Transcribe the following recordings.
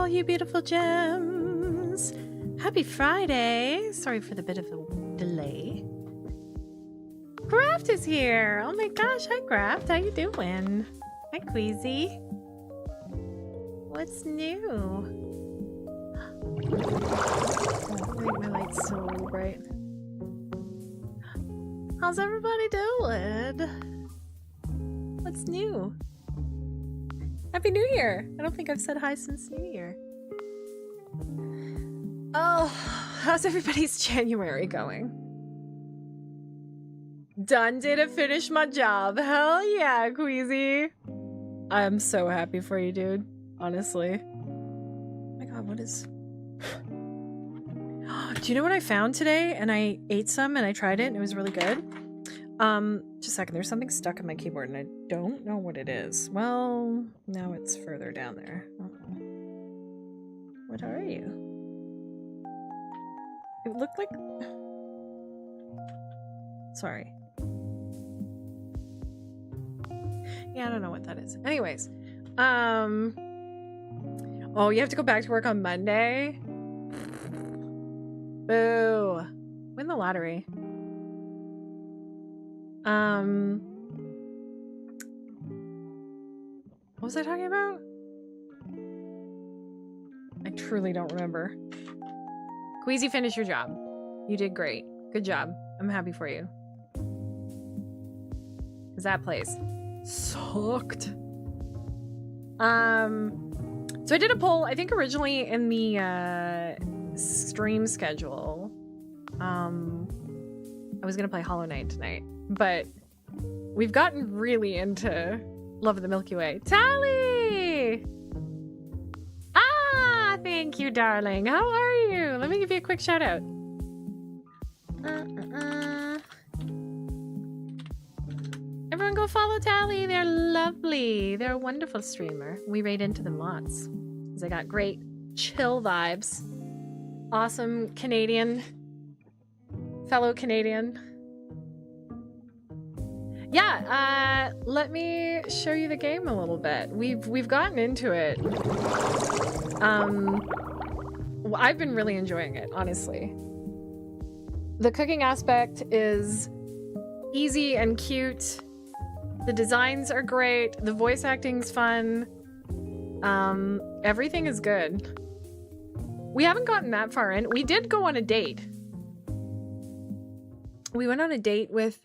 all you beautiful gems. Happy Friday. Sorry for the bit of a delay. Graft is here. Oh my gosh. Hi, Graft. How you doing? Hi, Queasy. What's new? Oh, wait, my light's so bright. How's everybody doing? What's new? Happy New Year! I don't think I've said hi since New Year. Oh, how's everybody's January going? Done did it, finish my job. Hell yeah, Queasy. I'm so happy for you, dude. Honestly. Oh my god, what is... Do you know what I found today? And I ate some and I tried it and it was really good. Just a second, there's something stuck in my keyboard and I don't know what it is. Well, now it's further down there. What are you? It looked like... Sorry. Yeah, I don't know what that is. Anyways, oh, you have to go back to work on Monday? Boo. Win the lottery. What was I talking about? I truly don't remember. Queasy, finish your job. You did great. Good job. I'm happy for you. Cause that place sucked. So I did a poll, I think originally in the stream schedule. I was gonna play Hollow Knight tonight, but we've gotten really into Love of the Milky Way. Tally! Ah, thank you, darling. How are you? Let me give you a quick shout out. Everyone go follow Tally. They're lovely. They're a wonderful streamer. We raid into them lots. Because they got great chill vibes. Awesome Canadian. Fellow Canadian. Yeah, let me show you the game a little bit. We've gotten into it. I've been really enjoying it, honestly. The cooking aspect is easy and cute. The designs are great. The voice acting's fun. Everything is good. We haven't gotten that far in. We did go on a date. We went on a date with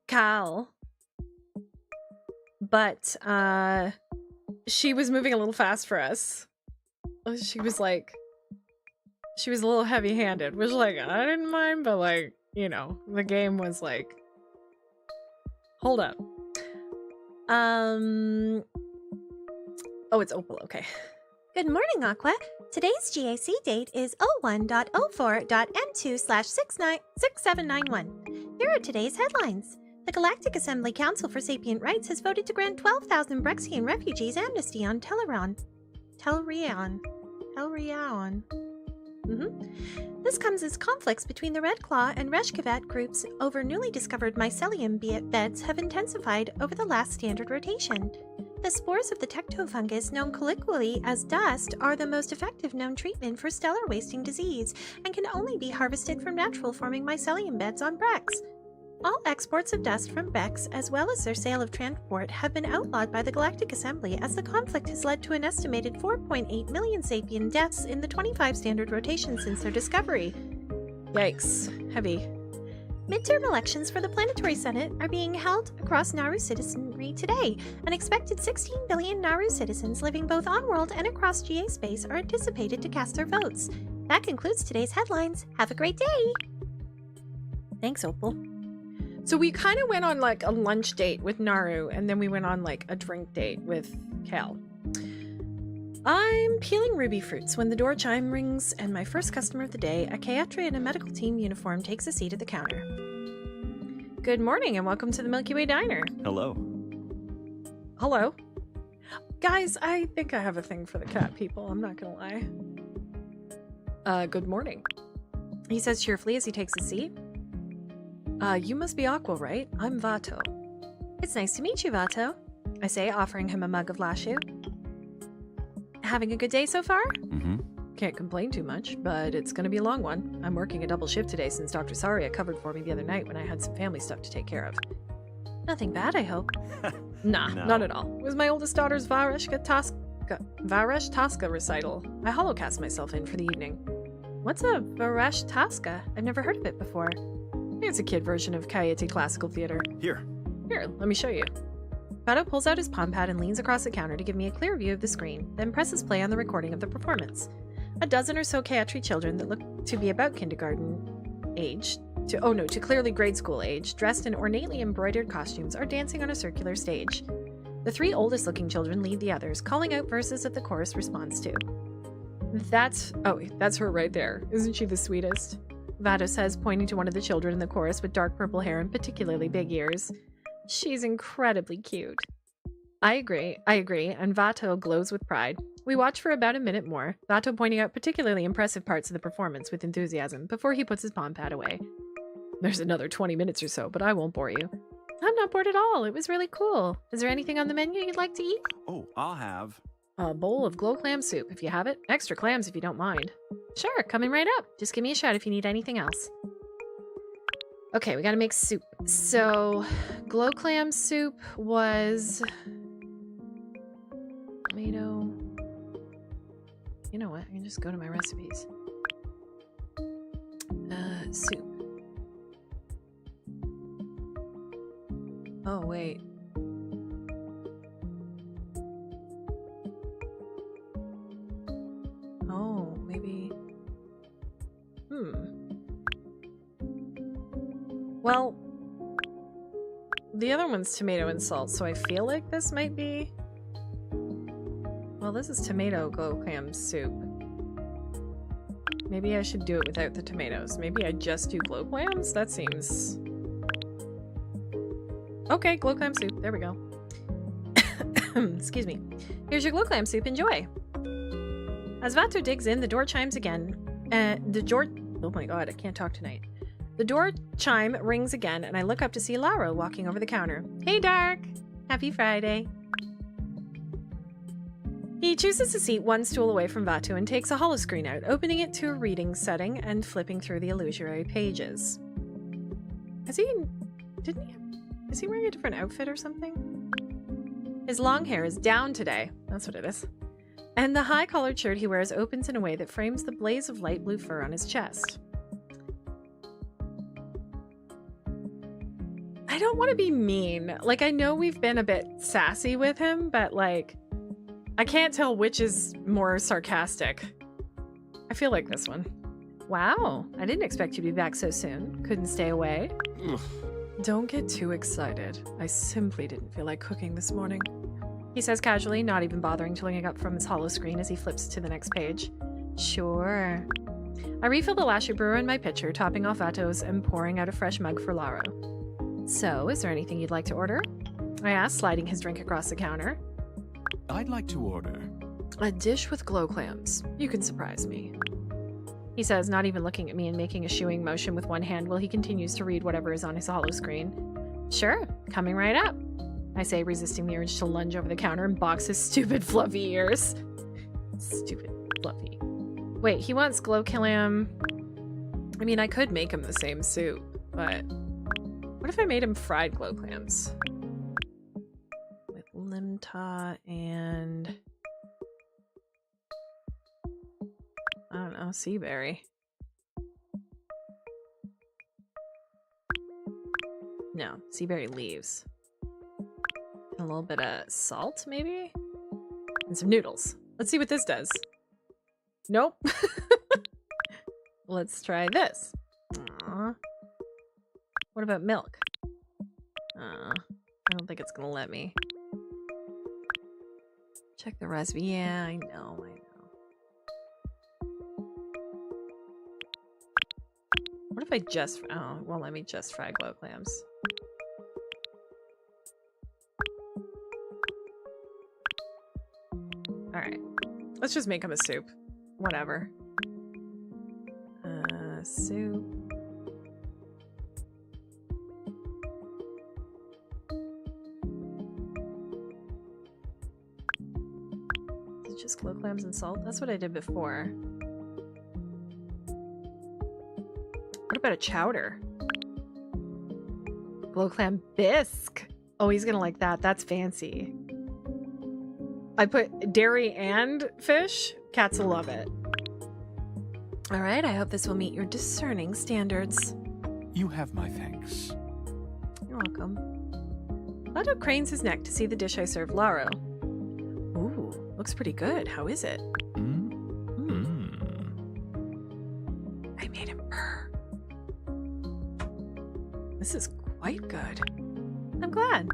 Cal, but she was moving a little fast for us. She was a little heavy-handed, which like I didn't mind, but like, you know, the game was like, hold up. Oh, it's Opal, okay. Good morning, Aqua. Today's GAC date is 01.04.m2/6791. Here are today's headlines. The Galactic Assembly Council for Sapient Rights has voted to grant 12,000 Brexian refugees amnesty on Telrion. This comes as conflicts between the Red Claw and Reshkivat groups over newly discovered mycelium beds have intensified over the last standard rotation. The spores of the tectofungus, known colloquially as dust, are the most effective known treatment for stellar wasting disease and can only be harvested from natural forming mycelium beds on Brex. All exports of dust from Brex, as well as their sale of transport, have been outlawed by the Galactic Assembly as the conflict has led to an estimated 4.8 million sapien deaths in the 25 standard rotation since their discovery. Yikes. Heavy. Midterm elections for the Planetary Senate are being held across Naru citizenry today. An expected 16 billion Naru citizens living both on-world and across GA space are anticipated to cast their votes. That concludes today's headlines. Have a great day! Thanks, Opal. So we kind of went on like a lunch date with Naru, and then we went on like a drink date with Cal. I'm peeling ruby fruits when the door chime rings and my first customer of the day, a Kayatra in a medical team uniform, takes a seat at the counter. Good morning and welcome to the Milky Way Diner. Hello. Hello. Guys, I think I have a thing for the cat people, I'm not gonna lie. Good morning. He says cheerfully as he takes a seat. You must be Aqua, right? I'm Vato. It's nice to meet you, Vato, I say, offering him a mug of lashu. Having a good day so far? Mm-hmm. Can't complain too much, but it's gonna be a long one. I'm working a double shift today since Dr. Saria covered for me the other night when I had some family stuff to take care of. Nothing bad, I hope. Nah, No. not at all. It was my oldest daughter's Varesh Taska recital. I holocast myself in for the evening. What's a Varesh Taska? I've never heard of it before. It's a kid version of Kayeti classical theater. Here. Here, let me show you. Vato pulls out his palm pad and leans across the counter to give me a clear view of the screen, then presses play on the recording of the performance. A dozen or so Kayatri children that look to be about kindergarten age, to clearly grade school age, dressed in ornately embroidered costumes, are dancing on a circular stage. The three oldest looking children lead the others, calling out verses that the chorus responds to. That's her right there. Isn't she the sweetest? Vato says, pointing to one of the children in the chorus with dark purple hair and particularly big ears. She's incredibly cute. I agree, and Vato glows with pride. We watch for about a minute more, Vato pointing out particularly impressive parts of the performance with enthusiasm before he puts his palm pad away. There's another 20 minutes or so, but I won't bore you. I'm not bored at all. It was really cool. Is there anything on the menu you'd like to eat? Oh, I'll have. A bowl of glow clam soup, if you have it. Extra clams, if you don't mind. Sure, coming right up. Just give me a shout if you need anything else. Okay, we gotta make soup. So, glow clam soup was... tomato... You know what? I can just go to my recipes. Soup. Oh, wait. Oh, maybe... Well, the other one's tomato and salt, so I feel like this might be... Well, this is tomato glow clam soup. Maybe I should do it without the tomatoes. Maybe I just do glow clams? That seems... Okay, glow clam soup. There we go. Excuse me. Here's your glow clam soup. Enjoy. As Vato digs in, the door chimes again. Oh my god, I can't talk tonight. The door chime rings again, and I look up to see Lara walking over the counter. Hey, Dark! Happy Friday. He chooses to seat one stool away from Vato and takes a holoscreen out, opening it to a reading setting and flipping through the illusory pages. Is he wearing a different outfit or something? His long hair is down today. That's what it is. And the high-collared shirt he wears opens in a way that frames the blaze of light blue fur on his chest. I don't want to be mean. Like, I know we've been a bit sassy with him, but, like, I can't tell which is more sarcastic. I feel like this one. Wow, I didn't expect you to be back so soon. Couldn't stay away. Ugh. Don't get too excited. I simply didn't feel like cooking this morning. He says casually, not even bothering to look up from his holoscreen as he flips to the next page. Sure. I refill the Lasher brewer in my pitcher, topping off Vato's and pouring out a fresh mug for Laro. So, is there anything you'd like to order? I asked, sliding his drink across the counter. I'd like to order. A dish with glow clams. You can surprise me. He says, not even looking at me and making a shooing motion with one hand while he continues to read whatever is on his holoscreen. Sure, coming right up. I say, resisting the urge to lunge over the counter and box his stupid fluffy ears. Stupid fluffy. Wait, he wants glow clam. I mean, I could make him the same soup, but what if I made him fried glow clams? With limta and... I don't know, sea berry. No, sea berry leaves. And a little bit of salt, maybe? And some noodles. Let's see what this does. Nope. Let's try this. Aww. What about milk? I don't think it's gonna let me. Check the recipe. Yeah, I know. What if I just... Oh, it won't let me just fry glow clams. Alright. Let's just make them a soup. Whatever. Soup. Just glow clams and salt? That's what I did before. What about a chowder? Glow clam bisque. Oh, he's gonna like that. That's fancy. I put dairy and fish. Cats will love it. All right, I hope this will meet your discerning standards. You have my thanks. You're welcome. Otto cranes his neck to see the dish I served Laro. Ooh, looks pretty good. How is it? I made him purr. This is quite good. I'm glad.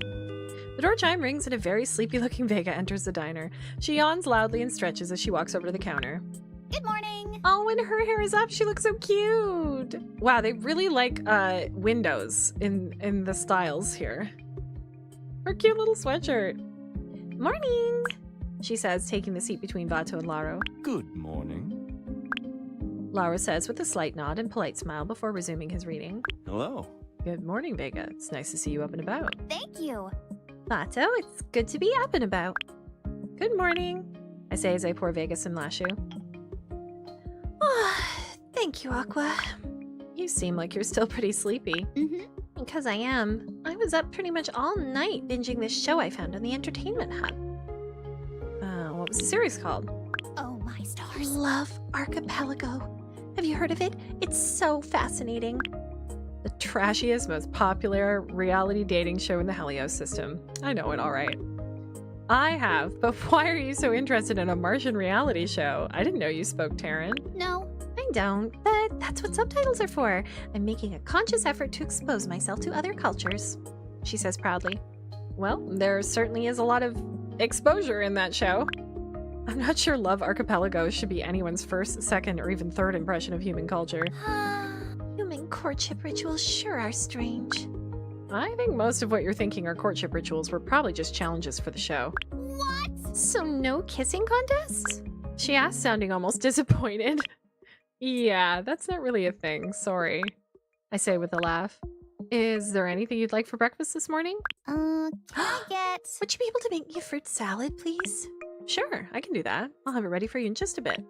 The door chime rings and a very sleepy-looking Vega enters the diner. She yawns loudly and stretches as she walks over to the counter. Good morning. Oh, when her hair is up, she looks so cute. Wow, they really like windows in the styles here. Her cute little sweatshirt. Morning, she says, taking the seat between Vato and Laro. Good morning. Laro says with a slight nod and polite smile before resuming his reading. Hello. Good morning, Vega. It's nice to see you up and about. Thank you. Vato, it's good to be up and about. Good morning, I say as I pour Vega some lashu. Thank you, Aqua. You seem like you're still pretty sleepy. Because I am. I was up pretty much all night binging this show I found on the Entertainment Hub. What was the series called? Oh, my stars. Love Archipelago. Have you heard of it? It's so fascinating. The trashiest, most popular reality dating show in the Helios system. I know it all right. I have, but why are you so interested in a Martian reality show? I didn't know you spoke Terran. No. I don't, but that's what subtitles are for. I'm making a conscious effort to expose myself to other cultures, she says proudly. Well, there certainly is a lot of exposure in that show. I'm not sure Love Archipelago should be anyone's first, second, or even third impression of human culture. Human courtship rituals sure are strange. I think most of what you're thinking are courtship rituals were probably just challenges for the show. What? So no kissing contests? She asked, sounding almost disappointed. Yeah, that's not really a thing, sorry. I say with a laugh. Is there anything you'd like for breakfast this morning? Can I get... Would you be able to make me a fruit salad, please? Sure, I can do that. I'll have it ready for you in just a bit.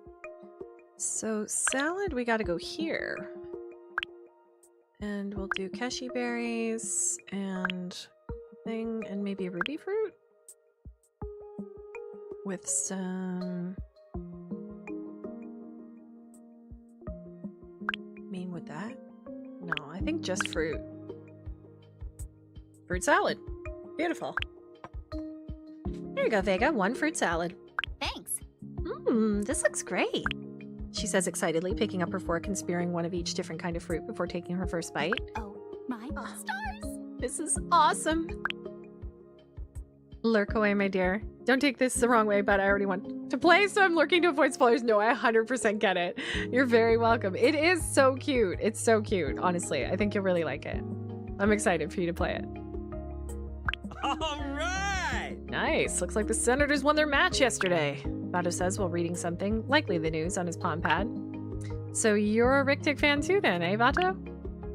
So, salad, we gotta go here. And we'll do cashew berries and thing and maybe ruby fruit with some. Would that? No, I think just fruit. Fruit salad. Beautiful. There you go, Vega. One fruit salad. Thanks. This looks great. She says excitedly, picking up her fork and spearing one of each different kind of fruit before taking her first bite. Oh, my stars. This is awesome. Lurk away, my dear. Don't take this the wrong way, but I already want to play, so I'm lurking to avoid spoilers. No, I 100% get it. You're very welcome. It is so cute. It's so cute, honestly. I think you'll really like it. I'm excited for you to play it. All right! Nice. Looks like the Senators won their match yesterday, Vato says while reading something, likely the news, on his palm pad. So you're a Rictic fan too then, eh, Vato?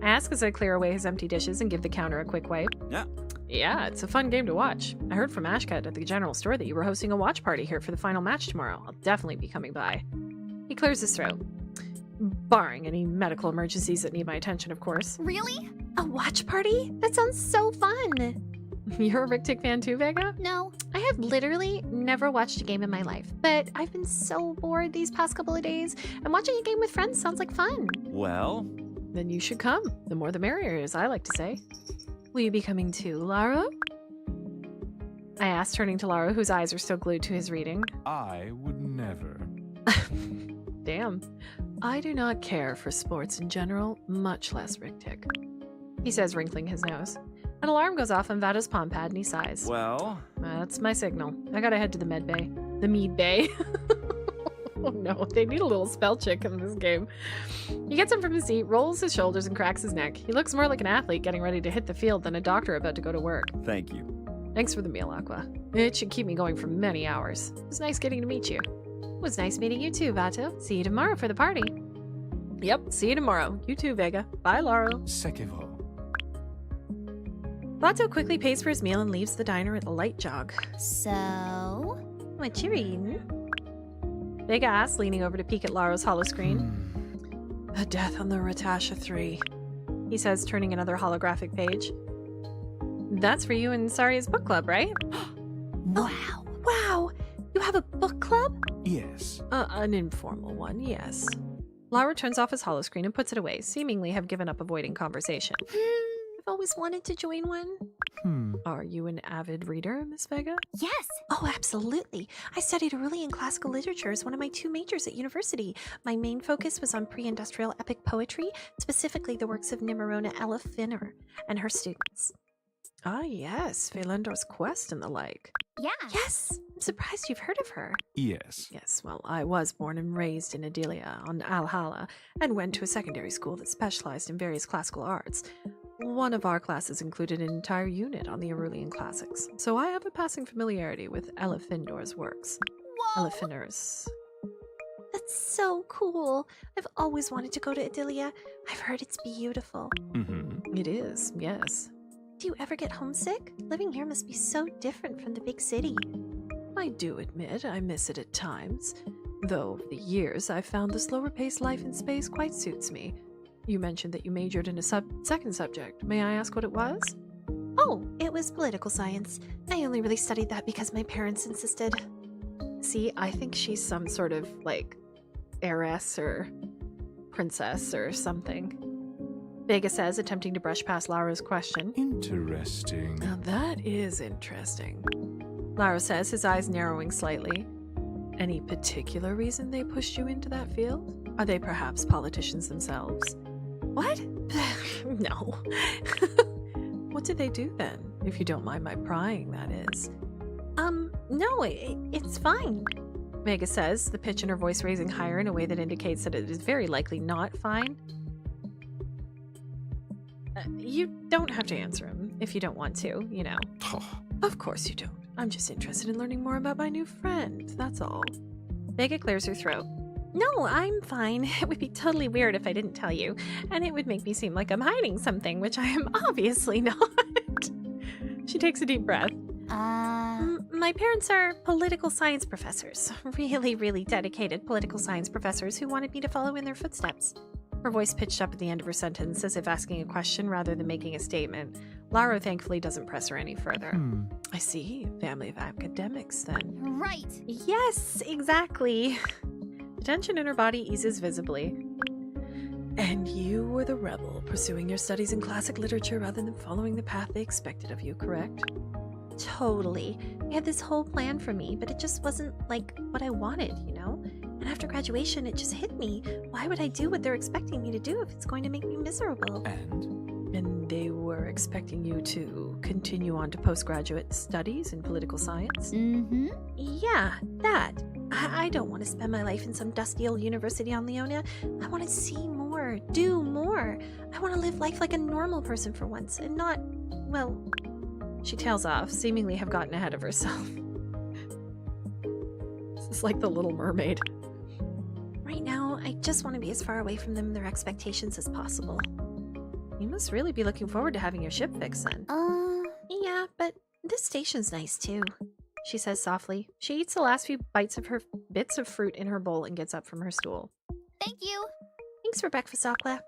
I ask as I clear away his empty dishes and give the counter a quick wipe. Yeah. Yeah, it's a fun game to watch. I heard from Ashcut at the general store that you were hosting a watch party here for the final match tomorrow. I'll definitely be coming by. He clears his throat. Barring any medical emergencies that need my attention, of course. Really? A watch party? That sounds so fun. You're a Rictic fan too, Vega? No. I have literally never watched a game in my life, but I've been so bored these past couple of days, and watching a game with friends sounds like fun. Well, Then you should come. The more the merrier, as I like to say. Will you be coming too, Laro? I asked, turning to Laro, whose eyes are still glued to his reading. I would never. Damn. I do not care for sports in general, much less Rictic. He says, wrinkling his nose. An alarm goes off on Vato's palm pad and he sighs. Well, That's my signal. I gotta head to the med bay. The mead bay. Oh no, they need a little spell check in this game. He gets up from his seat, rolls his shoulders, and cracks his neck. He looks more like an athlete getting ready to hit the field than a doctor about to go to work. thank you. Thanks for the meal, Aqua. It should keep me going for many hours. It was nice getting to meet you. It was nice meeting you too, Vato. See you tomorrow for the party. Yep, see you tomorrow. You too, Vega. Bye, Laro. Sekevo. Vato quickly pays for his meal and leaves the diner at a light jog. So? What you reading? Vega asks, leaning over to peek at Laro's holoscreen. A death on the Ratasha 3, he says, turning another holographic page. That's for you and Saria's book club, right? Wow. Wow! You have a book club? Yes. An informal one, yes. Lara turns off his holoscreen and puts it away, seemingly have given up avoiding conversation. I've always wanted to join one. Are you an avid reader, Miss Vega? Yes. Oh, absolutely. I studied Aurelian classical literature as one of my 2 majors at university. My main focus was on pre-industrial epic poetry, specifically the works of Nimerona Ella Finner and her students. Ah, yes, Phalendor's Quest and the like. Yeah. Yes! I'm surprised you've heard of her. Yes. Yes, well, I was born and raised in Adelia on Alhala and went to a secondary school that specialized in various classical arts. One of our classes included an entire unit on the Aurelian classics, so I have a passing familiarity with Ella Findor's works. Whoa. Ella Finner's. That's so cool. I've always wanted to go to Adelia. I've heard it's beautiful. It is, yes. Do you ever get homesick? Living here must be so different from the big city. I do admit I miss it at times, though over the years I've found the slower-paced life in space quite suits me. You mentioned that you majored in a second subject. May I ask what it was? Oh, it was political science. I only really studied that because my parents insisted. See, I think she's some sort of, like, heiress or princess or something. Vega says, attempting to brush past Lara's question. Interesting. Now that is interesting. Lara says, his eyes narrowing slightly. Any particular reason they pushed you into that field? Are they perhaps politicians themselves? What? No. What do they do then? If you don't mind my prying, that is. No, it's fine. Vega says, the pitch in her voice raising higher in a way that indicates that it is very likely not fine. You don't have to answer him if you don't want to, you know. Of course you don't. I'm just interested in learning more about my new friend, that's all. Vega clears her throat. No, I'm fine. It would be totally weird if I didn't tell you, and it would make me seem like I'm hiding something, which I am obviously not. She takes a deep breath. My parents are political science professors. Really, really dedicated political science professors who wanted me to follow in their footsteps. Her voice pitched up at the end of her sentence, as if asking a question rather than making a statement. Lara thankfully doesn't press her any further. I see. Family of academics, then. Right. Yes, exactly. The tension in her body eases visibly. And you were the rebel, pursuing your studies in classic literature rather than following the path they expected of you, correct? Totally. They had this whole plan for me, but it just wasn't like what I wanted, you know? And after graduation, it just hit me. Why would I do what they're expecting me to do if it's going to make me miserable? And they were expecting you to continue on to postgraduate studies in political science? Mm-hmm. Yeah, that. I don't want to spend my life in some dusty old university on Leonia. I want to see more, do more. I want to live life like a normal person for once, and not, well... She tails off, seemingly have gotten ahead of herself. This is like the Little Mermaid. Right now, I just want to be as far away from them and their expectations as possible. You must really be looking forward to having your ship fixed then. Yeah, but this station's nice too. She says softly. She eats the last few bites of her bits of fruit in her bowl and gets up from her stool. Thank you. Thanks for breakfast, Aqua.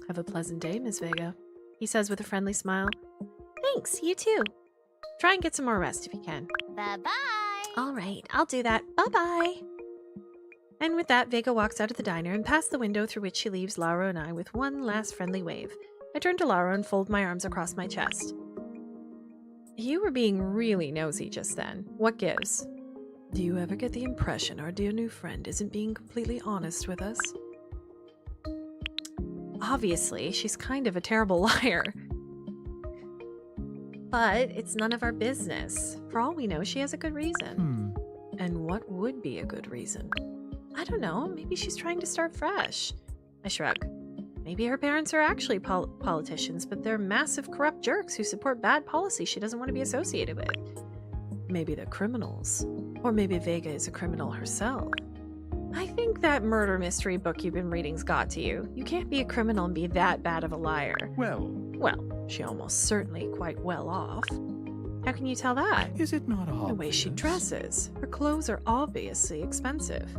Have a pleasant day, Miss Vega, he says with a friendly smile. Thanks, you too. Try and get some more rest if you can. Bye-bye. All right, I'll do that. Bye-bye. And with that, Vega walks out of the diner and past the window through which she leaves Lara and I with one last friendly wave. I turn to Lara and fold my arms across my chest. You were being really nosy just then. What gives? Do you ever get the impression our dear new friend isn't being completely honest with us? Obviously, she's kind of a terrible liar. But it's none of our business. For all we know, she has a good reason. And what would be a good reason? I don't know. Maybe she's trying to start fresh. I shrug. Maybe her parents are actually politicians, but they're massive corrupt jerks who support bad policy she doesn't want to be associated with. Maybe they're criminals. Or maybe Vega is a criminal herself. I think that murder mystery book you've been reading's got to you. You can't be a criminal and be that bad of a liar. Well, she almost certainly quite well off. How can you tell that? Is it not obvious? The way she dresses. Her clothes are obviously expensive.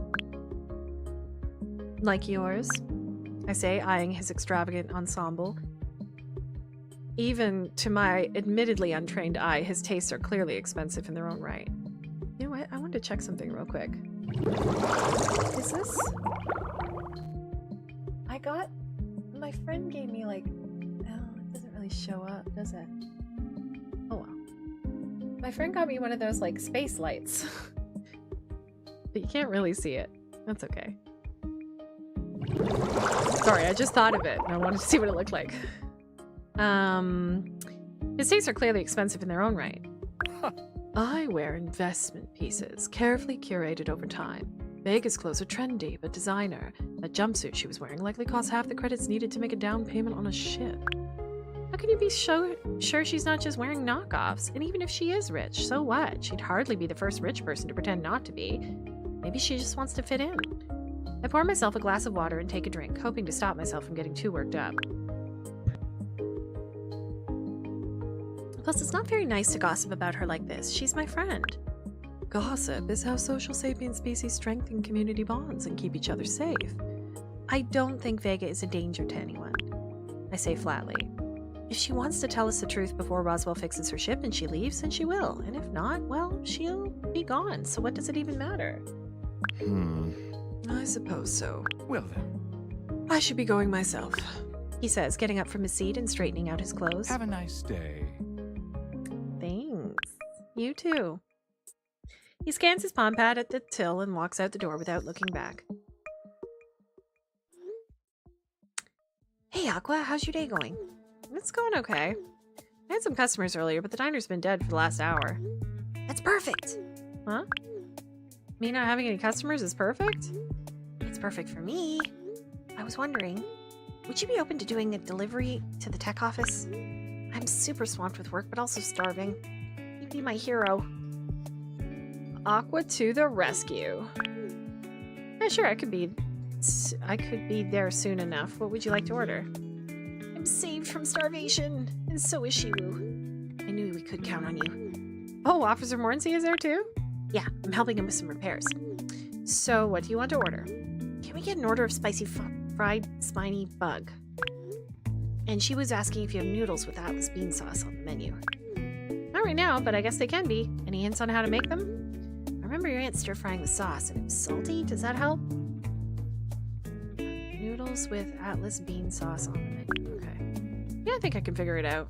Like yours, I say, eyeing his extravagant ensemble. Even to my admittedly untrained eye, his tastes are clearly expensive in their own right. You know what? I wanted to check something real quick. Is this... My friend gave me like... Oh, it doesn't really show up, does it? Oh well. My friend got me one of those like space lights. But you can't really see it. That's okay. Sorry, I just thought of it and I wanted to see what it looked like. His tastes are clearly expensive in their own right. I wear investment pieces, carefully curated over time. Vega's clothes are trendy, but designer. That jumpsuit she was wearing likely cost half the credits needed to make a down payment on a ship. How can you be sure she's not just wearing knockoffs? And even if she is rich, so what? She'd hardly be the first rich person to pretend not to be. Maybe she just wants to fit in. I pour myself a glass of water and take a drink, hoping to stop myself from getting too worked up. Plus, it's not very nice to gossip about her like this. She's my friend. Gossip is how social sapient species strengthen community bonds and keep each other safe. I don't think Vega is a danger to anyone. I say flatly. If she wants to tell us the truth before Roswell fixes her ship and she leaves, then she will. And if not, well, she'll be gone. So what does it even matter? I suppose so. Well then. I should be going myself, he says, getting up from his seat and straightening out his clothes. Have a nice day. Thanks. You too. He scans his palm pad at the till and walks out the door without looking back. Hey, Aqua, how's your day going? It's going okay. I had some customers earlier, but the diner's been dead for the last hour. That's perfect. Huh? Me not having any customers is perfect? It's perfect for me. I was wondering, would you be open to doing a delivery to the tech office? I'm super swamped with work, but also starving. You'd be my hero. Aqua to the rescue. Yeah, sure, I could be there soon enough. What would you like to order? I'm saved from starvation, and so is Shiwu. I knew we could count on you. Oh, Officer Mornsey is there too? Yeah, I'm helping him with some repairs. So, what do you want to order? Can we get an order of spicy fried spiny bug? And she was asking if you have noodles with Atlas bean sauce on the menu. Not right now, but I guess they can be. Any hints on how to make them? I remember your aunt stir-frying the sauce, and it was salty. Does that help? Noodles with Atlas bean sauce on the menu. Okay. Yeah, I think I can figure it out.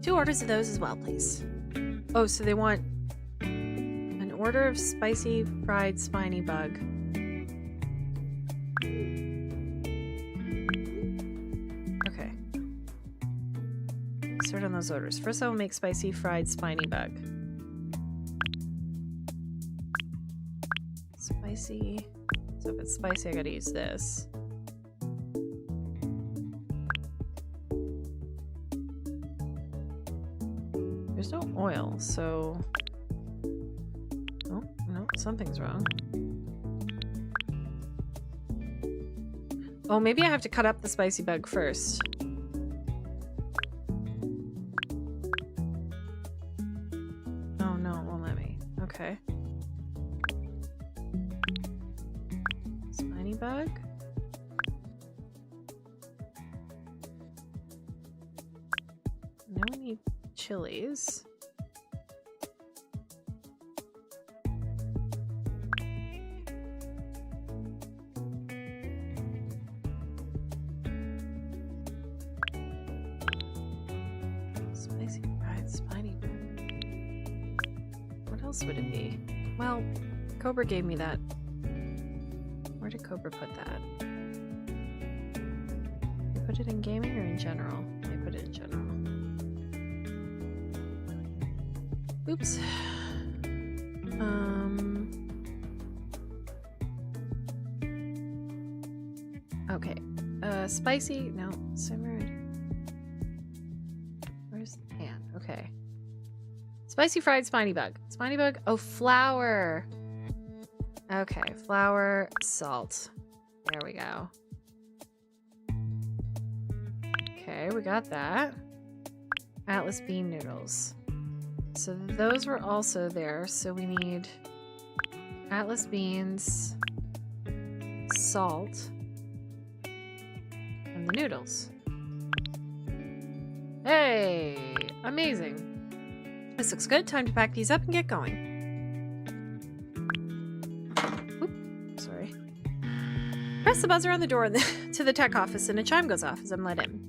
2 orders of those as well, please. Oh, so they want an order of spicy fried spiny bug. Okay. Start on those orders. First I will make spicy fried spiny bug. Spicy. So if it's spicy, I gotta use this. There's no oil, so... Oh, no, something's wrong. Oh, maybe I have to cut up the spicy bug first. Oh no, it won't let me. Okay. Spiny bug? Now we need chilies. Spicy fried spiny bug. What else would it be? Well, Cobra gave me that. Where did Cobra put that? They put it in gaming or in general? They put it in general. Oops. Okay. Spicy. No, simmered. Where's the pan? Okay. Spicy fried spiny bug. Spiny bug. Oh, flour. Okay, flour, salt. There we go. Okay, we got that. Atlas bean noodles. So those were also there. So we need Atlas beans, salt, and the noodles. Hey, amazing. This looks good. Time to pack these up and get going. Oop, sorry. Press the buzzer on the door to the tech office and a chime goes off as I'm let in.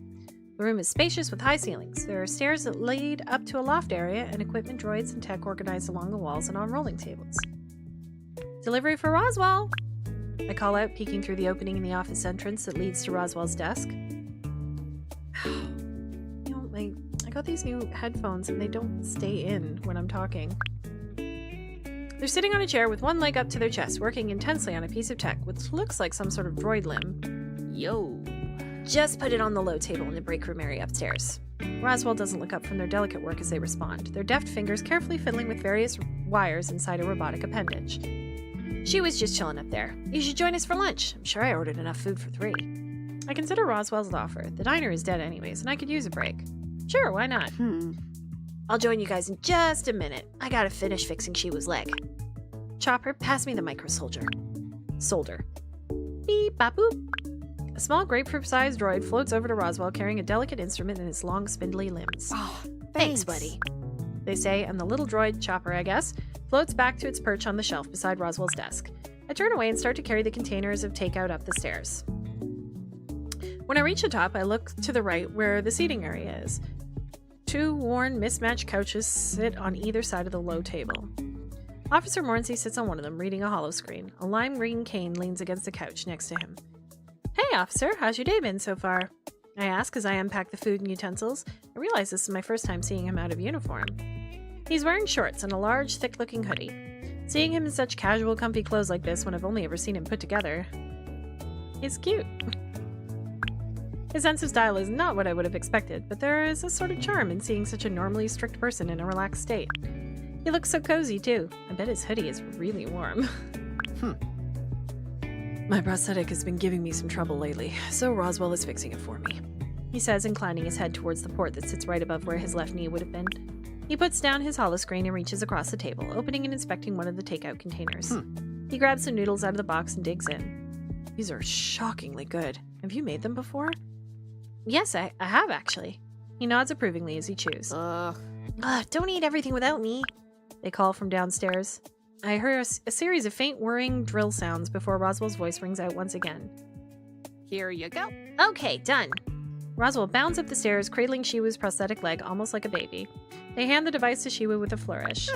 The room is spacious with high ceilings. There are stairs that lead up to a loft area and equipment droids and tech organized along the walls and on rolling tables. Delivery for Roswell! I call out, peeking through the opening in the office entrance that leads to Roswell's desk. I got these new headphones and they don't stay in when I'm talking. They're sitting on a chair with one leg up to their chest, working intensely on a piece of tech, which looks like some sort of droid limb. Yo. Just put it on the low table in the break room area upstairs. Roswell doesn't look up from their delicate work as they respond, their deft fingers carefully fiddling with various wires inside a robotic appendage. She was just chilling up there. You should join us for lunch. I'm sure I ordered enough food for 3. I consider Roswell's offer. The diner is dead anyways, and I could use a break. Sure, why not? I'll join you guys in just a minute. I gotta finish fixing Shiwa's leg. Chopper, pass me the micro soldier. Solder. Beep, bop, boop. A small grapefruit-sized droid floats over to Roswell carrying a delicate instrument in its long, spindly limbs. Oh, Thanks, buddy. They say, and the little droid, Chopper, I guess, floats back to its perch on the shelf beside Roswell's desk. I turn away and start to carry the containers of takeout up the stairs. When I reach the top, I look to the right where the seating area is. 2 worn, mismatched couches sit on either side of the low table. Officer Mornsey sits on one of them, reading a holoscreen. A lime green cane leans against the couch next to him. Hey, officer, how's your day been so far? I ask as I unpack the food and utensils. I realize this is my first time seeing him out of uniform. He's wearing shorts and a large, thick-looking hoodie. Seeing him in such casual, comfy clothes like this when I've only ever seen him put together is cute. His sense of style is not what I would have expected, but there is a sort of charm in seeing such a normally strict person in a relaxed state. He looks so cozy, too. I bet his hoodie is really warm. My prosthetic has been giving me some trouble lately, so Roswell is fixing it for me, he says, inclining his head towards the port that sits right above where his left knee would have been. He puts down his holoscreen and reaches across the table, opening and inspecting one of the takeout containers. He grabs some noodles out of the box and digs in. These are shockingly good. Have you made them before? Yes, I have, actually. He nods approvingly as he chews. Don't eat everything without me, they call from downstairs. I hear a series of faint whirring drill sounds before Roswell's voice rings out once again. Here you go. Okay, done. Roswell bounds up the stairs, cradling Shiwa's prosthetic leg almost like a baby. They hand the device to Shiwa with a flourish.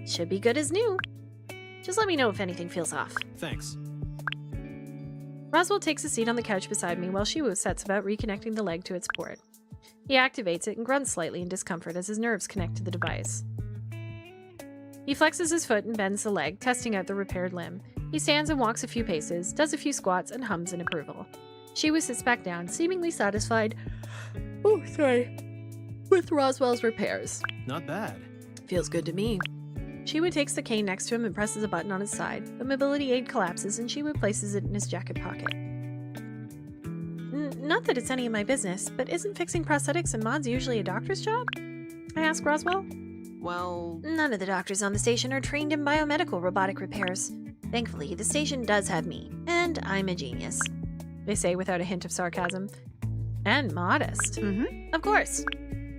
Should be good as new. Just let me know if anything feels off. Thanks. Roswell takes a seat on the couch beside me while Shiwa sets about reconnecting the leg to its port. He activates it and grunts slightly in discomfort as his nerves connect to the device. He flexes his foot and bends the leg, testing out the repaired limb. He stands and walks a few paces, does a few squats, and hums in approval. Shiwa sits back down, seemingly satisfied with Roswell's repairs. Not bad. Feels good to me. Shiwa takes the cane next to him and presses a button on his side. The mobility aid collapses and Shiwa places it in his jacket pocket. Not that it's any of my business, but isn't fixing prosthetics and mods usually a doctor's job? I ask Roswell. Well, None of the doctors on the station are trained in biomedical robotic repairs. Thankfully, the station does have me, and I'm a genius. They say without a hint of sarcasm. And modest. Of course.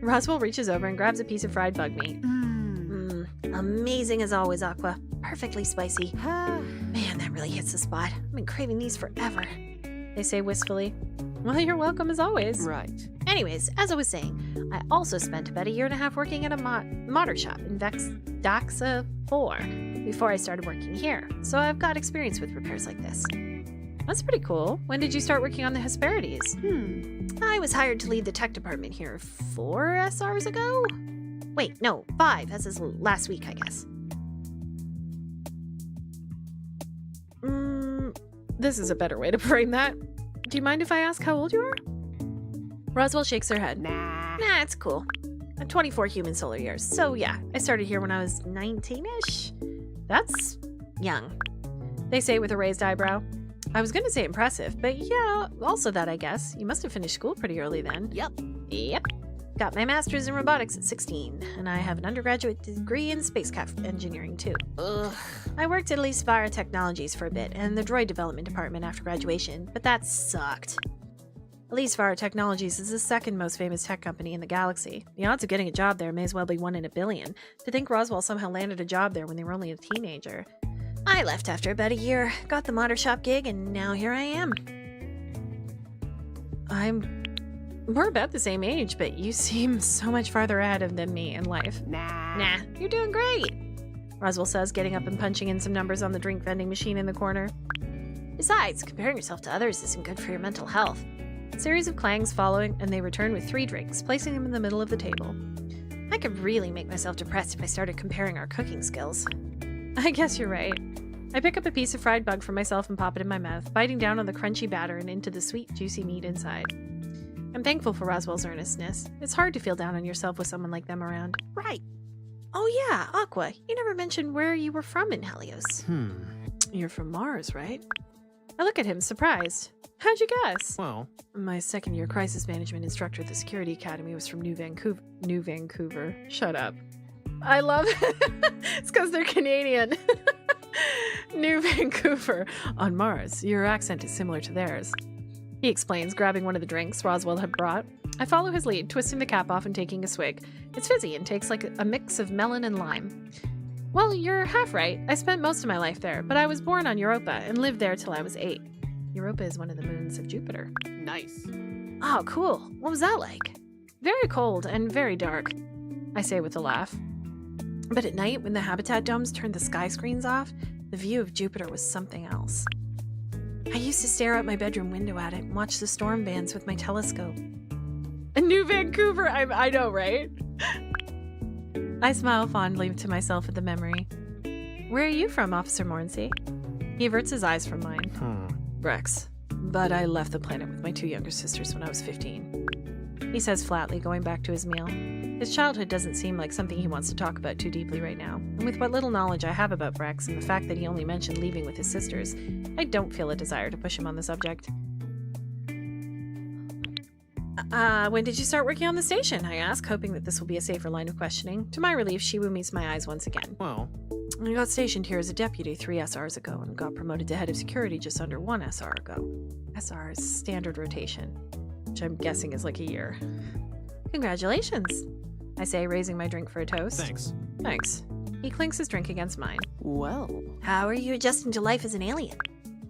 Roswell reaches over and grabs a piece of fried bug meat. Amazing as always, Aqua. Perfectly spicy. Man, that really hits the spot. I've been craving these forever. They say wistfully. Well, you're welcome as always. right. Anyways, as I was saying, I also spent about 1.5 years working at a modder shop in Daxa 4 before I started working here, so I've got experience with repairs like this. That's pretty cool. When did you start working on the Hesperides? I was hired to lead the tech department here 4 SRs ago? Wait, no, 5, as is last week, I guess. This is a better way to frame that. Do you mind if I ask how old you are? Roswell shakes her head. Nah. Nah, it's cool. I'm 24 human solar years, so yeah, I started here when I was 19-ish. That's Young. they say with a raised eyebrow. I was gonna say impressive, but yeah, also that I guess. You must have finished school pretty early then. Yep. Yep. Got my master's in robotics at 16, and I have an undergraduate degree in spacecraft engineering, too. Ugh. I worked at Elise Vara Technologies for a bit, and the droid development department after graduation, but that sucked. Elise Vara Technologies is the second most famous tech company in the galaxy. The odds of getting a job there may as well be 1 in a billion. To think Roswell somehow landed a job there when they were only a teenager. I left after about a year, got the modder shop gig, and now here I am. We're about the same age, but you seem so much farther ahead than me in life. Nah. You're doing great, Roswell says, getting up and punching in some numbers on the drink vending machine in the corner. Besides, comparing yourself to others isn't good for your mental health. A series of clangs following, and they return with 3 drinks, placing them in the middle of the table. I could really make myself depressed if I started comparing our cooking skills. I guess you're right. I pick up a piece of fried bug for myself and pop it in my mouth, biting down on the crunchy batter and into the sweet, juicy meat inside. I'm thankful for Roswell's earnestness. It's hard to feel down on yourself with someone like them around. Right. Oh yeah, Aqua, you never mentioned where you were from in Helios. You're from Mars, right? I look at him, surprised. How'd you guess? Well, My second-year crisis management instructor at the security academy was from New Vancouver. Shut up. I love it. It's because they're Canadian. New Vancouver. On Mars, your accent is similar to theirs. He explains, grabbing one of the drinks Roswell had brought. I follow his lead, twisting the cap off and taking a swig. It's fizzy and tastes like a mix of melon and lime. Well, you're half right. I spent most of my life there, but I was born on Europa and lived there till I was 8. Europa is one of the moons of Jupiter. Nice. Oh, cool. What was that like? Very cold and very dark, I say with a laugh. But at night, when the habitat domes turned the sky screens off, the view of Jupiter was something else. I used to stare out my bedroom window at it and watch the storm bands with my telescope. New Vancouver, I know, right? I smile fondly to myself at the memory. Where are you from, Officer Mornsey? He averts his eyes from mine. Rex. But I left the planet with my 2 younger sisters when I was 15. He says flatly, going back to his meal. His childhood doesn't seem like something he wants to talk about too deeply right now, and with what little knowledge I have about Rex and the fact that he only mentioned leaving with his sisters, I don't feel a desire to push him on the subject. When did you start working on the station? I ask, hoping that this will be a safer line of questioning. To my relief, Shiwu meets my eyes once again. well, I got stationed here as a deputy 3 SRs ago and got promoted to head of security just under 1 SR ago. SR is standard rotation, which I'm guessing is like a year. Congratulations, I say, raising my drink for a toast. thanks. Thanks. He clinks his drink against mine. Well. How are you adjusting to life as an alien?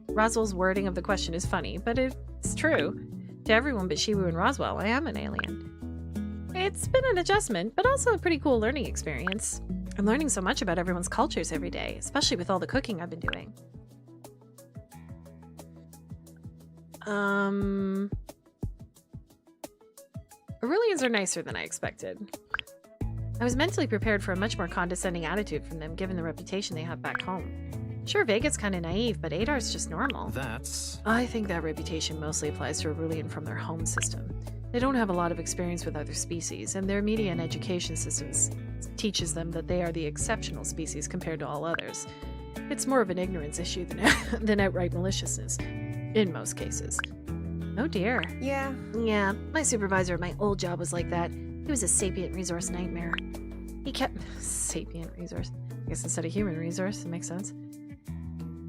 Roswell's wording of the question is funny, but it's true. To everyone but Shiwu and Roswell, I am an alien. It's been an adjustment, but also a pretty cool learning experience. I'm learning so much about everyone's cultures every day, especially with all the cooking I've been doing. Aurelians are nicer than I expected. I was mentally prepared for a much more condescending attitude from them, given the reputation they have back home. Sure, Vega's kind of naive, but Adar's just normal. That's... I think that reputation mostly applies to Aurelian from their home system. They don't have a lot of experience with other species, and their media and education systems teaches them that they are the exceptional species compared to all others. It's more of an ignorance issue than outright maliciousness, in most cases. Oh dear. Yeah. Yeah, my supervisor at my old job was like that. He was a sapient resource nightmare. He kept... Sapient resource. I guess instead of human resource, it makes sense.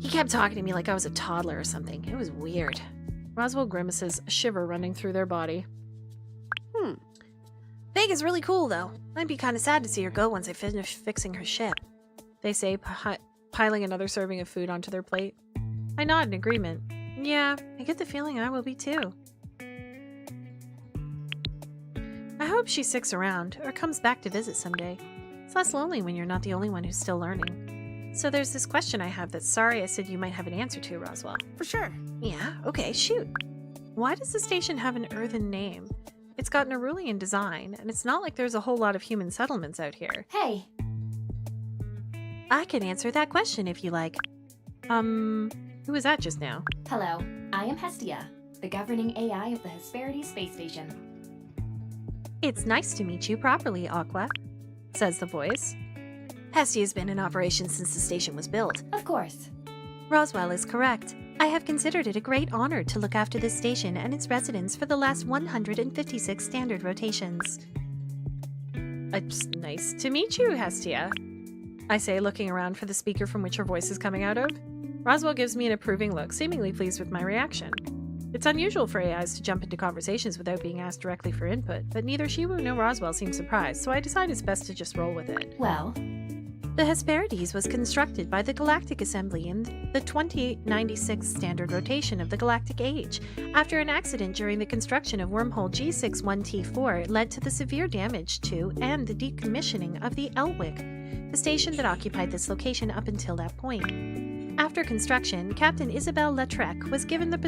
He kept talking to me like I was a toddler or something. It was weird. Roswell grimaces, a shiver running through their body. Vega's really cool, though. I'd be kind of sad to see her go once I finish fixing her ship. They say, piling another serving of food onto their plate. I nod in agreement. Yeah, I get the feeling I will be too. I hope she sticks around, or comes back to visit someday. It's less lonely when you're not the only one who's still learning. So there's this question I have that's sorry I said you might have an answer to, Roswell. For sure. Yeah, okay, shoot. Why does the station have an earthen name? It's got an Aurelian design, and it's not like there's a whole lot of human settlements out here. Hey, I can answer that question if you like. Who was that just now? hello. I am Hestia, the governing AI of the Hesperides space station. It's nice to meet you properly, Aqua, says the voice. Hestia's been in operation since the station was built. Of course. Roswell is correct. I have considered it a great honor to look after this station and its residents for the last 156 standard rotations. It's nice to meet you, Hestia, I say, looking around for the speaker from which her voice is coming out of. Roswell gives me an approving look, seemingly pleased with my reaction. It's unusual for AIs to jump into conversations without being asked directly for input, but neither Shiwu nor Roswell seem surprised, so I decide it's best to just roll with it. Well, The Hesperides was constructed by the Galactic Assembly in the 2896 standard rotation of the Galactic Age, after an accident during the construction of wormhole G61T4 led to the severe damage to and the decommissioning of the Elwick, the station that occupied this location up until that point. After construction, Captain Isabelle Lautrec was given the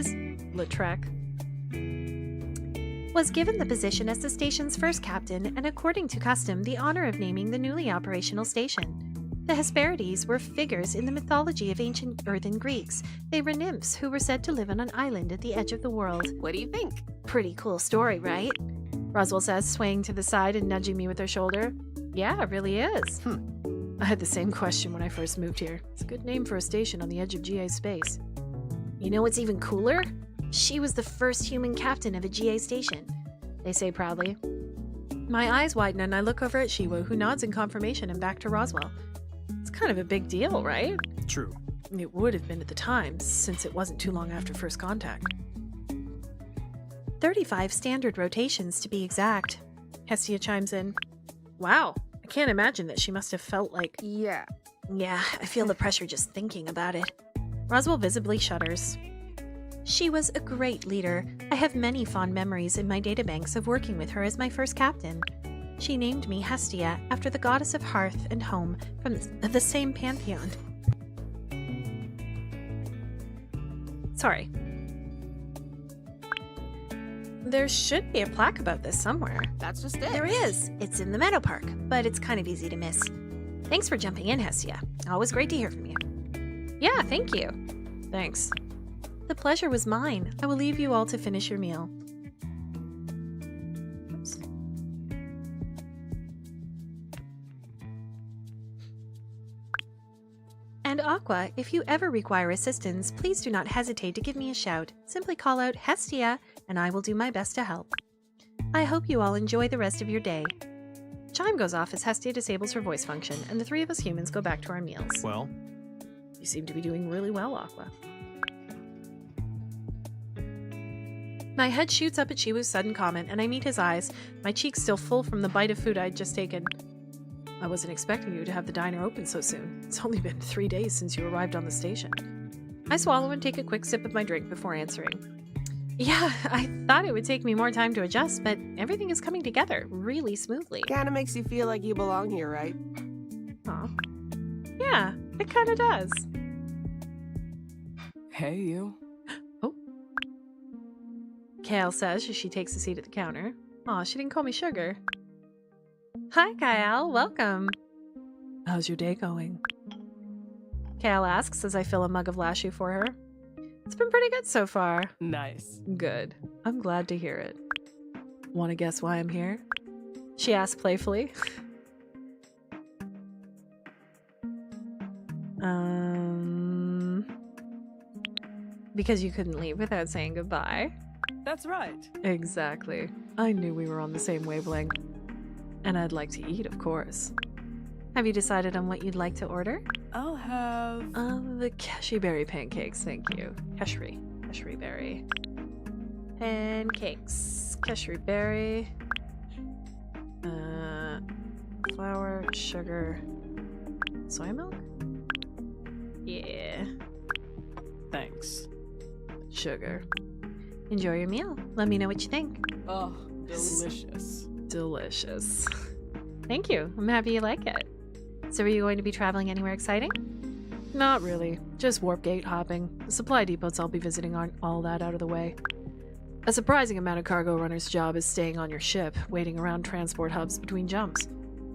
position as the station's first captain and, according to custom, the honor of naming the newly operational station. The Hesperides were figures in the mythology of ancient earthen Greeks. They were nymphs who were said to live on an island at the edge of the world. What do you think? Pretty cool story, right? Roswell says, swaying to the side and nudging me with her shoulder. Yeah, it really is. I had the same question when I first moved here. It's a good name for a station on the edge of GA space. You know what's even cooler? She was the first human captain of a GA station, they say proudly. My eyes widen and I look over at Shiwu, who nods in confirmation and back to Roswell. It's kind of a big deal, right? True. It would have been at the time, since it wasn't too long after first contact. 35 standard rotations, to be exact. Hestia chimes in. Wow, I can't imagine that she must have felt like... Yeah. Yeah, I feel the pressure just thinking about it. Roswell visibly shudders. She was a great leader. I have many fond memories in my databanks of working with her as my first captain. She named me Hestia after the goddess of hearth and home from the same pantheon. Sorry. There should be a plaque about this somewhere. That's just it. There is. It's in the Meadow Park, but it's kind of easy to miss. Thanks for jumping in, Hestia. Always great to hear from you. Yeah, thank you. Thanks. The pleasure was mine. I will leave you all to finish your meal. Oops. And Aqua, if you ever require assistance, please do not hesitate to give me a shout. Simply call out Hestia, and I will do my best to help. I hope you all enjoy the rest of your day. Chime goes off as Hestia disables her voice function, and the three of us humans go back to our meals. Well, You seem to be doing really well, Aqua. My head shoots up at Shiwu's sudden comment, and I meet his eyes, my cheeks still full from the bite of food I'd just taken. I wasn't expecting you to have the diner open so soon. It's only been 3 days since you arrived on the station. I swallow and take a quick sip of my drink before answering. Yeah, I thought it would take me more time to adjust, but everything is coming together really smoothly. Kinda makes you feel like you belong here, right? Aw. Yeah, it kinda does. hey, you. Kale says as she takes a seat at the counter. Aw, she didn't call me sugar. Hi, Kyle. Welcome. How's your day going? Kale asks as I fill a mug of lashu for her. It's been pretty good so far. Nice. Good. I'm glad to hear it. Want to guess why I'm here? She asked playfully. Because you couldn't leave without saying goodbye. That's right. Exactly. I knew we were on the same wavelength. And I'd like to eat, of course. Have you decided on what you'd like to order? I'll have... The cashew berry pancakes, thank you. Cashew berry. Pancakes. Cashew berry. Flour, sugar, soy milk? Yeah. Thanks. Sugar. Enjoy your meal. Let me know what you think. Oh, delicious. Delicious. Thank you. I'm happy you like it. So are you going to be traveling anywhere exciting? Not really. Just warp gate hopping. The supply depots I'll be visiting aren't all that out of the way. A surprising amount of cargo runner's job is staying on your ship, waiting around transport hubs between jumps.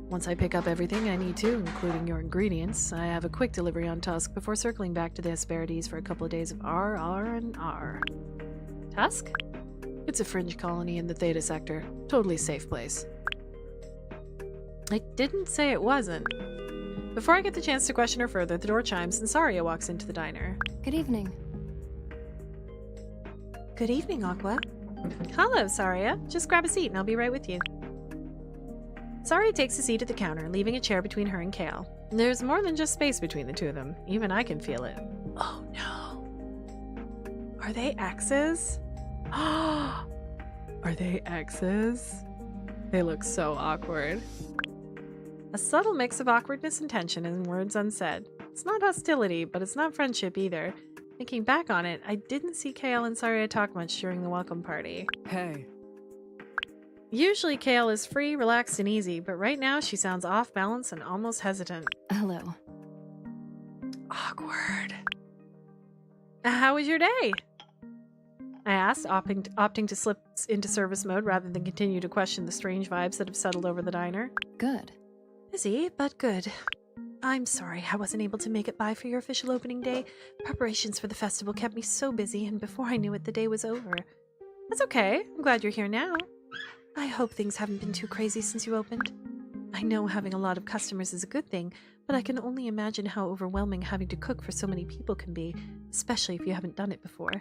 Once I pick up everything I need to, including your ingredients, I have a quick delivery on Tusk before circling back to the Hesperides for a couple of days of R&R. Tusk? It's a fringe colony in the Theta sector. Totally safe place. I didn't say it wasn't. Before I get the chance to question her further, the door chimes and Saria walks into the diner. Good evening. Good evening, Aqua. Hello, Saria. Just grab a seat and I'll be right with you. Saria takes a seat at the counter, leaving a chair between her and Kale. There's more than just space between the two of them. Even I can feel it. Oh no. Are they exes? Are they exes? They look so awkward. A subtle mix of awkwardness and tension in words unsaid. It's not hostility, but it's not friendship either. Thinking back on it, I didn't see Kale and Saria talk much during the welcome party. Hey. Usually Kale is free, relaxed, and easy, but right now she sounds off balance and almost hesitant. Hello. Awkward. How was your day? I asked, opting to slip into service mode rather than continue to question the strange vibes that have settled over the diner. Good. Busy, but good. I'm sorry I wasn't able to make it by for your official opening day. Preparations for the festival kept me so busy, and before I knew it, the day was over. That's okay. I'm glad you're here now. I hope things haven't been too crazy since you opened. I know having a lot of customers is a good thing, but I can only imagine how overwhelming having to cook for so many people can be, especially if you haven't done it before.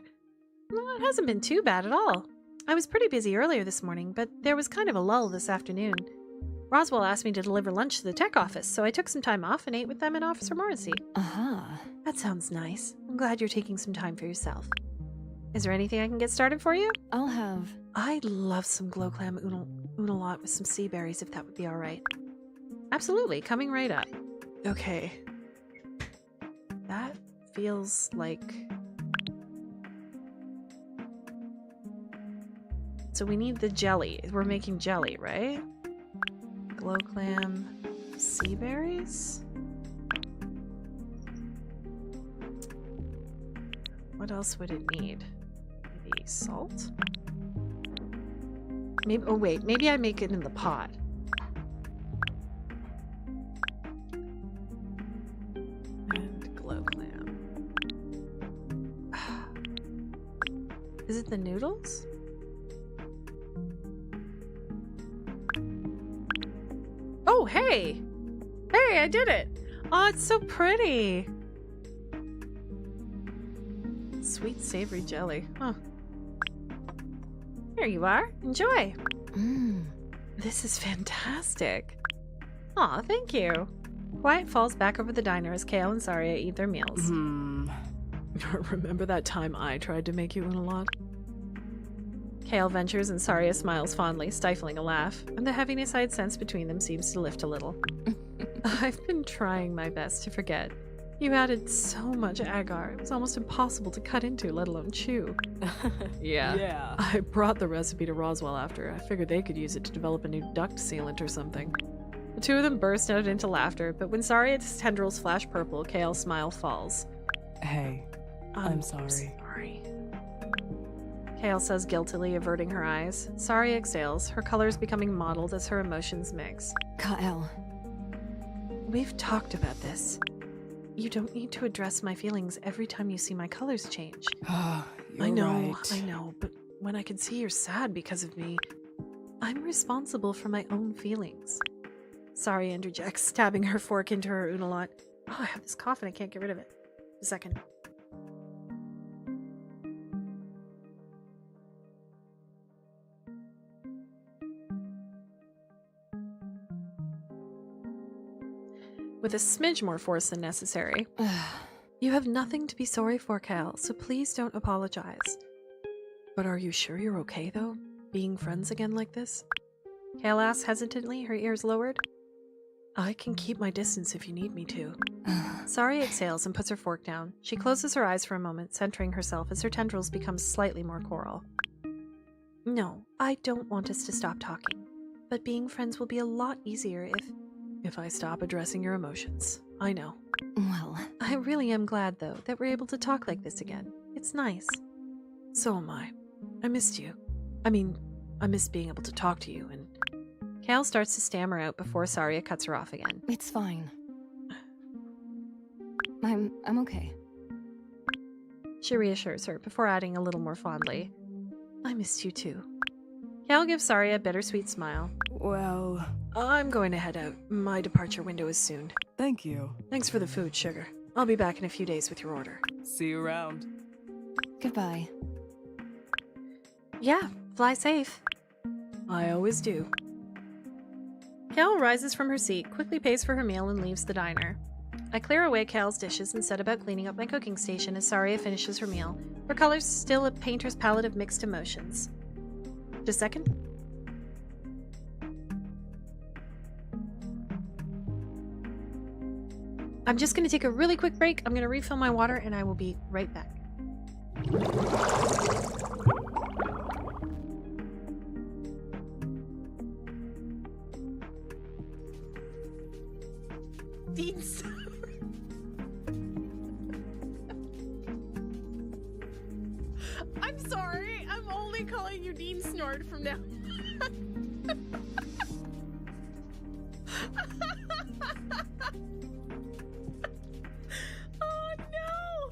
Well, it hasn't been too bad at all. I was pretty busy earlier this morning, but there was kind of a lull this afternoon. Roswell asked me to deliver lunch to the tech office, so I took some time off and ate with them and Officer Morrissey. Aha. That sounds nice. I'm glad you're taking some time for yourself. Is there anything I can get started for you? I'll have... I'd love some glow clam unalot with some sea berries if that would be alright. Absolutely, coming right up. Okay. That feels like... So we need the jelly. We're making jelly, right? glow clam, sea berries? What else would it need? Maybe salt? Maybe, oh wait, maybe I make it in the pot. And glow clam. Is it the noodles? Oh, hey! Hey, I did it! Oh, it's so pretty! Sweet savory jelly. Huh. Here you are. Enjoy. This is fantastic. Aw, thank you. Quiet falls back over the diner as Kale and Saria eat their meals. Remember that time I tried to make you unalot? Kale ventures and Saria smiles fondly, stifling a laugh, and the heaviness I had sensed between them seems to lift a little. I've been trying my best to forget. You added so much agar, it was almost impossible to cut into, let alone chew. Yeah. I brought the recipe to Roswell after. I figured they could use it to develop a new duct sealant or something. The two of them burst out into laughter, but when Saria's tendrils flash purple, Kale's smile falls. Hey, I'm sorry. Kale says guiltily, averting her eyes. Saria exhales, her colors becoming mottled as her emotions mix. Kyle. We've talked about this. You don't need to address my feelings every time you see my colors change. You're I right. know, but when I can see you're sad because of me, I'm responsible for my own feelings. Saria interjects, stabbing her fork into her unalot. Oh, I have this cough and I can't get rid of it. A second. With a smidge more force than necessary. You have nothing to be sorry for, Cal, so please don't apologize. But are you sure you're okay, though? Being friends again like this? Kale asks hesitantly, her ears lowered. I can keep my distance if you need me to. Saria exhales and puts her fork down. She closes her eyes for a moment, centering herself as her tendrils become slightly more coral. No, I don't want us to stop talking. But being friends will be a lot easier if I stop addressing your emotions. I know. Well, I really am glad, though, that we're able to talk like this again. It's nice. So am I. I missed you. I mean, I miss being able to talk to you, and... Kale starts to stammer out before Saria cuts her off again. it's fine. I'm okay. She reassures her before adding a little more fondly. I missed you, too. Kale gives Saria a bittersweet smile. Well, I'm going to head out. My departure window is soon. thank you. Thanks for the food, Sugar. I'll be back in a few days with your order. See you around. Goodbye. Yeah, fly safe. I always do. Cal rises from her seat, quickly pays for her meal, and leaves the diner. I clear away Cal's dishes and set about cleaning up my cooking station as Saria finishes her meal, her colors still a painter's palette of mixed emotions. Just a second. I'm just going to take a really quick break. I'm going to refill my water and I will be right back. Dean I'm sorry. I'm only calling you Dean Snort from now. Oh no!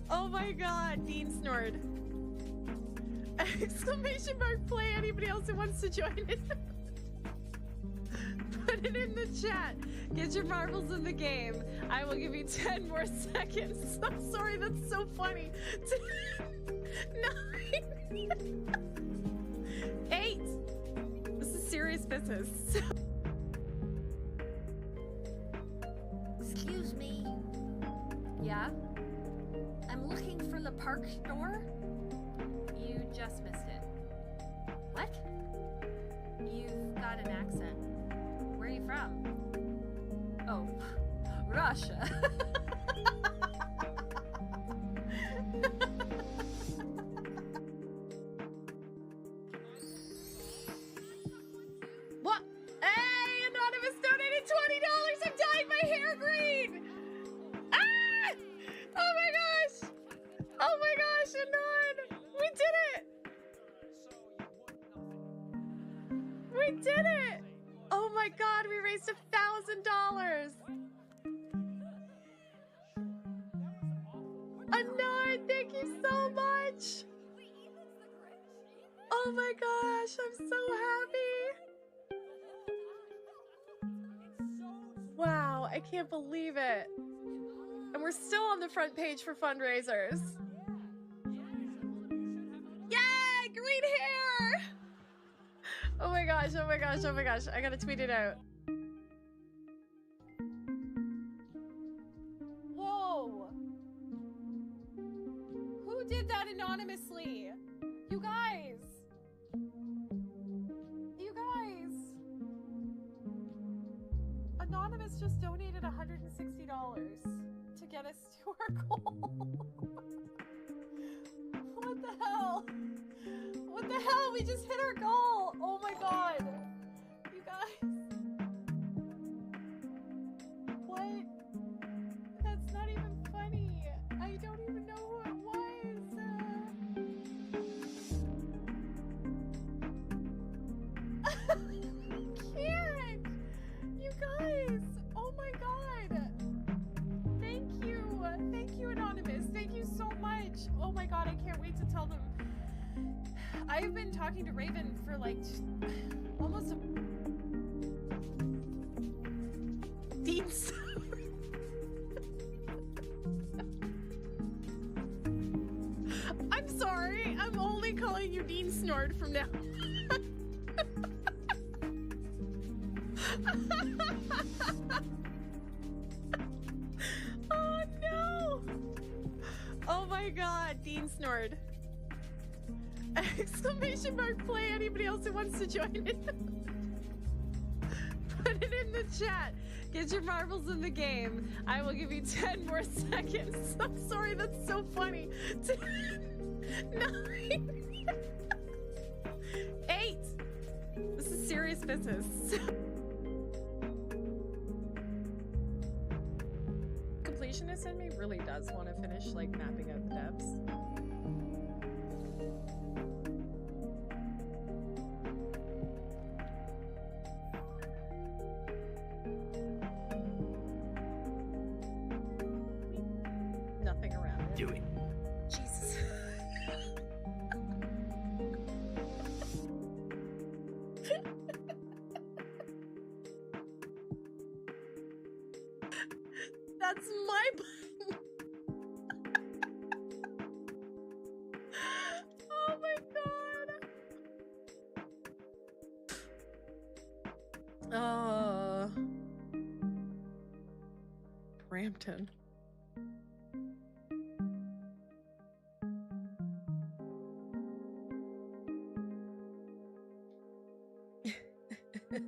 Oh my god, Dean Snort. Exclamation mark play. Anybody else who wants to join it? Put it in the chat. Get your marbles in the game. I will give you 10 more seconds. I'm sorry, that's so funny. 9, 8. This is serious business. Excuse me. Yeah? I'm looking for the park store. You just missed it. What? You've got an accent. Where are you from? Oh, Russia. What? Hey, Anonymous donated $20. I'm dyeing my hair green. Ah! Oh my gosh. Oh my gosh, Anon. We did it. We did it. Oh my god, we raised $1,000! Anon, thank you so much! Oh my gosh, I'm so happy! Wow, I can't believe it! And we're still on the front page for fundraisers! Yay! Green hair! Oh my gosh, oh my gosh, oh my gosh. I gotta tweet it out. Whoa! Who did that anonymously? You guys! You guys! Anonymous just donated $160 to get us to our goal. What the hell? What the hell? We just hit our goal! Oh my god! You guys! What? That's not even funny! I don't even know who it was! I can't! You guys! Oh my god! Thank you! Thank you, Anonymous! Thank you so much! Oh my god, I can't wait to tell them. I've been talking to Raven for like almost a... Dean I'm sorry, I'm only calling you Dean Snort from now. Oh no! Oh my god, Dean Snort. Exclamation mark play. Anybody else who wants to join it? Put it in the chat. Get your marbles in the game. I will give you 10 more seconds. I'm sorry, that's so funny. 9, 8. This is serious business. Completionist in me really does want to finish like mapping out the depths. Nothing around it. Do it. Jesus. That's my button. Oh my god. Brampton.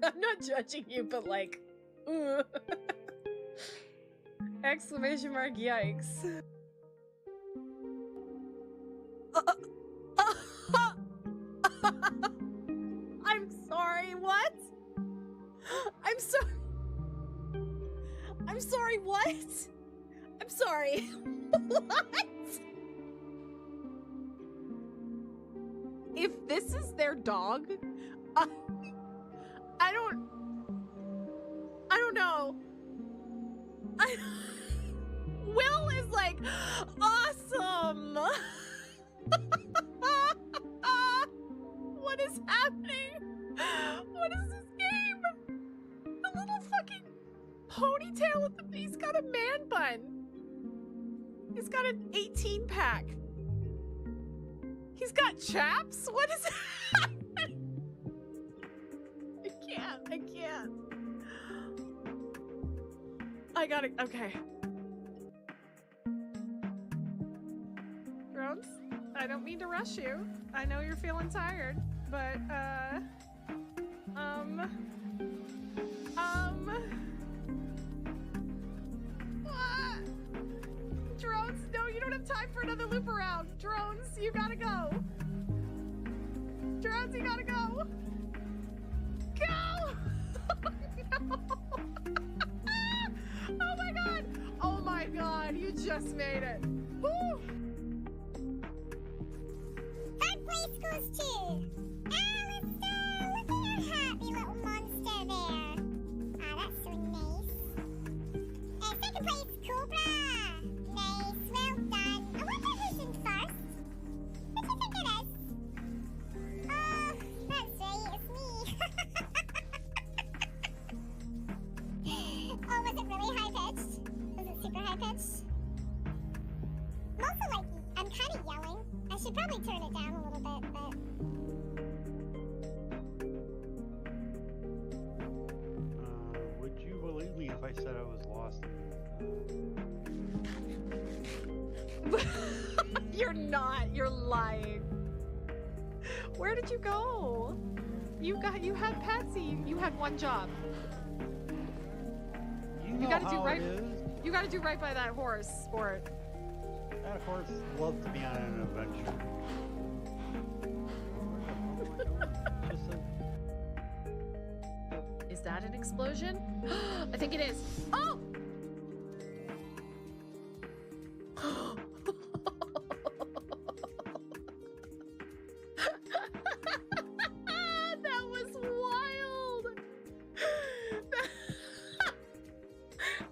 I'm not judging you, but like, exclamation mark, yikes. I'm sorry, what? I'm sorry. I'm sorry, what? I'm sorry. What? If this is their dog, I don't know. Will is like, awesome. What is happening? What is this game? The little fucking ponytail with the, he's got a man bun. He's got an 18 pack. He's got chaps? What is happening? I can't. I gotta, okay. Drones, I don't mean to rush you. I know you're feeling tired, but, Drones, no, you don't have time for another loop around. Drones, you gotta go. Drones, you gotta go. Go! No. Oh my god! Oh my god, you just made it. Woo! Third place goes to Alistair! Look at our happy little monster there. Ah, that's so nice. Second place, Cobra. Nice, well done. I wonder who's in first. What do you think it is? Oh, that's right, it's me. Oh, was it really high-pitched? Was it super high-pitched? I'm also like, I'm kind of yelling. I should probably turn it down a little bit, but... Would you believe me if I said I was lost? You're not. You're lying. Where did you go? You had Patsy. You had one job. You gotta know do how right. it is. You gotta do right by that horse, Sport. That horse loves to be on an adventure. Just Is that an explosion? I think it is. Oh! That was wild.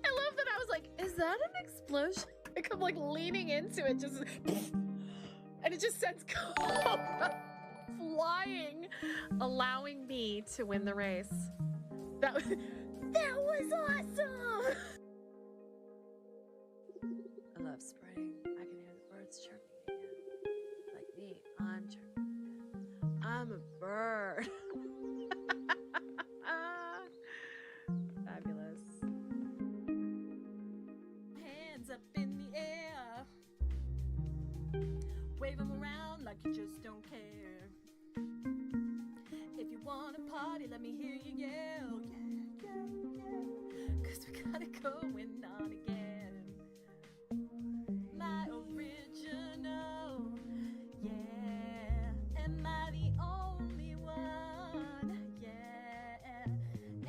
I love that. I was like, is that an explosion? Like, I'm like leaning into it, just and it just sends flying, allowing me to win the race. That was awesome. I love spring. I can hear the birds chirping again. Like me, I'm chirping again. I'm a bird. Fabulous. Hands up in the air. Wave them around like you just don't care. If you want to party, let me hear you yell. Yeah, yeah, yeah. 'Cause we got it going on again. My original. Yeah. Am I the only one? Yeah.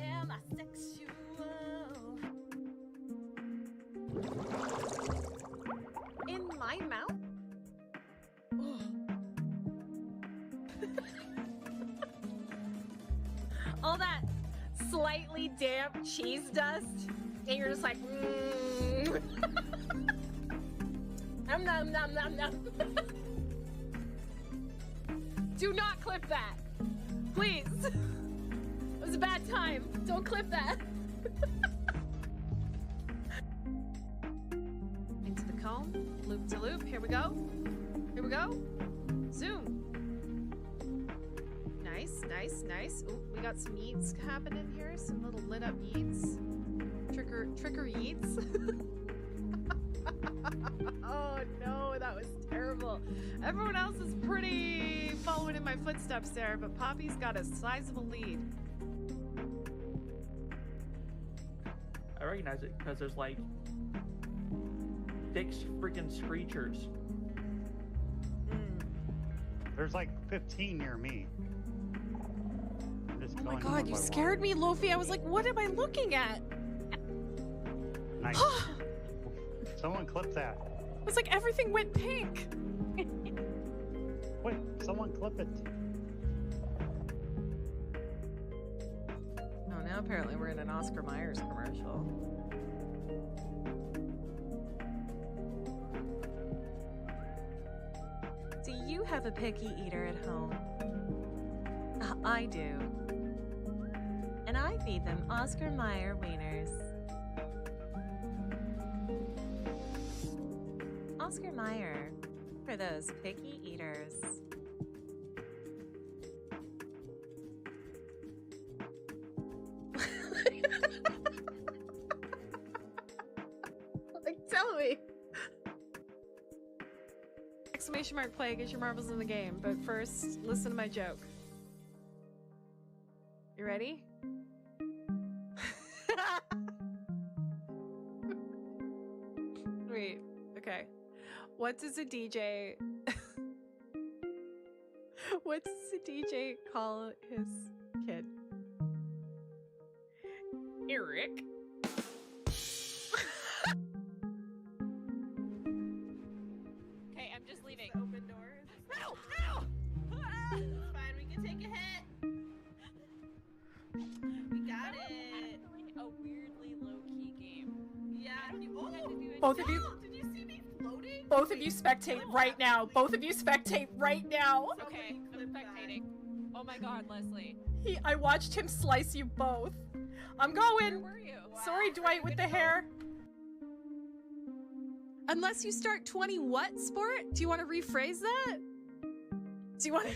Am I sexual? In my mouth? Oh. All that slightly damp cheese dust, and you're just like, nom nom nom nom nom. Do not clip that, please. It was a bad time. Don't clip that. Into the comb, loop to loop. Here we go. Here we go. Zoom. Nice. Nice, nice, nice. Ooh, we got some yeets happening here. Some little lit up yeets. Tricker yeets. Oh no, that was terrible. Everyone else is pretty following in my footsteps there, but Poppy's got a sizable lead. I recognize it because there's like 6 freaking screechers. There's like 15 near me. I'm just Oh my going god, one you by scared me, Lofi. I was like, what am I looking at? one. Nice. Someone clip that. It was like everything went pink. Wait, someone clip it. Oh, now apparently we're in an Oscar Myers commercial. Do you have a picky eater at home? I do. And I feed them Oscar Mayer wieners. Oscar Mayer, for those picky eaters. Like, tell me. Exclamation mark play, get your marbles in the game. But first, listen to my joke. You ready? Wait, okay. What does a DJ what does a DJ call his kid? Eric. Okay, I'm just leaving. Open doors. No! No! It's fine, we can take a hit. We got it. A weirdly low-key game. Yeah. Both of you. Did you see me floating? Both of you spectate right now. Both of you spectate right now. Okay, I'm spectating. Oh my god, Leslie. I watched him slice you both. I'm going. Where were you? Sorry, Dwight with the hair. Unless you start 20 what, sport? Do you want to rephrase that? Do you want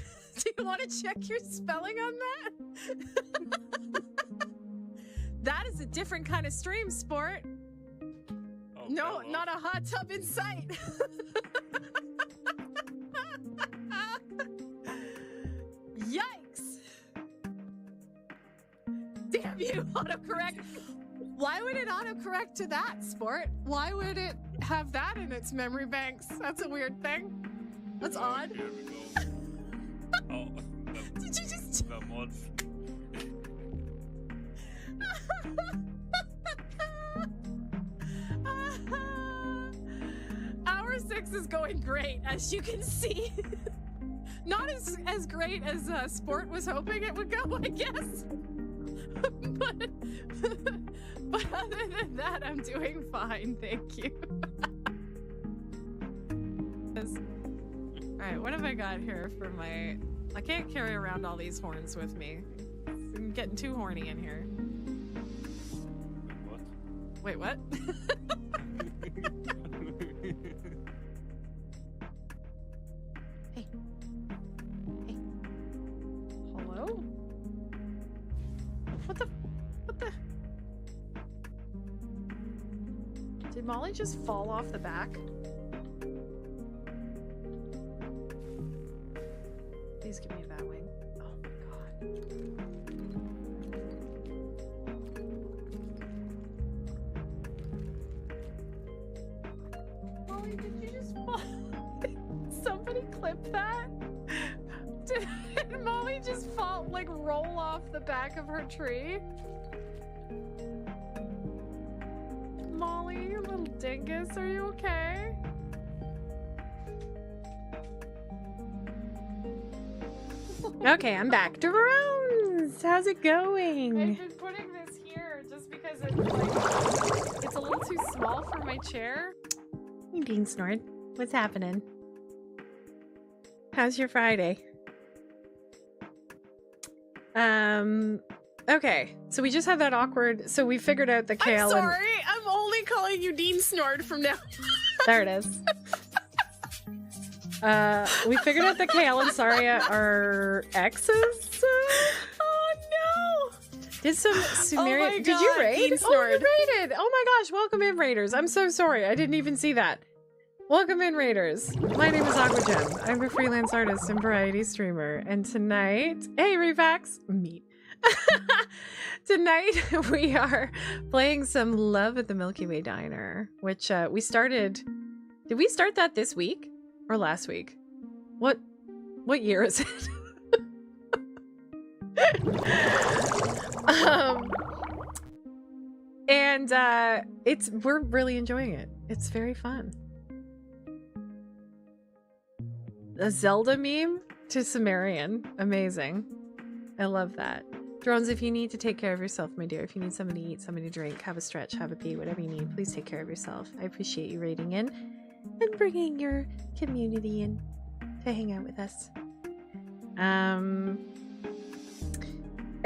to check your spelling on that? That is a different kind of stream, sport. Oh, No, not a hot tub in sight. Yikes! Damn you, autocorrect. Why would it autocorrect to that, sport? Why would it have that in its memory banks? That's a weird thing. That's odd. Here we go. Oh, Did you just... the mods. Hour 6 is going great, as you can see. Not as great as Sport was hoping it would go, I guess. but other than that, I'm doing fine, thank you. Alright, what have I got here for my... I can't carry around all these horns with me. I'm getting too horny in here. What? Wait, what? Hey. Hey. Hello? What the? Did Molly just fall off the back? Please give me a bat wing. Oh my god. Molly, did you just fall? Somebody clip that? Did Molly just fall, like roll off the back of her tree? Molly, you little dingus, are you okay? Okay, I'm back. Drones! How's it going? I've been putting this here just because it's like, it's a little too small for my chair. You being snored. What's happening? How's your Friday? Okay, so we just had that awkward, so we figured out the kale. I'm sorry, I'm only calling you Dean Snord from now. There it is. We figured out that Kale and Saria are exes, Did some Sumerian... my Did you God, raid? Dean Oh, you snored. raided! Oh my gosh, welcome in, raiders. I'm so sorry. I didn't even see that. Welcome in, raiders. My name is Aquagem. I'm a freelance artist and variety streamer. And tonight... Hey, Revax! Meet. Tonight, we are playing some Love at the Milky Way Diner, which we started... Did we start that this week? Or last week? What year is it? We're really enjoying it. It's very fun. A Zelda meme to Sumerian. Amazing. I love that. Drones, if you need to take care of yourself, my dear, if you need something to eat, something to drink, have a stretch, have a pee, whatever you need, please take care of yourself. I appreciate you raiding in and bringing your community in to hang out with us.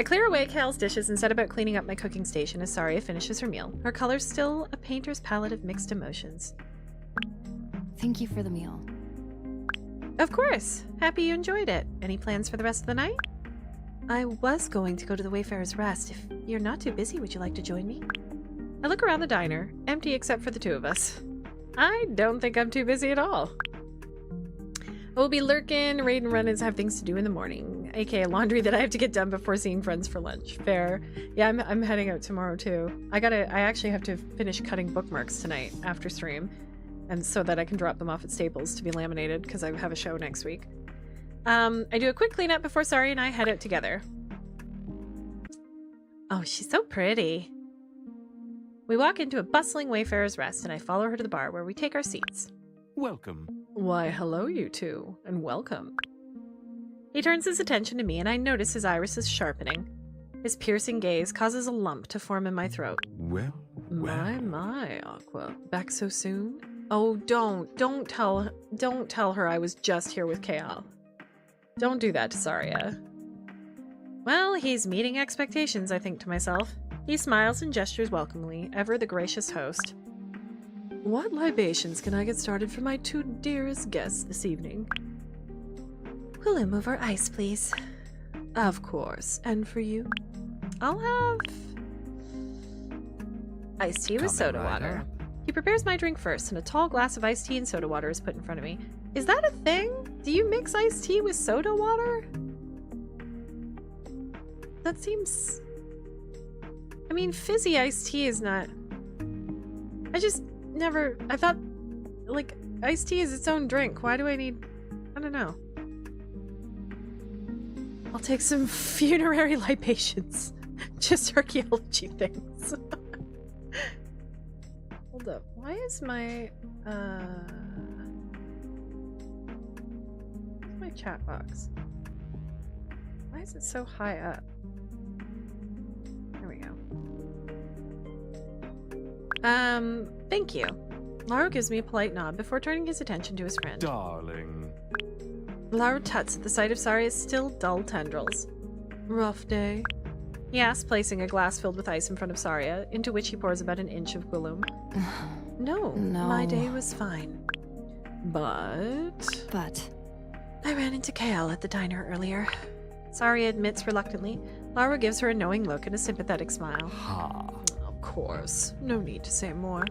I clear away Kale's dishes and set about cleaning up my cooking station as Saria finishes her meal. Her color's still a painter's palette of mixed emotions. Thank you for the meal. Of course. Happy you enjoyed it. Any plans for the rest of the night? I was going to go to the Wayfarer's Rest. If you're not too busy, would you like to join me? I look around the diner, empty except for the two of us. I don't think I'm too busy at all. I will be lurking, raid and run as I have things to do in the morning, aka laundry that I have to get done before seeing friends for lunch. Fair. Yeah, I'm heading out tomorrow too. I actually have to finish cutting bookmarks tonight after stream, and so that I can drop them off at Staples to be laminated because I have a show next week. I do a quick cleanup before Sari and I head out together. Oh, she's so pretty. We walk into a bustling Wayfarer's Rest, and I follow her to the bar where we take our seats. Welcome. Why, hello, you two, and welcome. He turns his attention to me, and I notice his irises sharpening. His piercing gaze causes a lump to form in my throat. Well, My, Aqua. Back so soon? Oh, don't tell her I was just here with Kale. Don't do that to Saria. Well, he's meeting expectations, I think to myself. He smiles and gestures welcomingly, ever the gracious host. What libations can I get started for my two dearest guests this evening? Willem over ice, please. Of course. And for you? I'll have iced tea with soda water. He prepares my drink first, and a tall glass of iced tea and soda water is put in front of me. Is that a thing? Do you mix iced tea with soda water? That seems... I mean, fizzy iced tea is not... I thought, like, iced tea is its own drink. Why do I need... I don't know. I'll take some funerary libations. Just archaeology things. Hold up. Why is my chat box? Why is it so high up? There we go. Thank you. Lauro gives me a polite nod before turning his attention to his friend. Darling. Lauro tuts at the sight of Saria's still dull tendrils. Rough day? He asks, placing a glass filled with ice in front of Saria, into which he pours about an inch of Gwilum. No, my day was fine. But... I ran into Kale at the diner earlier. Saria admits reluctantly. Lauro gives her a knowing look and a sympathetic smile. Ha. Of course. No need to say more.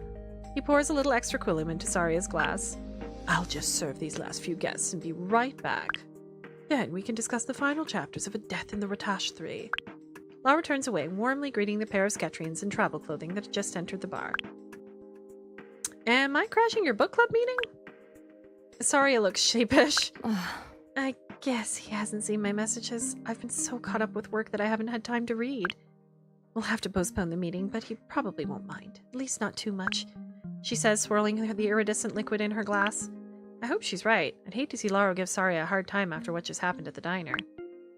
He pours a little extra Gwilum into Saria's glass. I'll just serve these last few guests and be right back. Then we can discuss the final chapters of A Death in the Ratash 3. Laura turns away, warmly greeting the pair of Sketrians in travel clothing that had just entered the bar. Am I crashing your book club meeting? Saria looks sheepish. I guess he hasn't seen my messages. I've been so caught up with work that I haven't had time to read. We'll have to postpone the meeting, but he probably won't mind. At least not too much, she says, swirling the iridescent liquid in her glass. I hope she's right. I'd hate to see Laura give Saria a hard time after what just happened at the diner.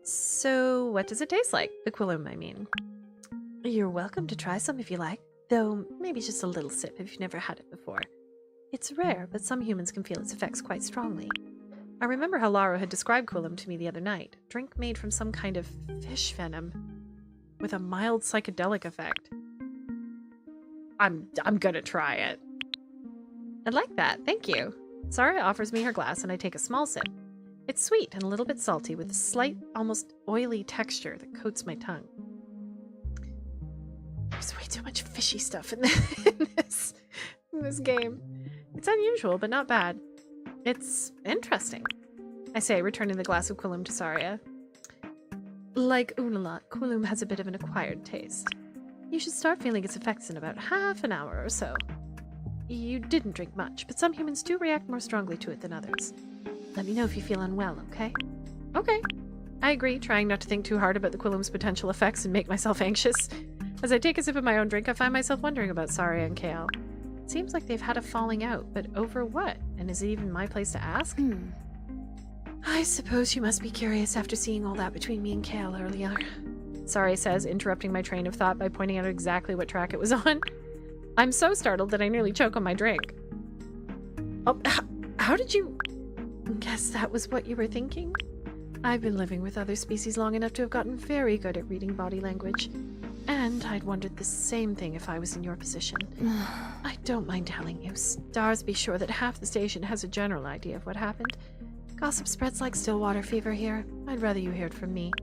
So, what does it taste like? The Gwilum, I mean. You're welcome to try some if you like, though maybe just a little sip if you've never had it before. It's rare, but some humans can feel its effects quite strongly. I remember how Laura had described Gwilum to me the other night. Drink made from some kind of fish venom, with a mild psychedelic effect. I'm gonna try it. I'd like that, thank you. Saria offers me her glass and I take a small sip. It's sweet and a little bit salty with a slight, almost oily texture that coats my tongue. There's way too much fishy stuff in this game. It's unusual, but not bad. It's interesting, I say, returning the glass of Quilum to Saria. Like Unalot, Quilum has a bit of an acquired taste. You should start feeling its effects in about half an hour or so. You didn't drink much, but some humans do react more strongly to it than others. Let me know if you feel unwell, okay? Okay. I agree, trying not to think too hard about the Quilum's potential effects and make myself anxious. As I take a sip of my own drink, I find myself wondering about Saria and Kale. It seems like they've had a falling out, but over what? And is it even my place to ask? I suppose you must be curious after seeing all that between me and Kale earlier. Saria says, interrupting my train of thought by pointing out exactly what track it was on. I'm so startled that I nearly choke on my drink. Oh, how did you... Guess that was what you were thinking? I've been living with other species long enough to have gotten very good at reading body language. And I'd wondered the same thing if I was in your position. I don't mind telling you, stars be sure that half the station has a general idea of what happened. Gossip spreads like Stillwater fever here. I'd rather you hear it from me.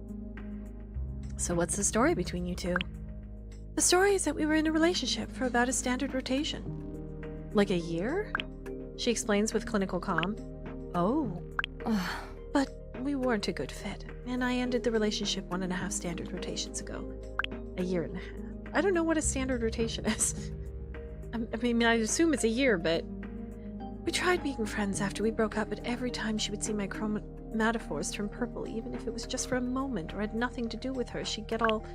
So what's the story between you two? The story is that we were in a relationship for about a standard rotation. Like a year? She explains with clinical calm. Oh. But we weren't a good fit, and I ended the relationship 1.5 standard rotations ago. A year and a half. I don't know what a standard rotation is. I mean, I assume it's a year, but... We tried being friends after we broke up, but every time she would see my chromatophores turn purple, even if it was just for a moment or had nothing to do with her, she'd get all...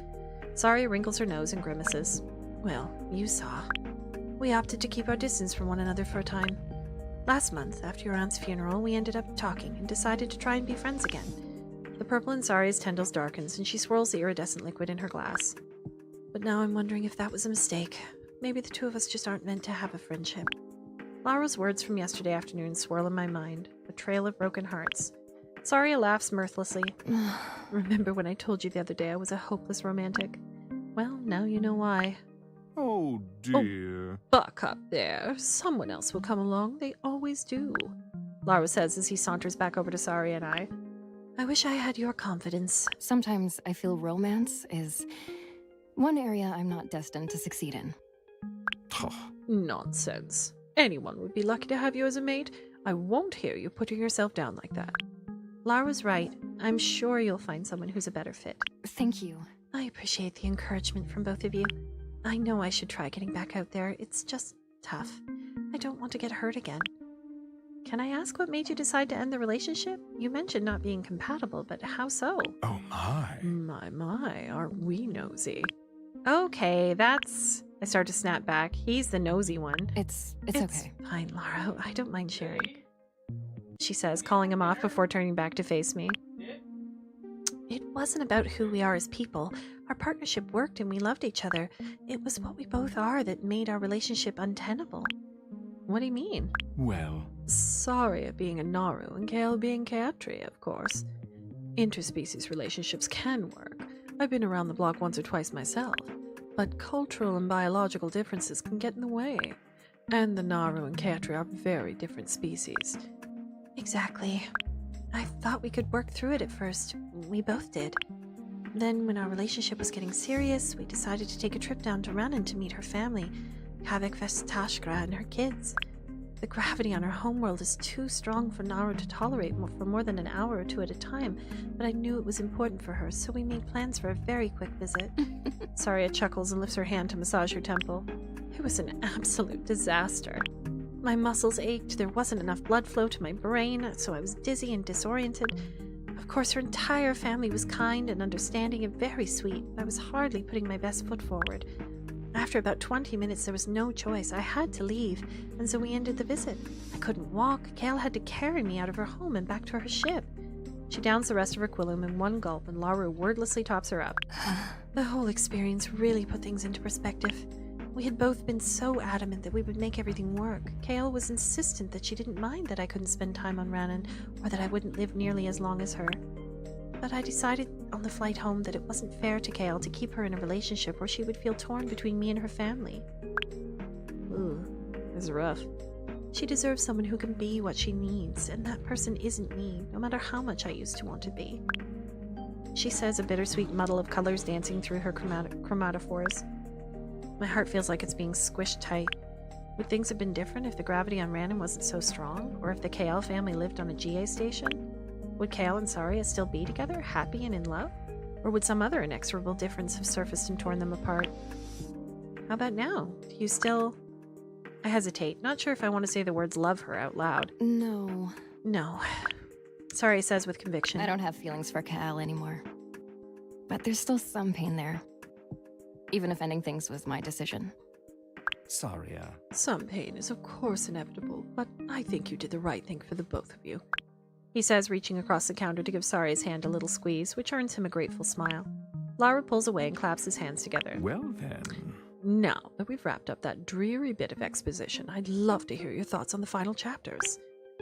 Saria wrinkles her nose and grimaces. Well, you saw. We opted to keep our distance from one another for a time. Last month, after your aunt's funeral, we ended up talking and decided to try and be friends again. The purple in Saria's tendrils darkens, and she swirls the iridescent liquid in her glass. But now I'm wondering if that was a mistake. Maybe the two of us just aren't meant to have a friendship. Laura's words from yesterday afternoon swirl in my mind, a trail of broken hearts. Saria laughs mirthlessly. Remember when I told you the other day I was a hopeless romantic? Well, now you know why. Oh dear. Oh, buck up there. Someone else will come along. They always do. Lara says as he saunters back over to Saria and I. I wish I had your confidence. Sometimes I feel romance is one area I'm not destined to succeed in. Nonsense. Anyone would be lucky to have you as a mate. I won't hear you putting yourself down like that. Lara's right. I'm sure you'll find someone who's a better fit. Thank you. I appreciate the encouragement from both of you. I know I should try getting back out there. It's just tough. I don't want to get hurt again. Can I ask what made you decide to end the relationship? You mentioned not being compatible, but how so? Oh my. My, aren't we nosy? Okay, that's... I start to snap back. He's the nosy one. It's okay. Fine, Lara. I don't mind sharing. She says, calling him off before turning back to face me. It wasn't about who we are as people. Our partnership worked and we loved each other. It was what we both are that made our relationship untenable. What do you mean? Well... Saria being a Naru and Kale being Kaetri, of course. Interspecies relationships can work. I've been around the block once or twice myself. But cultural and biological differences can get in the way. And the Naru and Kaetri are very different species. Exactly. I thought we could work through it at first. We both did. Then, when our relationship was getting serious, we decided to take a trip down to Rannon to meet her family, Kavik Vestashgra and her kids. The gravity on her homeworld is too strong for Naru to tolerate for more than an hour or two at a time, but I knew it was important for her, so we made plans for a very quick visit. Saria chuckles and lifts her hand to massage her temple. It was an absolute disaster. My muscles ached, there wasn't enough blood flow to my brain, so I was dizzy and disoriented. Of course, her entire family was kind and understanding and very sweet. I was hardly putting my best foot forward. After about 20 minutes, there was no choice. I had to leave, and so we ended the visit. I couldn't walk. Kale had to carry me out of her home and back to her ship. She downs the rest of her Quilum in one gulp, and Laru wordlessly tops her up. The whole experience really put things into perspective. We had both been so adamant that we would make everything work. Kale was insistent that she didn't mind that I couldn't spend time on Rannon, or that I wouldn't live nearly as long as her. But I decided on the flight home that it wasn't fair to Kale to keep her in a relationship where she would feel torn between me and her family. Ooh, this is rough. She deserves someone who can be what she needs, and that person isn't me, no matter how much I used to want to be. She says, a bittersweet muddle of colors dancing through her chromatophores. My heart feels like it's being squished tight. Would things have been different if the gravity on Random wasn't so strong? Or if the KL family lived on a GA station? Would KL and Saria still be together, happy and in love? Or would some other inexorable difference have surfaced and torn them apart? How about now? Do you still... I hesitate, not sure if I want to say the words love her out loud. No. No. Saria says with conviction. I don't have feelings for Cal anymore. But there's still some pain there. Even if ending things was my decision. Saria. Some pain is of course inevitable, but I think you did the right thing for the both of you. He says, reaching across the counter to give Saria's hand a little squeeze, which earns him a grateful smile. Lara pulls away and claps his hands together. Well then. Now that we've wrapped up that dreary bit of exposition, I'd love to hear your thoughts on the final chapters.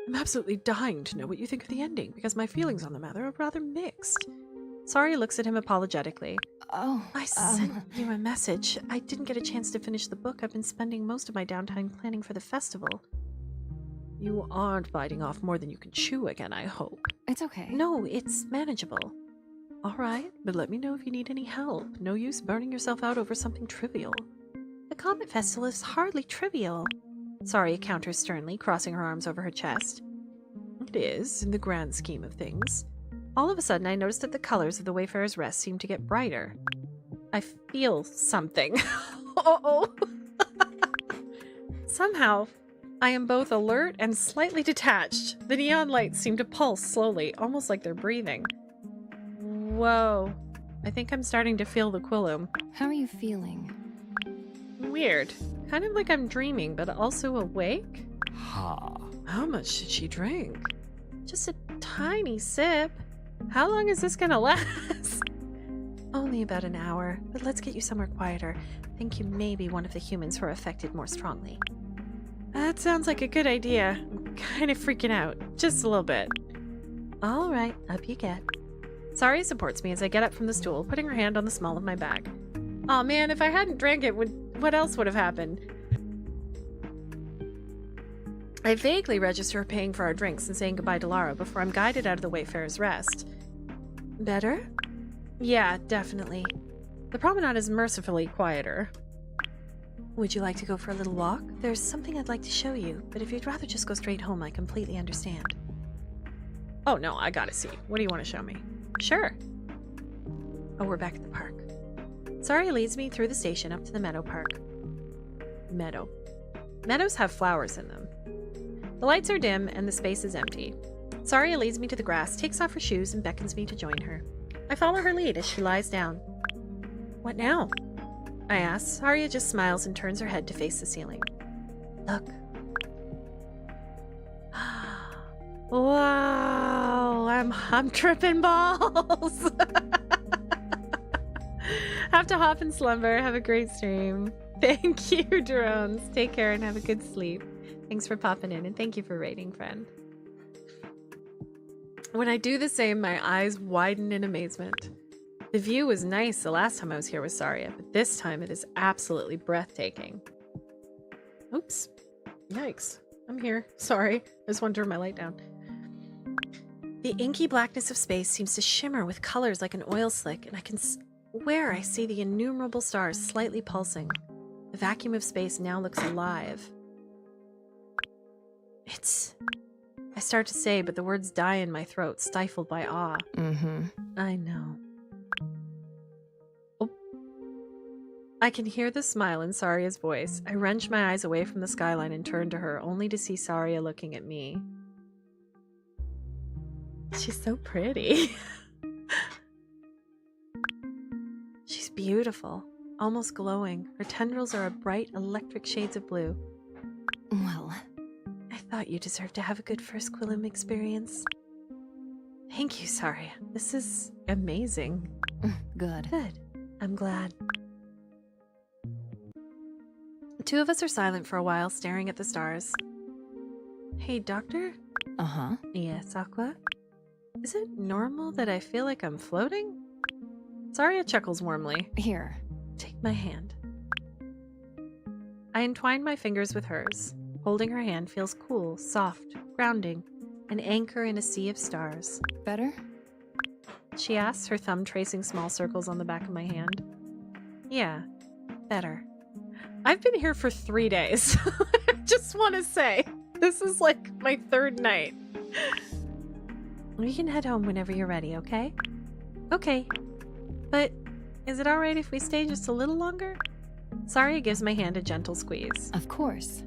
I'm absolutely dying to know what you think of the ending, because my feelings on the matter are rather mixed. Saria looks at him apologetically. Oh, I sent you a message. I didn't get a chance to finish the book. I've been spending most of my downtime planning for the festival. You aren't biting off more than you can chew again, I hope. It's okay. No, it's manageable. All right, but let me know if you need any help. No use burning yourself out over something trivial. The Comet Festival is hardly trivial. Saria counters sternly, crossing her arms over her chest. It is, in the grand scheme of things. All of a sudden, I noticed that the colors of the Wayfarer's Rest seemed to get brighter. I feel something. Uh-oh. Somehow, I am both alert and slightly detached. The neon lights seem to pulse slowly, almost like they're breathing. Whoa. I think I'm starting to feel the Quillume. How are you feeling? Weird. Kind of like I'm dreaming, but also awake? Ha. How much did she drink? Just a tiny sip. How long is this gonna last? Only about an hour, but let's get you somewhere quieter. I think you may be one of the humans who are affected more strongly. That sounds like a good idea. I'm kind of freaking out. Just a little bit. All right, up you get. Saria supports me as I get up from the stool, putting her hand on the small of my bag. Aw man, if I hadn't drank it, what else would have happened? I vaguely register paying for our drinks and saying goodbye to Lara before I'm guided out of the Wayfarer's Rest. Better? Yeah, definitely. The promenade is mercifully quieter. Would you like to go for a little walk? There's something I'd like to show you, but if you'd rather just go straight home, I completely understand. Oh no, I gotta see. What do you want to show me? Sure. Oh, we're back at the park. Saria leads me through the station up to the meadow park. Meadow. Meadows have flowers in them. The lights are dim and the space is empty. Saria leads me to the grass, takes off her shoes, and beckons me to join her. I follow her lead as she lies down. What now? I ask. Saria just smiles and turns her head to face the ceiling. Look. Wow, I'm tripping balls. Have to hop and slumber. Have a great stream. Thank you, drones. Take care and have a good sleep. Thanks for popping in and thank you for rating, friend. When I do the same, my eyes widen in amazement. The view was nice the last time I was here with Saria, but this time it is absolutely breathtaking. Oops. Yikes. I'm here. Sorry. I just want to turn my light down. The inky blackness of space seems to shimmer with colors like an oil slick, and I can swear I see the innumerable stars slightly pulsing. The vacuum of space now looks alive. I start to say, but the words die in my throat, stifled by awe. Mm-hmm. I know. Oh. I can hear the smile in Saria's voice. I wrench my eyes away from the skyline and turn to her, only to see Saria looking at me. She's so pretty. She's beautiful, almost glowing. Her tendrils are a bright electric shades of blue. Well, I thought you deserved to have a good first Quillume experience. Thank you, Saria. This is amazing. good. Good. I'm glad. The two of us are silent for a while, staring at the stars. Hey, Doctor? Uh-huh. Yes, Aqua? Is it normal that I feel like I'm floating? Saria chuckles warmly. Here. Take my hand. I entwine my fingers with hers. Holding her hand feels cool, soft, grounding, an anchor in a sea of stars. Better? She asks, her thumb tracing small circles on the back of my hand. Yeah, better. I've been here for 3 days. I just want to say, this is like my 3rd night. We can head home whenever you're ready, okay? Okay. But is it alright if we stay just a little longer? Saria gives my hand a gentle squeeze. Of course.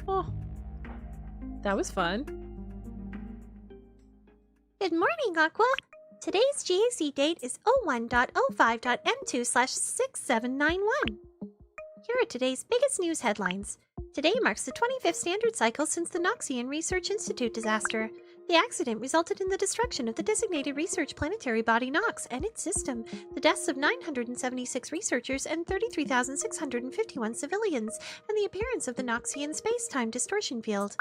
Oh, that was fun. Good morning, Aqua. Today's GAC date is 01.05.m2/6791. Here are today's biggest news headlines. Today marks the 25th standard cycle since the Noxian Research Institute disaster. The accident resulted in the destruction of the designated research planetary body Nox and its system, the deaths of 976 researchers and 33,651 civilians, and the appearance of the Noxian space-time distortion field.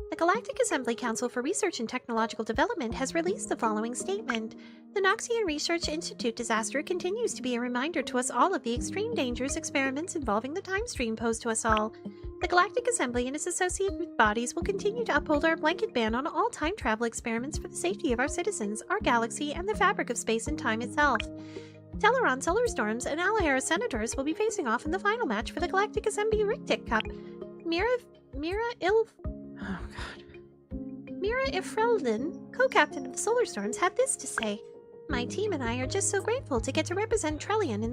The Galactic Assembly Council for Research and Technological Development has released the following statement. The Noxian Research Institute disaster continues to be a reminder to us all of the extreme dangers experiments involving the time stream pose to us all. The Galactic Assembly and its associated bodies will continue to uphold our blanket ban on all time travel experiments for the safety of our citizens, our galaxy, and the fabric of space and time itself. Teleron Solar Storms and Alahara Senators will be facing off in the final match for the Galactic Assembly Rictic Cup. Mira Ifreldin, co-captain of the Solar Storms, had this to say. My team and I are just so grateful to get to represent Trellian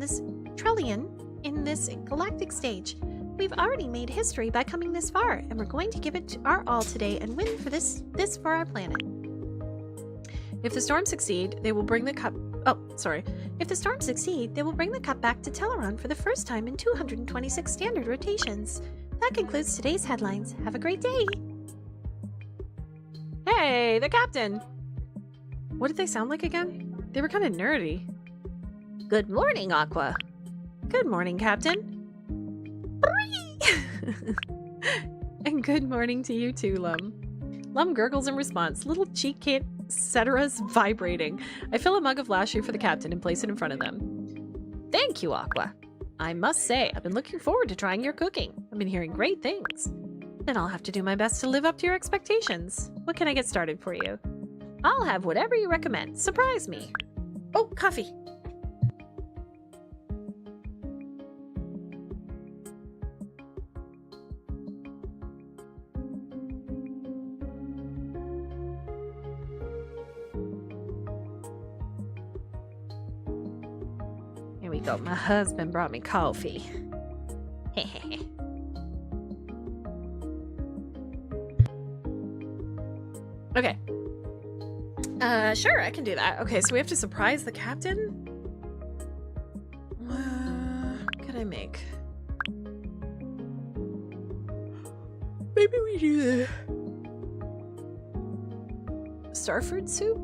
in this galactic stage. We've already made history by coming this far, and we're going to give it our all today and win for this for our planet. If the storms succeed, they will bring the cup... If the storms succeed, they will bring the cup back to Teleron for the first time in 226 standard rotations. That concludes today's headlines. Have a great day! Hey, the captain! What did they sound like again? They were kind of nerdy. Good morning, Aqua. Good morning, Captain. And good morning to you too, Lum. Lum gurgles in response, little cheek ceteras vibrating. I fill a mug of lashu for the captain and place it in front of them. Thank you, Aqua. I must say, I've been looking forward to trying your cooking. I've been hearing great things. Then I'll have to do my best to live up to your expectations. What can I get started for you? I'll have whatever you recommend. Surprise me. Oh, coffee. Here we go. My husband brought me coffee. Okay. Sure, I can do that. Okay, so we have to surprise the captain? What can I make? Maybe we do the starfruit soup?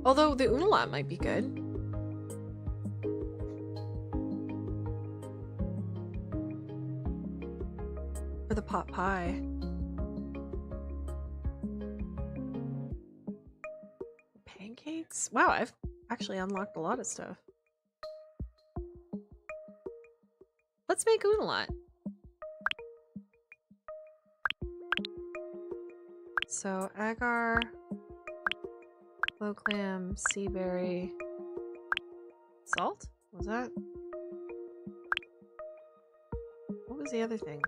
Although the unalot might be good. Or the pot pie. Pancakes? Wow, I've actually unlocked a lot of stuff. Let's make unalot. So, agar, glow clam, sea berry, salt? Was that? What was the other thing?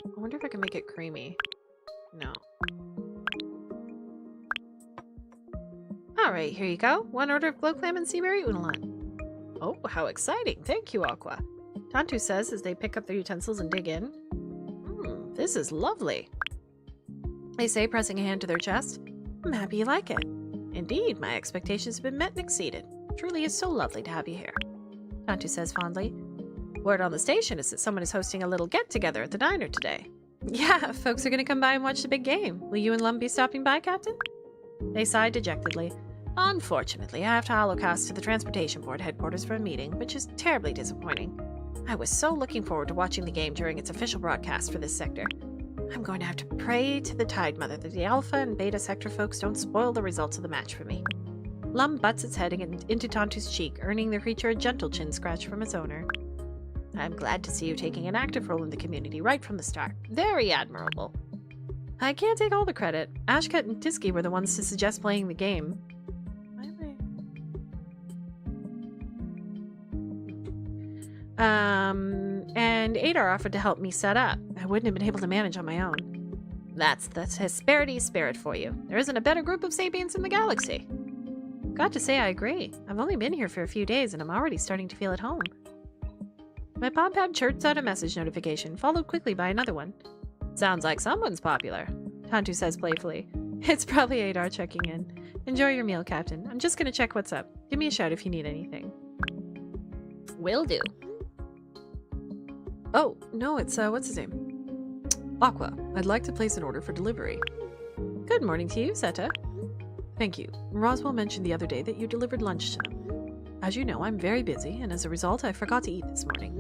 I wonder if I can make it creamy. No. Alright, here you go. 1 order of glow clam and sea berry unalot. Oh, how exciting. Thank you, Aqua. Tantu says as they pick up their utensils and dig in. This is lovely. They say, pressing a hand to their chest. I'm happy you like it. Indeed, my expectations have been met and exceeded. Truly is so lovely to have you here. Tantu says fondly. Word on the station is that someone is hosting a little get-together at the diner today. Yeah, folks are going to come by and watch the big game. Will you and Lum be stopping by, Captain? They sighed dejectedly. Unfortunately, I have to holocast to the Transportation Board headquarters for a meeting, which is terribly disappointing. I was so looking forward to watching the game during its official broadcast for this sector. I'm going to have to pray to the Tide Mother that the Alpha and Beta sector folks don't spoil the results of the match for me. Lum butts its head into Tantu's cheek, earning the creature a gentle chin scratch from its owner. I'm glad to see you taking an active role in the community right from the start. Very admirable. I can't take all the credit. Ashkat and Tiski were the ones to suggest playing the game. And Adar offered to help me set up. I wouldn't have been able to manage on my own. That's the Hesperity spirit for you. There isn't a better group of sapiens in the galaxy. Got to say, I agree. I've only been here for a few days, and I'm already starting to feel at home. My PodPad chirps out a message notification, followed quickly by another one. Sounds like someone's popular, Tantu says playfully. It's probably Adar checking in. Enjoy your meal, Captain. I'm just gonna check what's up. Give me a shout if you need anything. Will do. Oh, no, it's, what's his name? Aqua. I'd like to place an order for delivery. Good morning to you, Zeta. Thank you. Roswell mentioned the other day that you delivered lunch to them. As you know, I'm very busy, and as a result, I forgot to eat this morning.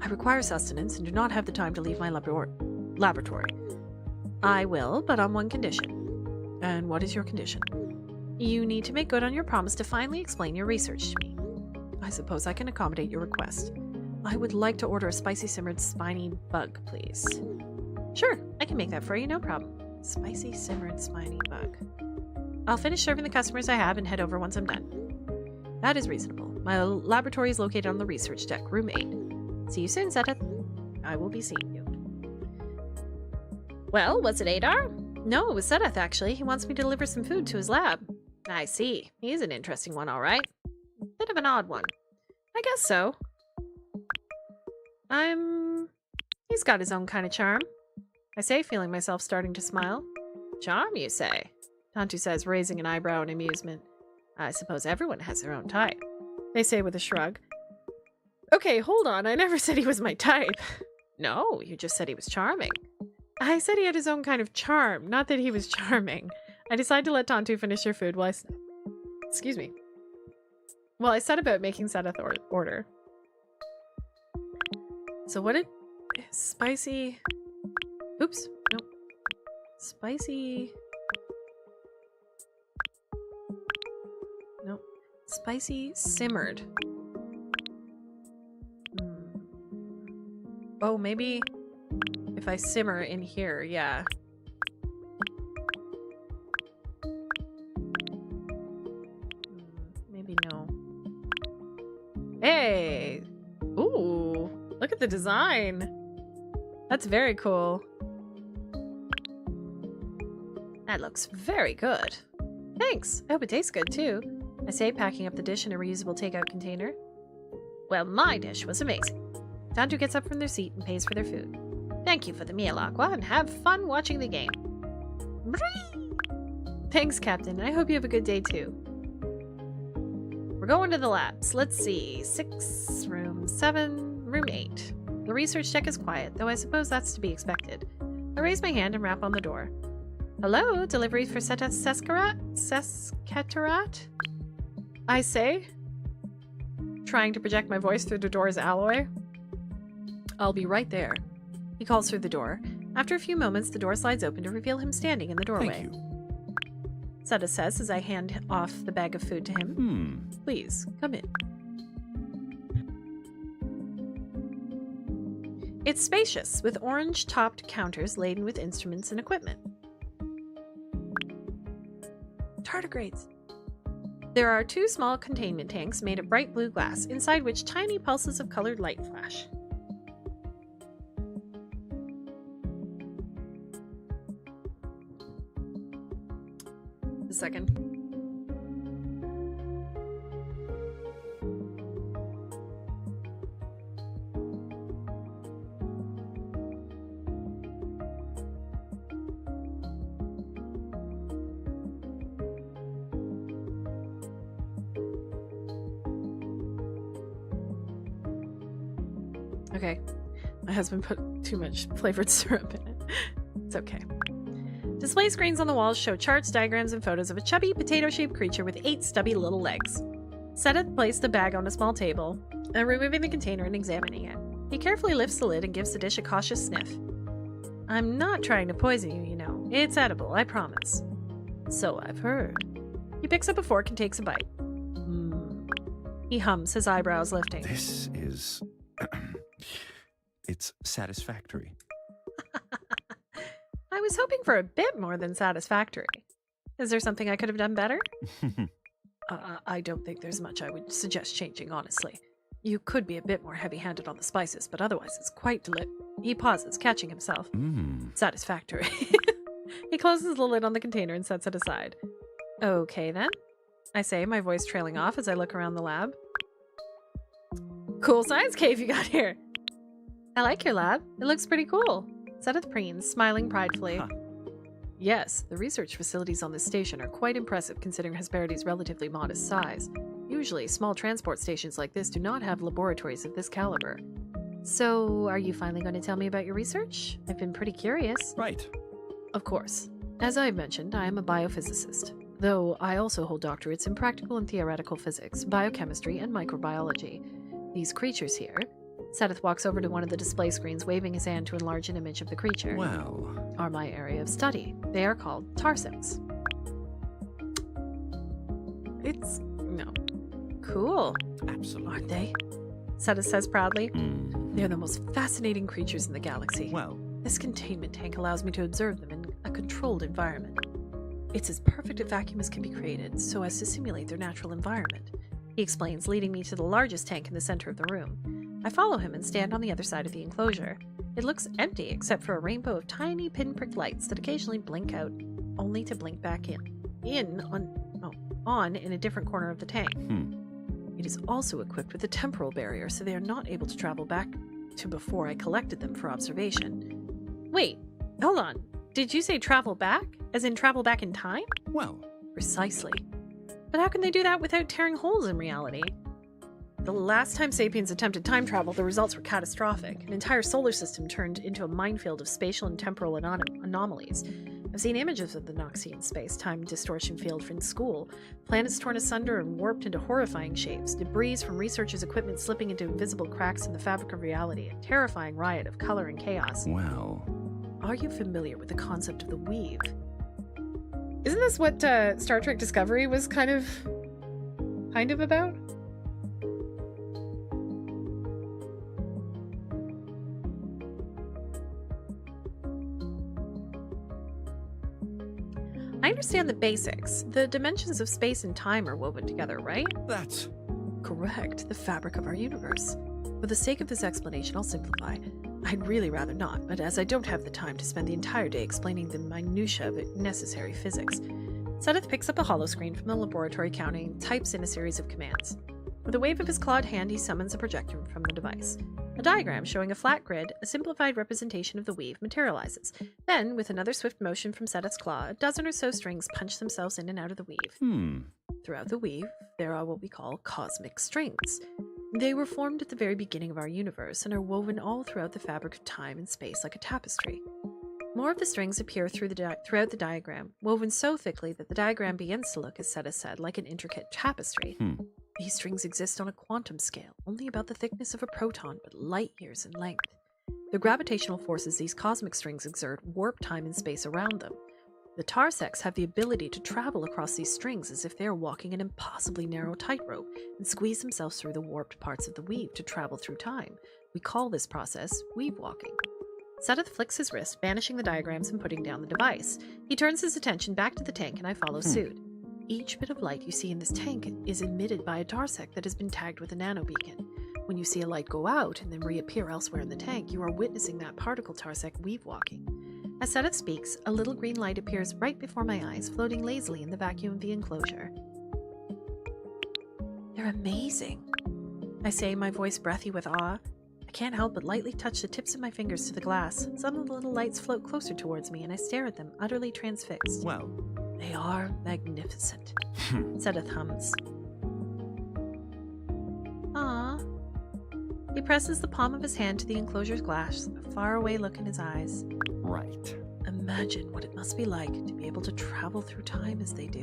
I require sustenance and do not have the time to leave my laboratory. I will, but on one condition. And what is your condition? You need to make good on your promise to finally explain your research to me. I suppose I can accommodate your request. I would like to order a spicy simmered spiny bug, please. Sure, I can make that for you, no problem. Spicy simmered spiny bug. I'll finish serving the customers I have and head over once I'm done. That is reasonable. My laboratory is located on the research deck, room 8. See you soon, Zeta. I will be seeing you. Well, was it Adar? No, it was Seth, actually. He wants me to deliver some food to his lab. I see. He's an interesting one, all right. Bit of an odd one. I guess so. He's got his own kind of charm. I say, feeling myself starting to smile. Charm, you say? Tantu says, raising an eyebrow in amusement. I suppose everyone has their own type. They say with a shrug. Okay, hold on. I never said he was my type. No, you just said he was charming. I said he had his own kind of charm, not that he was charming. I decided to let Tantu finish her food while Excuse me. Well, I set about making Seth order. So what did... Spicy... Oops. Nope. Spicy... Nope. Spicy simmered. Oh, maybe if I simmer in here, yeah. Maybe no. Hey! Ooh, look at the design. That's very cool. That looks very good. Thanks. I hope it tastes good too. I say, packing up the dish in a reusable takeout container. Well, my dish was amazing. Tantu gets up from their seat and pays for their food. Thank you for the meal, Aqua, and have fun watching the game. Brrrr! Thanks, Captain. I hope you have a good day too. We're going to the labs. Let's see. 6, room 7, room 8. The research deck is quiet, though I suppose that's to be expected. I raise my hand and rap on the door. Hello, delivery for Seta Sesketarat? I say, trying to project my voice through the door's alloy. I'll be right there. He calls through the door. After a few moments, the door slides open to reveal him standing in the doorway. Thank you. Seta says as I hand off the bag of food to him. Please, come in. It's spacious, with orange-topped counters laden with instruments and equipment. Tardigrades. There are 2 small containment tanks made of bright blue glass, inside which tiny pulses of colored light flash. A second. Okay, my husband put too much flavored syrup in it. It's okay. Display screens on the walls show charts, diagrams, and photos of a chubby, potato-shaped creature with 8 stubby little legs. Seth placed the bag on a small table, removing the container and examining it. He carefully lifts the lid and gives the dish a cautious sniff. I'm not trying to poison you, you know. It's edible, I promise. So I've heard. He picks up a fork and takes a bite. He hums, his eyebrows lifting. This is... it's satisfactory. I was hoping for a bit more than satisfactory. Is there something I could have done better? I don't think there's much I would suggest changing, honestly. You could be a bit more heavy-handed on the spices, but otherwise it's quite He pauses, catching himself. Satisfactory. He closes the lid on the container and sets it aside. Okay, then. I say, my voice trailing off as I look around the lab. Cool science cave you got here. I like your lab. It looks pretty cool. Sedith preens, smiling pridefully. Huh. Yes, the research facilities on this station are quite impressive considering Hesperides' relatively modest size. Usually, small transport stations like this do not have laboratories of this caliber. So, are you finally going to tell me about your research? I've been pretty curious. Right. Of course. As I've mentioned, I am a biophysicist, though I also hold doctorates in practical and theoretical physics, biochemistry, and microbiology. These creatures here... Sedith walks over to one of the display screens, waving his hand to enlarge an image of the creature. Well... Are my area of study. They are called tarsects. It's... no. Cool. Absolutely. Aren't they? Sedith says proudly. They're the most fascinating creatures in the galaxy. Well... This containment tank allows me to observe them in a controlled environment. It's as perfect a vacuum as can be created, so as to simulate their natural environment. He explains, leading me to the largest tank in the center of the room. I follow him and stand on the other side of the enclosure. It looks empty except for a rainbow of tiny pinprick lights that occasionally blink out, only to blink back on in a different corner of the tank. It is also equipped with a temporal barrier, so they are not able to travel back to before I collected them for observation. Wait, hold on. Did you say travel back? As in travel back in time? Well... Precisely. But how can they do that without tearing holes in reality? The last time Sapiens attempted time travel, the results were catastrophic. An entire solar system turned into a minefield of spatial and temporal anomalies. I've seen images of the Noxian space-time distortion field from school. Planets torn asunder and warped into horrifying shapes. Debris from researchers' equipment slipping into invisible cracks in the fabric of reality. A terrifying riot of color and chaos. Well... Are you familiar with the concept of the weave? Isn't this what Star Trek Discovery was kind of about? I understand the basics. The dimensions of space and time are woven together, right? That's... Correct. The fabric of our universe. For the sake of this explanation, I'll simplify. I'd really rather not, but as I don't have the time to spend the entire day explaining the minutiae of necessary physics, Sedith picks up a holoscreen from the laboratory counter and types in a series of commands. With a wave of his clawed hand, he summons a projector from the device. A diagram showing a flat grid, a simplified representation of the weave, materializes. Then, with another swift motion from Sedith's claw, a dozen or so strings punch themselves in and out of the weave. Throughout the weave, there are what we call cosmic strings. They were formed at the very beginning of our universe and are woven all throughout the fabric of time and space like a tapestry. More of the strings appear throughout the diagram, woven so thickly that the diagram begins to look, as Sedith said, like an intricate tapestry. These strings exist on a quantum scale, only about the thickness of a proton, but light years in length. The gravitational forces these cosmic strings exert warp time and space around them. The tarsects have the ability to travel across these strings as if they are walking an impossibly narrow tightrope and squeeze themselves through the warped parts of the weave to travel through time. We call this process weave walking. Sedith flicks his wrist, banishing the diagrams and putting down the device. He turns his attention back to the tank and I follow suit. Each bit of light you see in this tank is emitted by a tarsect that has been tagged with a nanobeacon. When you see a light go out and then reappear elsewhere in the tank, you are witnessing that particle tarsect weave walking. As Sedith speaks, a little green light appears right before my eyes, floating lazily in the vacuum of the enclosure. They're amazing, I say, my voice breathy with awe. I can't help but lightly touch the tips of my fingers to the glass. Some of the little lights float closer towards me, and I stare at them, utterly transfixed. Well... They are magnificent, Sedith hums. Ah. He presses the palm of his hand to the enclosure's glass, a faraway look in his eyes. Right. Imagine what it must be like to be able to travel through time as they do,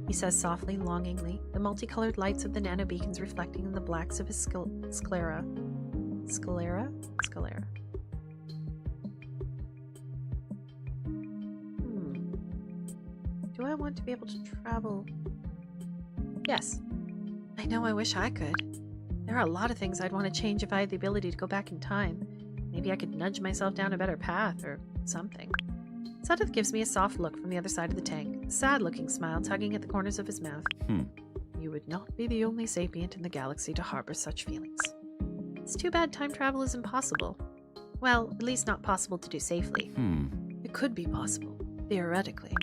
he says softly, longingly, the multicolored lights of the nanobeacons reflecting in the blacks of his sclera. Sclera? Do I want to be able to travel? Yes. I know I wish I could. There are a lot of things I'd want to change if I had the ability to go back in time. Maybe I could nudge myself down a better path or something. Sedith gives me a soft look from the other side of the tank, a sad-looking smile tugging at the corners of his mouth. you would not be the only sapient in the galaxy to harbor such feelings. It's too bad time travel is impossible. Well, at least not possible to do safely. It could be possible, theoretically.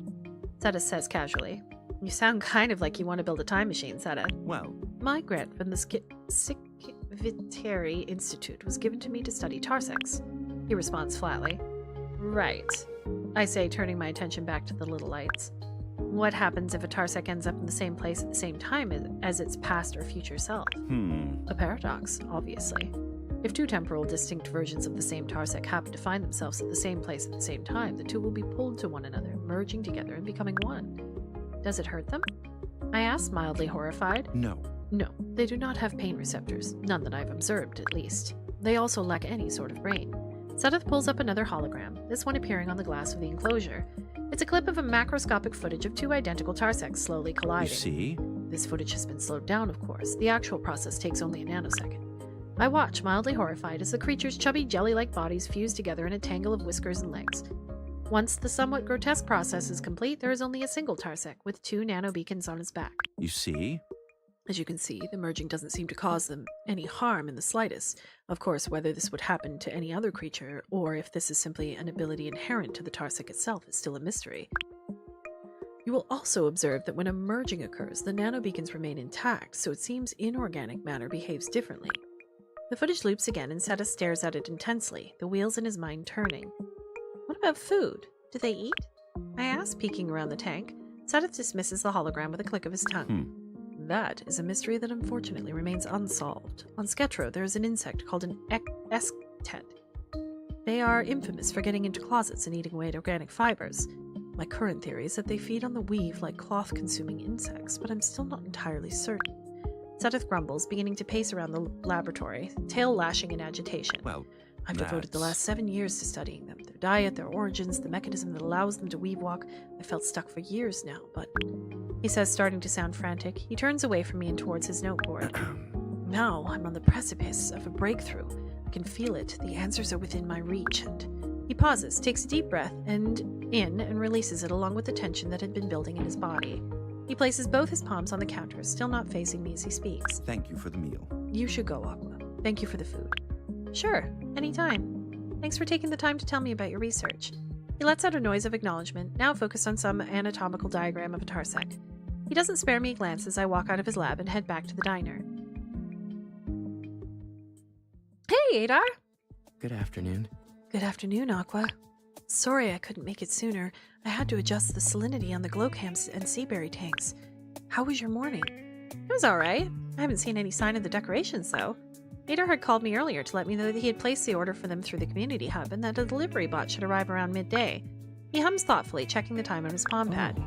Seta says casually. You sound kind of like you want to build a time machine, Seta. Well, My grant from the Sikviteri Institute was given to me to study Tarsex. He responds flatly. Right, I say, turning my attention back to the little lights. What happens if a Tarsec ends up in the same place at the same time as its past or future self? A paradox, obviously. If two temporal distinct versions of the same Tarsec happen to find themselves at the same place at the same time, the two will be pulled to one another, merging together and becoming one. Does it hurt them? I asked, mildly horrified. no. No, they do not have pain receptors, none that I've observed, at least. They also lack any sort of brain. Seth pulls up another hologram, this one appearing on the glass of the enclosure. It's a clip of a macroscopic footage of two identical Tarsecs slowly colliding. You see? This footage has been slowed down, of course. The actual process takes only a nanosecond. I watch, mildly horrified, as the creature's chubby jelly-like bodies fuse together in a tangle of whiskers and legs. Once the somewhat grotesque process is complete, there is only a single Tarsec, with 2 nanobeacons on its back. You see? As you can see, the merging doesn't seem to cause them any harm in the slightest. Of course, whether this would happen to any other creature, or if this is simply an ability inherent to the Tarsec itself, is still a mystery. You will also observe that when a merging occurs, the nanobeacons remain intact, so it seems inorganic matter behaves differently. The footage loops again and Seta stares at it intensely, the wheels in his mind turning. What about food? Do they eat? I ask, peeking around the tank. Seta dismisses the hologram with a click of his tongue. That is a mystery that unfortunately remains unsolved. On Sketro, there is an insect called an esctet. They are infamous for getting into closets and eating away at organic fibers. My current theory is that they feed on the weave like cloth-consuming insects, but I'm still not entirely certain. Seth grumbles, beginning to pace around the laboratory, tail lashing in agitation. Well, I've devoted the last 7 years to studying them, their diet, their origins, the mechanism that allows them to weave walk. I felt stuck for years now, but... He says, starting to sound frantic. He turns away from me and towards his noteboard. Now I'm on the precipice of a breakthrough. I can feel it. The answers are within my reach, and... He pauses, takes a deep breath, and releases it along with the tension that had been building in his body. He places both his palms on the counter, still not facing me as he speaks. Thank you for the meal. You should go, Aqua. Thank you for the food. Sure, anytime. Thanks for taking the time to tell me about your research. He lets out a noise of acknowledgement, now focused on some anatomical diagram of a Tarsec. He doesn't spare me a glance as I walk out of his lab and head back to the diner. Hey, Adar! Good afternoon. Good afternoon, Aqua. Sorry I couldn't make it sooner. I had to adjust the salinity on the glowcams and seaberry tanks. How was your morning? It was alright. I haven't seen any sign of the decorations, though. Adar had called me earlier to let me know that he had placed the order for them through the community hub and that a delivery bot should arrive around midday. He hums thoughtfully, checking the time on his palm pad.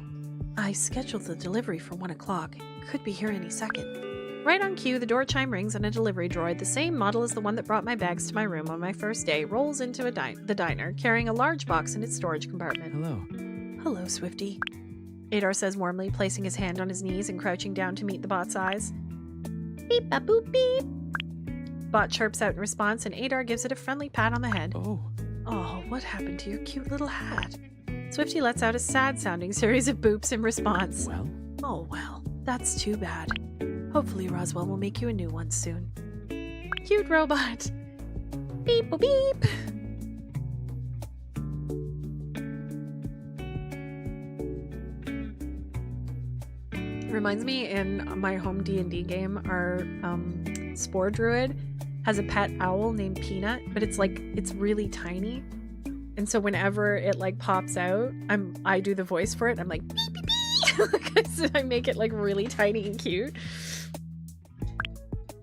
I scheduled the delivery for 1 o'clock. Could be here any second. Right on cue, the door chime rings and a delivery droid, the same model as the one that brought my bags to my room on my first day, rolls into the diner, carrying a large box in its storage compartment. Hello. Hello, Swifty. Adar says warmly, placing his hand on his knees and crouching down to meet the bot's eyes. Beep, ba, boop, beep. Bot chirps out in response, and Adar gives it a friendly pat on the head. Oh, What happened to your cute little hat? Swifty lets out a sad-sounding series of boops in response. well. Oh, well, that's too bad. Hopefully Roswell will make you a new one soon. Cute robot. Beep, boop, beep. Reminds me, in my home D&D game, our Spore Druid has a pet owl named Peanut, but it's really tiny. And so whenever it pops out, I do the voice for it. I'm like, beep, beep, beep. So I make it really tiny and cute.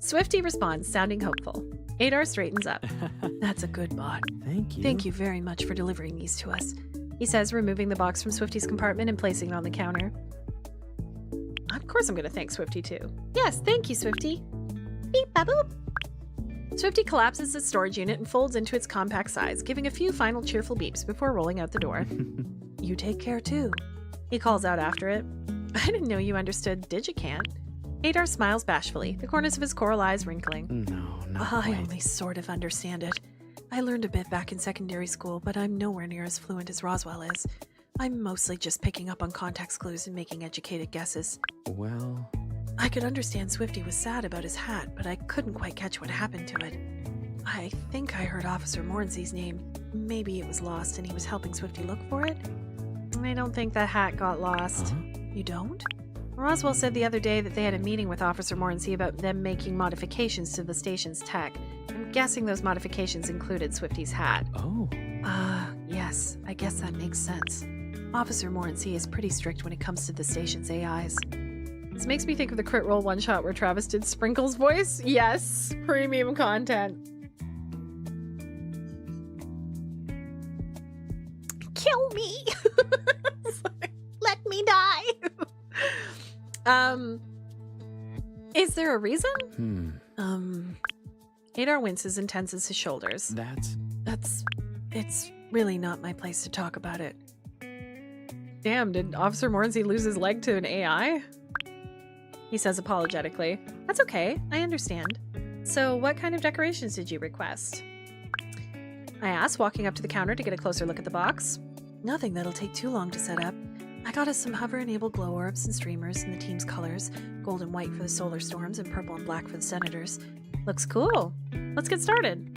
Swifty responds, sounding hopeful. Adar straightens up. That's a good bot. Thank you. Thank you very much for delivering these to us, he says, removing the box from Swifty's compartment and placing it on the counter. Of course I'm going to thank Swifty too. Yes, thank you, Swifty. Beep, ba, boop. Swifty collapses its storage unit and folds into its compact size, giving a few final cheerful beeps before rolling out the door. You take care too, he calls out after it. I didn't know you understood Digicant. Adar smiles bashfully, the corners of his coral eyes wrinkling. No, not I quite. only sort of understand it. I learned a bit back in secondary school, but I'm nowhere near as fluent as Roswell is. I'm mostly just picking up on context clues and making educated guesses. Well, I could understand Swifty was sad about his hat, but I couldn't quite catch what happened to it. I think I heard Officer Mornsey's name. Maybe it was lost and he was helping Swifty look for it? I don't think the hat got lost. You don't? Roswell said the other day that they had a meeting with Officer Mornsey about them making modifications to the station's tech. I'm guessing those modifications included Swifty's hat. Oh. Yes, I guess that makes sense. Officer Mornsey is pretty strict when it comes to the station's AIs. This makes me think of the Crit Roll one-shot where Travis did Sprinkle's voice. Yes, premium content. Kill me! Let me die! Is there a reason? Adar winces and tenses his shoulders. It's really not my place to talk about it. Damn, did Officer Mornsey lose his leg to an AI? He says apologetically. That's okay, I understand. So what kind of decorations did you request? I asked, walking up to the counter to get a closer look at the box. Nothing that'll take too long to set up. I got us some hover-enabled glow orbs and streamers in the team's colors, gold and white for the solar storms and purple and black for the senators. Looks cool. Let's get started.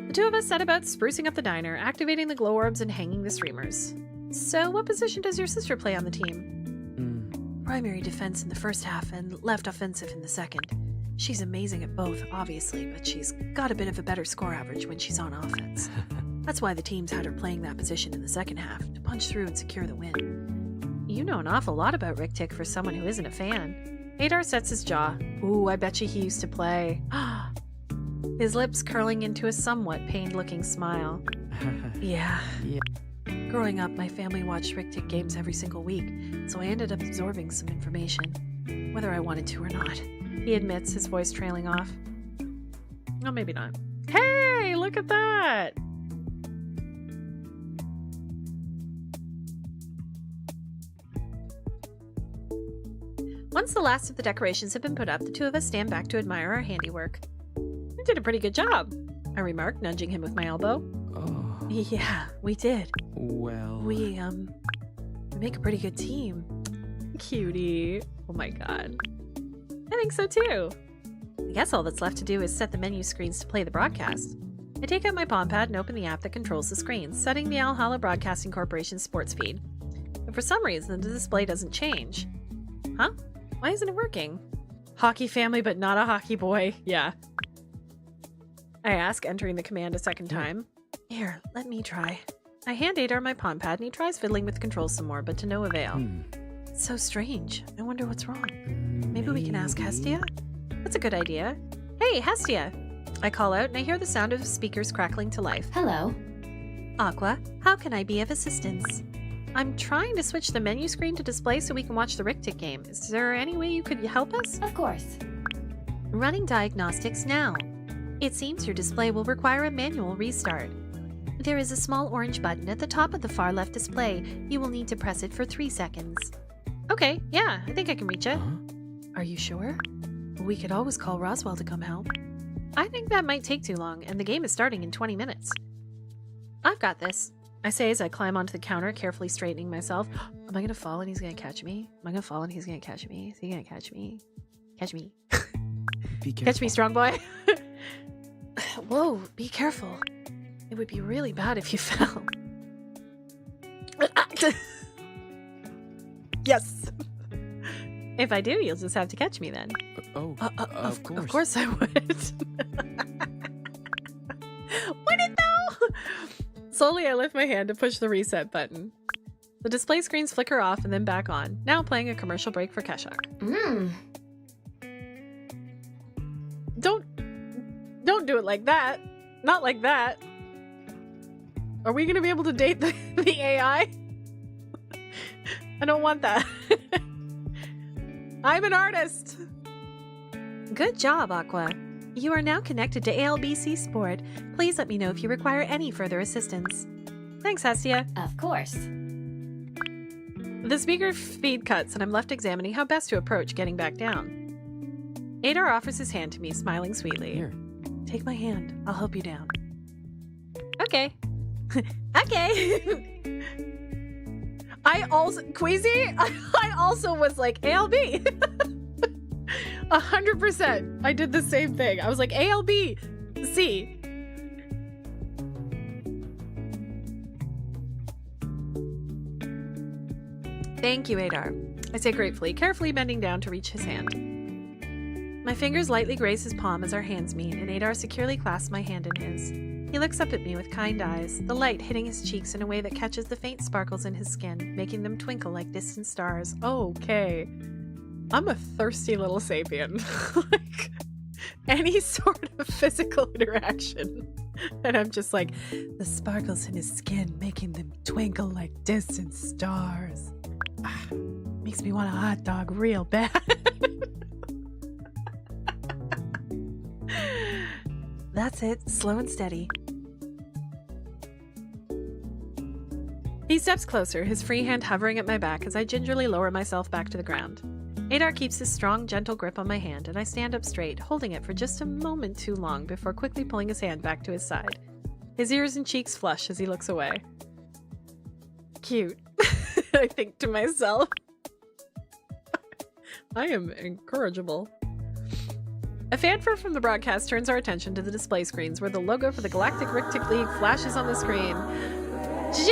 The two of us set about sprucing up the diner, activating the glow orbs and hanging the streamers. So what position does your sister play on the team? Primary defense in the first half and left offensive in the second. She's amazing at both, obviously, but she's got a bit of a better score average when she's on offense. That's why the teams had her playing that position in the second half, to punch through and secure the win. You know an awful lot about Rick Tick for someone who isn't a fan. Adar sets his jaw. Ooh, I bet you he used to play. His lips curling into a somewhat pained-looking smile. Yeah. Growing up, my family watched Rick Tick games every single week, so I ended up absorbing some information, whether I wanted to or not. He admits, his voice trailing off. Oh, maybe not. Hey, look at that! Once the last of the decorations have been put up, the two of us stand back to admire our handiwork. You did a pretty good job, I remarked, nudging him with my elbow. Oh. Yeah, we did. Well. We make a pretty good team. Cutie. Oh my god. I think so too. I guess all that's left to do is set the menu screens to play the broadcast. I take out my palm pad and open the app that controls the screens, setting the Alhalla Broadcasting Corporation sports feed. But for some reason, the display doesn't change. Huh? Why isn't it working? Hockey family, but not a hockey boy. Yeah. I ask, entering the command a second time. Here, let me try. I hand Adar my palm pad and he tries fiddling with the controls some more, but to no avail. It's so strange. I wonder what's wrong. Maybe we can ask Hestia? That's a good idea. Hey, Hestia! I call out and I hear the sound of speakers crackling to life. Hello. Aqua, how can I be of assistance? I'm trying to switch the menu screen to display so we can watch the Rick Tick game. Is there any way you could help us? Of course. Running diagnostics now. It seems your display will require a manual restart. There is a small orange button at the top of the far left display. You will need to press it for 3 seconds. Okay, yeah, I think I can reach it. Are you sure? We could always call Roswell to come help. I think that might take too long, and the game is starting in 20 minutes. I've got this, I say as I climb onto the counter, carefully straightening myself. Am I gonna fall and he's gonna catch me? Am I gonna fall and he's gonna catch me? Is he gonna catch me? Catch me. Be careful. Catch me, strong boy. Whoa, be careful. It would be really bad if you fell. Yes. If I do, you'll just have to catch me then. Of course. Of course I would. Would it though? Slowly I lift my hand to push the reset button. The display screens flicker off and then back on, now playing a commercial break for Keshak. Don't do it like that. Not like that. Are we gonna be able to date the AI? I don't want that. I'm an artist. Good job, Aqua. You are now connected to ALBC Sport. Please let me know if you require any further assistance. Thanks, Hestia. Of course. The speaker feed cuts and I'm left examining how best to approach getting back down. Adar offers his hand to me, smiling sweetly. Here. Take my hand. I'll help you down. Okay. Okay. I also, Queasy, I also was like, ALB. 100%. I did the same thing. I was like, A, L, B, C. Thank you, Adar. I say gratefully, carefully bending down to reach his hand. My fingers lightly graze his palm as our hands meet, and Adar securely clasps my hand in his. He looks up at me with kind eyes, the light hitting his cheeks in a way that catches the faint sparkles in his skin, making them twinkle like distant stars. Okay. I'm a thirsty little sapien. Like, any sort of physical interaction. And I'm just like, the sparkles in his skin, making them twinkle like distant stars. Makes me want a hot dog real bad. That's it, slow and steady. He steps closer, his free hand hovering at my back as I gingerly lower myself back to the ground. Adar keeps his strong, gentle grip on my hand, and I stand up straight, holding it for just a moment too long before quickly pulling his hand back to his side. His ears and cheeks flush as he looks away. Cute, I think to myself. I am incorrigible. A fanfare from the broadcast turns our attention to the display screens where the logo for the Galactic Rictic League flashes on the screen. Jess!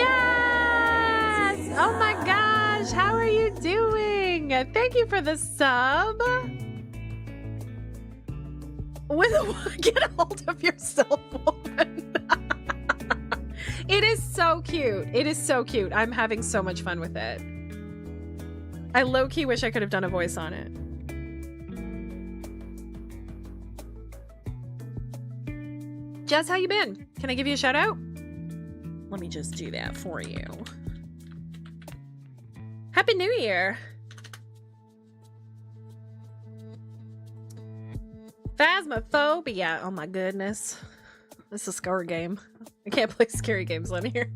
Oh my gosh, how are you doing? Thank you for the sub. Get a hold of yourself, woman. It is so cute. It is so cute. I'm having so much fun with it. I low-key wish I could have done a voice on it. Jess, how you been? Can I give you a shout out? Let me just do that for you. Happy New Year! Phasmophobia. Oh my goodness. This is a scary game. I can't play scary games on here.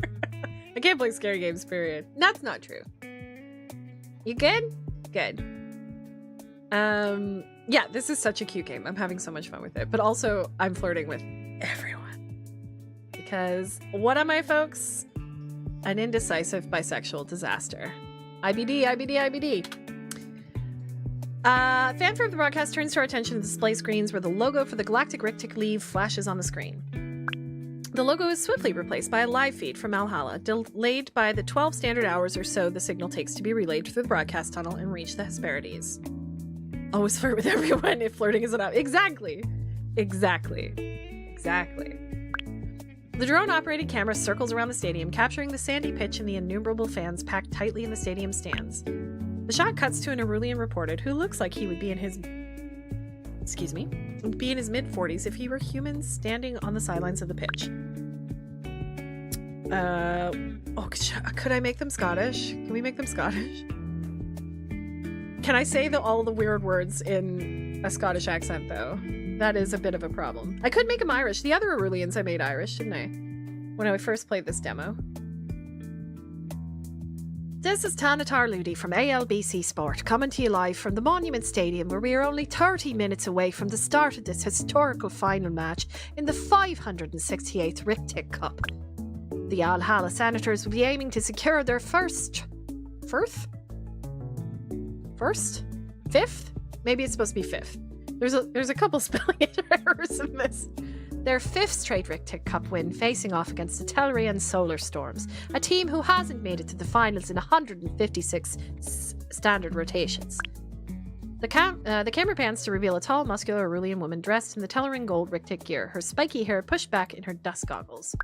I can't play scary games, period. That's not true. You good? Good. Yeah, this is such a cute game. I'm having so much fun with it. But also, I'm flirting with everyone. Because what am I, folks? An indecisive bisexual disaster. IBD, IBD, IBD. Fanfare of the broadcast turns to our attention to the display screens where the logo for the Galactic Rictic League flashes on the screen. The logo is swiftly replaced by a live feed from Valhalla, delayed by the 12 standard hours or so the signal takes to be relayed through the broadcast tunnel and reach the Hesperides. Always flirt with everyone if flirting isn't up. Exactly. Exactly. Exactly. The drone-operated camera circles around the stadium, capturing the sandy pitch and the innumerable fans packed tightly in the stadium stands. The shot cuts to an Arulian reporter who looks like he would be in his... be in his mid-40s if he were human standing on the sidelines of the pitch. Could I make them Scottish? Can we make them Scottish? Can I say all the weird words in a Scottish accent, though? That is a bit of a problem. I could make them Irish. The other Arulians I made Irish, didn't I? When I first played this demo. This is Tanatar Ludi from ALBC Sport, coming to you live from the Monument Stadium, where we are only 30 minutes away from the start of this historical final match in the 568th Rictic Cup. The Valhalla Senators will be aiming to secure their fifth? Maybe it's supposed to be fifth. There's a couple spelling errors in this. Their fifth straight Rictic Cup win, facing off against the Tellurian Solar Storms, a team who hasn't made it to the finals in 156 standard rotations. The camera pans to reveal a tall, muscular Arulian woman dressed in the Tellurian gold Rictic gear, her spiky hair pushed back in her dust goggles.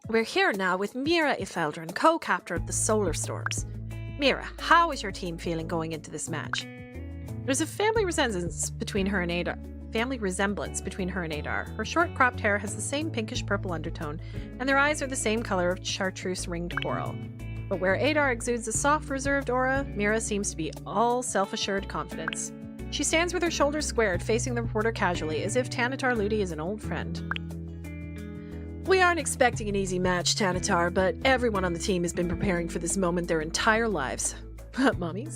We're here now with Mira Ifeldrin, co-captor of the Solar Storms. Mira, how is your team feeling going into this match? There's a family resemblance between her and Adar. Her short cropped hair has the same pinkish purple undertone, and their eyes are the same color of chartreuse ringed coral. But where Adar exudes a soft, reserved aura, Mira seems to be all self-assured confidence. She stands with her shoulders squared, facing the reporter casually, as if Tanatar Ludi is an old friend. We aren't expecting an easy match, Tanatar, but everyone on the team has been preparing for this moment their entire lives. Mommy.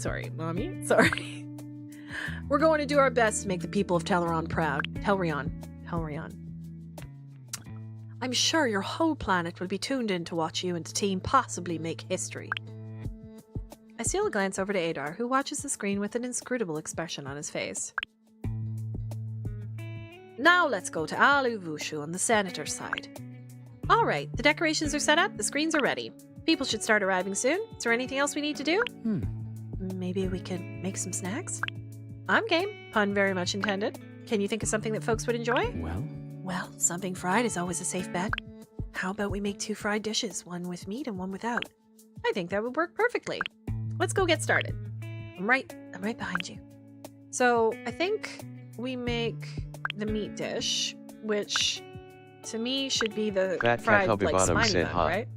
We're going to do our best to make the people of Telrion proud. Telrion. I'm sure your whole planet will be tuned in to watch you and the team possibly make history. I steal a glance over to Adar, who watches the screen with an inscrutable expression on his face. Now let's go to Alu Vushu on the senator's side. All right, the decorations are set up, the screens are ready. People should start arriving soon. Is there anything else we need to do? Maybe we could make some snacks? I'm game. Pun very much intended. Can you think of something that folks would enjoy? Well, something fried is always a safe bet. How about we make 2 fried dishes, one with meat and one without? I think that would work perfectly. Let's go get started. I'm right behind you. So I think we make the meat dish, which to me should be the Fat fried Cat like Bottom smiley said bun, hi. right?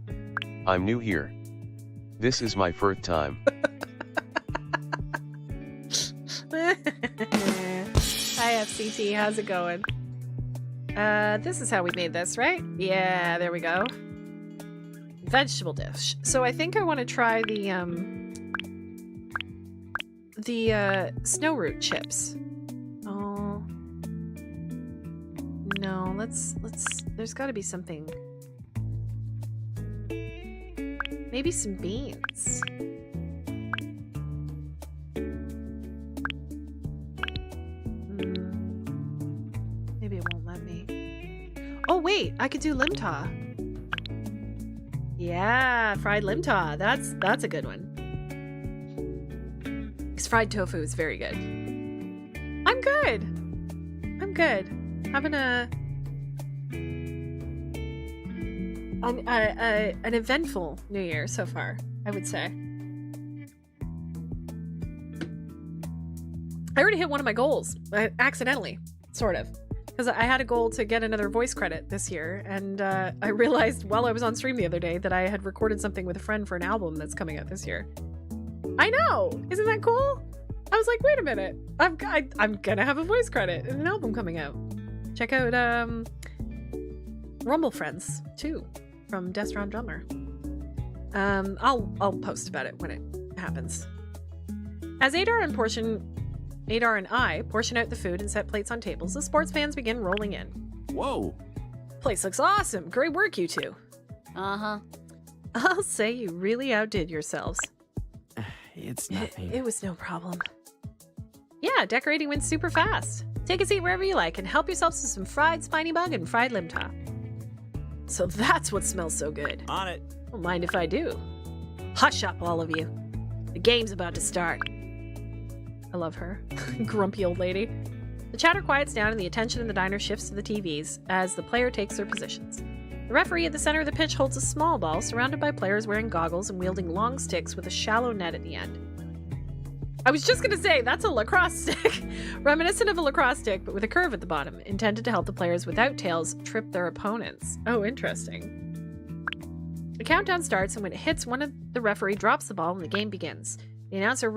I'm new here. This is my first time. Hi FCT, how's it going? This is how we made this, right? Yeah, there we go. Vegetable dish. So I think I want to try the snow root chips. Oh no, let's there's got to be something. Maybe some beans. Maybe it won't let me. Oh wait, I could do limta. Yeah, fried limta. That's a good one. Because fried tofu is very good. I'm good. I'm good. Having an eventful New Year so far, I would say. I already hit one of my goals, accidentally, sort of. Because I had a goal to get another voice credit this year, and I realized while I was on stream the other day that I had recorded something with a friend for an album that's coming out this year. I know! Isn't that cool? I was like, wait a minute, I'm gonna have a voice credit and an album coming out. Check out Rumble Friends, too, from Destron Drummer. I'll post about it when it happens. As Adar and I portion out the food and set plates on tables, the sports fans begin rolling in. Whoa! Place looks awesome. Great work, you two. Uh-huh. I'll say you really outdid yourselves. It's nothing. It was no problem. Yeah, decorating went super fast. Take a seat wherever you like and help yourselves to some fried spiny bug and fried limta. So that's what smells so good. On it. Don't mind if I do. Hush up, all of you. The game's about to start. I love her. Grumpy old lady. The chatter quiets down and the attention in the diner shifts to the TVs as the player takes their positions. The referee at the center of the pitch holds a small ball surrounded by players wearing goggles and wielding long sticks with a shallow net at the end. I was just gonna say, that's a lacrosse stick. Reminiscent of a lacrosse stick, but with a curve at the bottom, intended to help the players without tails trip their opponents. Oh, interesting. The countdown starts, and when it hits one, the referee drops the ball and the game begins. The announcer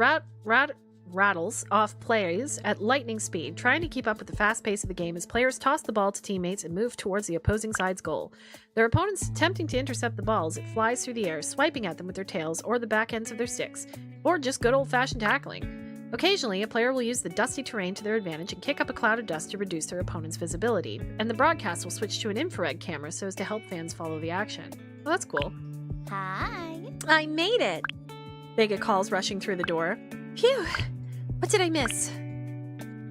rattles off plays at lightning speed, trying to keep up with the fast pace of the game as players toss the ball to teammates and move towards the opposing side's goal. Their opponents attempting to intercept the ball as it flies through the air, swiping at them with their tails or the back ends of their sticks, or just good old-fashioned tackling. Occasionally, a player will use the dusty terrain to their advantage and kick up a cloud of dust to reduce their opponent's visibility, and the broadcast will switch to an infrared camera so as to help fans follow the action. Well, that's cool. Hi. I made it. Vega calls, rushing through the door. Phew. What did I miss?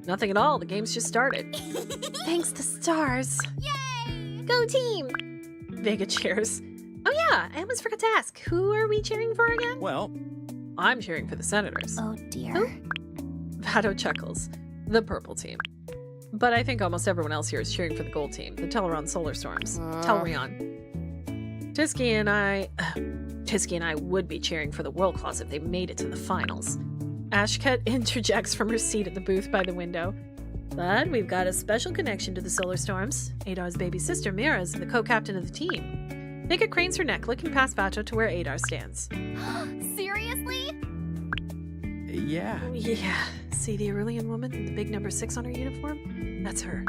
Nothing at all. The game's just started. Thanks to stars. Yay! Go team! Vega cheers. Oh yeah, I almost forgot to ask. Who are we cheering for again? Well, I'm cheering for the Senators. Oh dear. Vado chuckles. The purple team. But I think almost everyone else here is cheering for the gold team, the Teleron Solar Storms. Telrion. Tisky and I would be cheering for the World Claws if they made it to the finals. Ashket interjects from her seat at the booth by the window. But we've got a special connection to the Solar Storms. Adar's baby sister Mira is the co-captain of the team. Vega cranes her neck, looking past Vato to where Adar stands. Seriously? yeah. Yeah. See the Aurelian woman with the big number 6 on her uniform? That's her.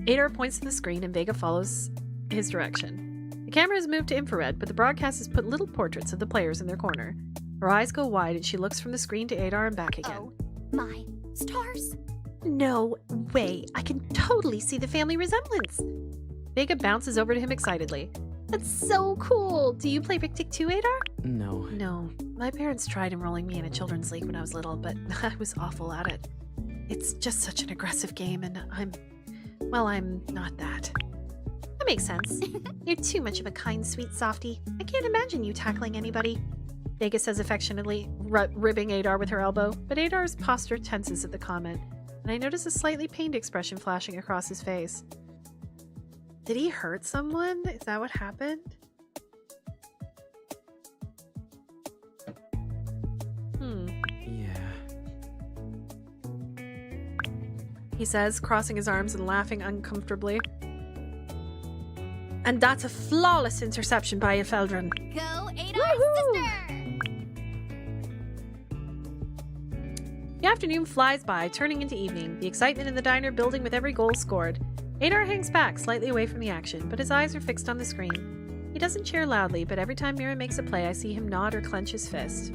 Adar points to the screen and Vega follows his direction. The camera has moved to infrared, but the broadcast has put little portraits of the players in their corner. Her eyes go wide and she looks from the screen to Adar and back again. Oh my stars. No way. I can totally see the family resemblance. Vega bounces over to him excitedly. That's so cool. Do you play Rick Tick too, Adar? No. No. My parents tried enrolling me in a children's league when I was little, but I was awful at it. It's just such an aggressive game, and I'm not that. That makes sense. You're too much of a kind, sweet softie. I can't imagine you tackling anybody. Vega says affectionately, ribbing Adar with her elbow, but Adar's posture tenses at the comment, and I notice a slightly pained expression flashing across his face. Did he hurt someone? Is that what happened? Yeah. He says, crossing his arms and laughing uncomfortably. And that's a flawless interception by Efeldrin. Go, Adar's sister! The afternoon flies by, turning into evening, the excitement in the diner building with every goal scored. Adar hangs back, slightly away from the action, but his eyes are fixed on the screen. He doesn't cheer loudly, but every time Mira makes a play, I see him nod or clench his fist.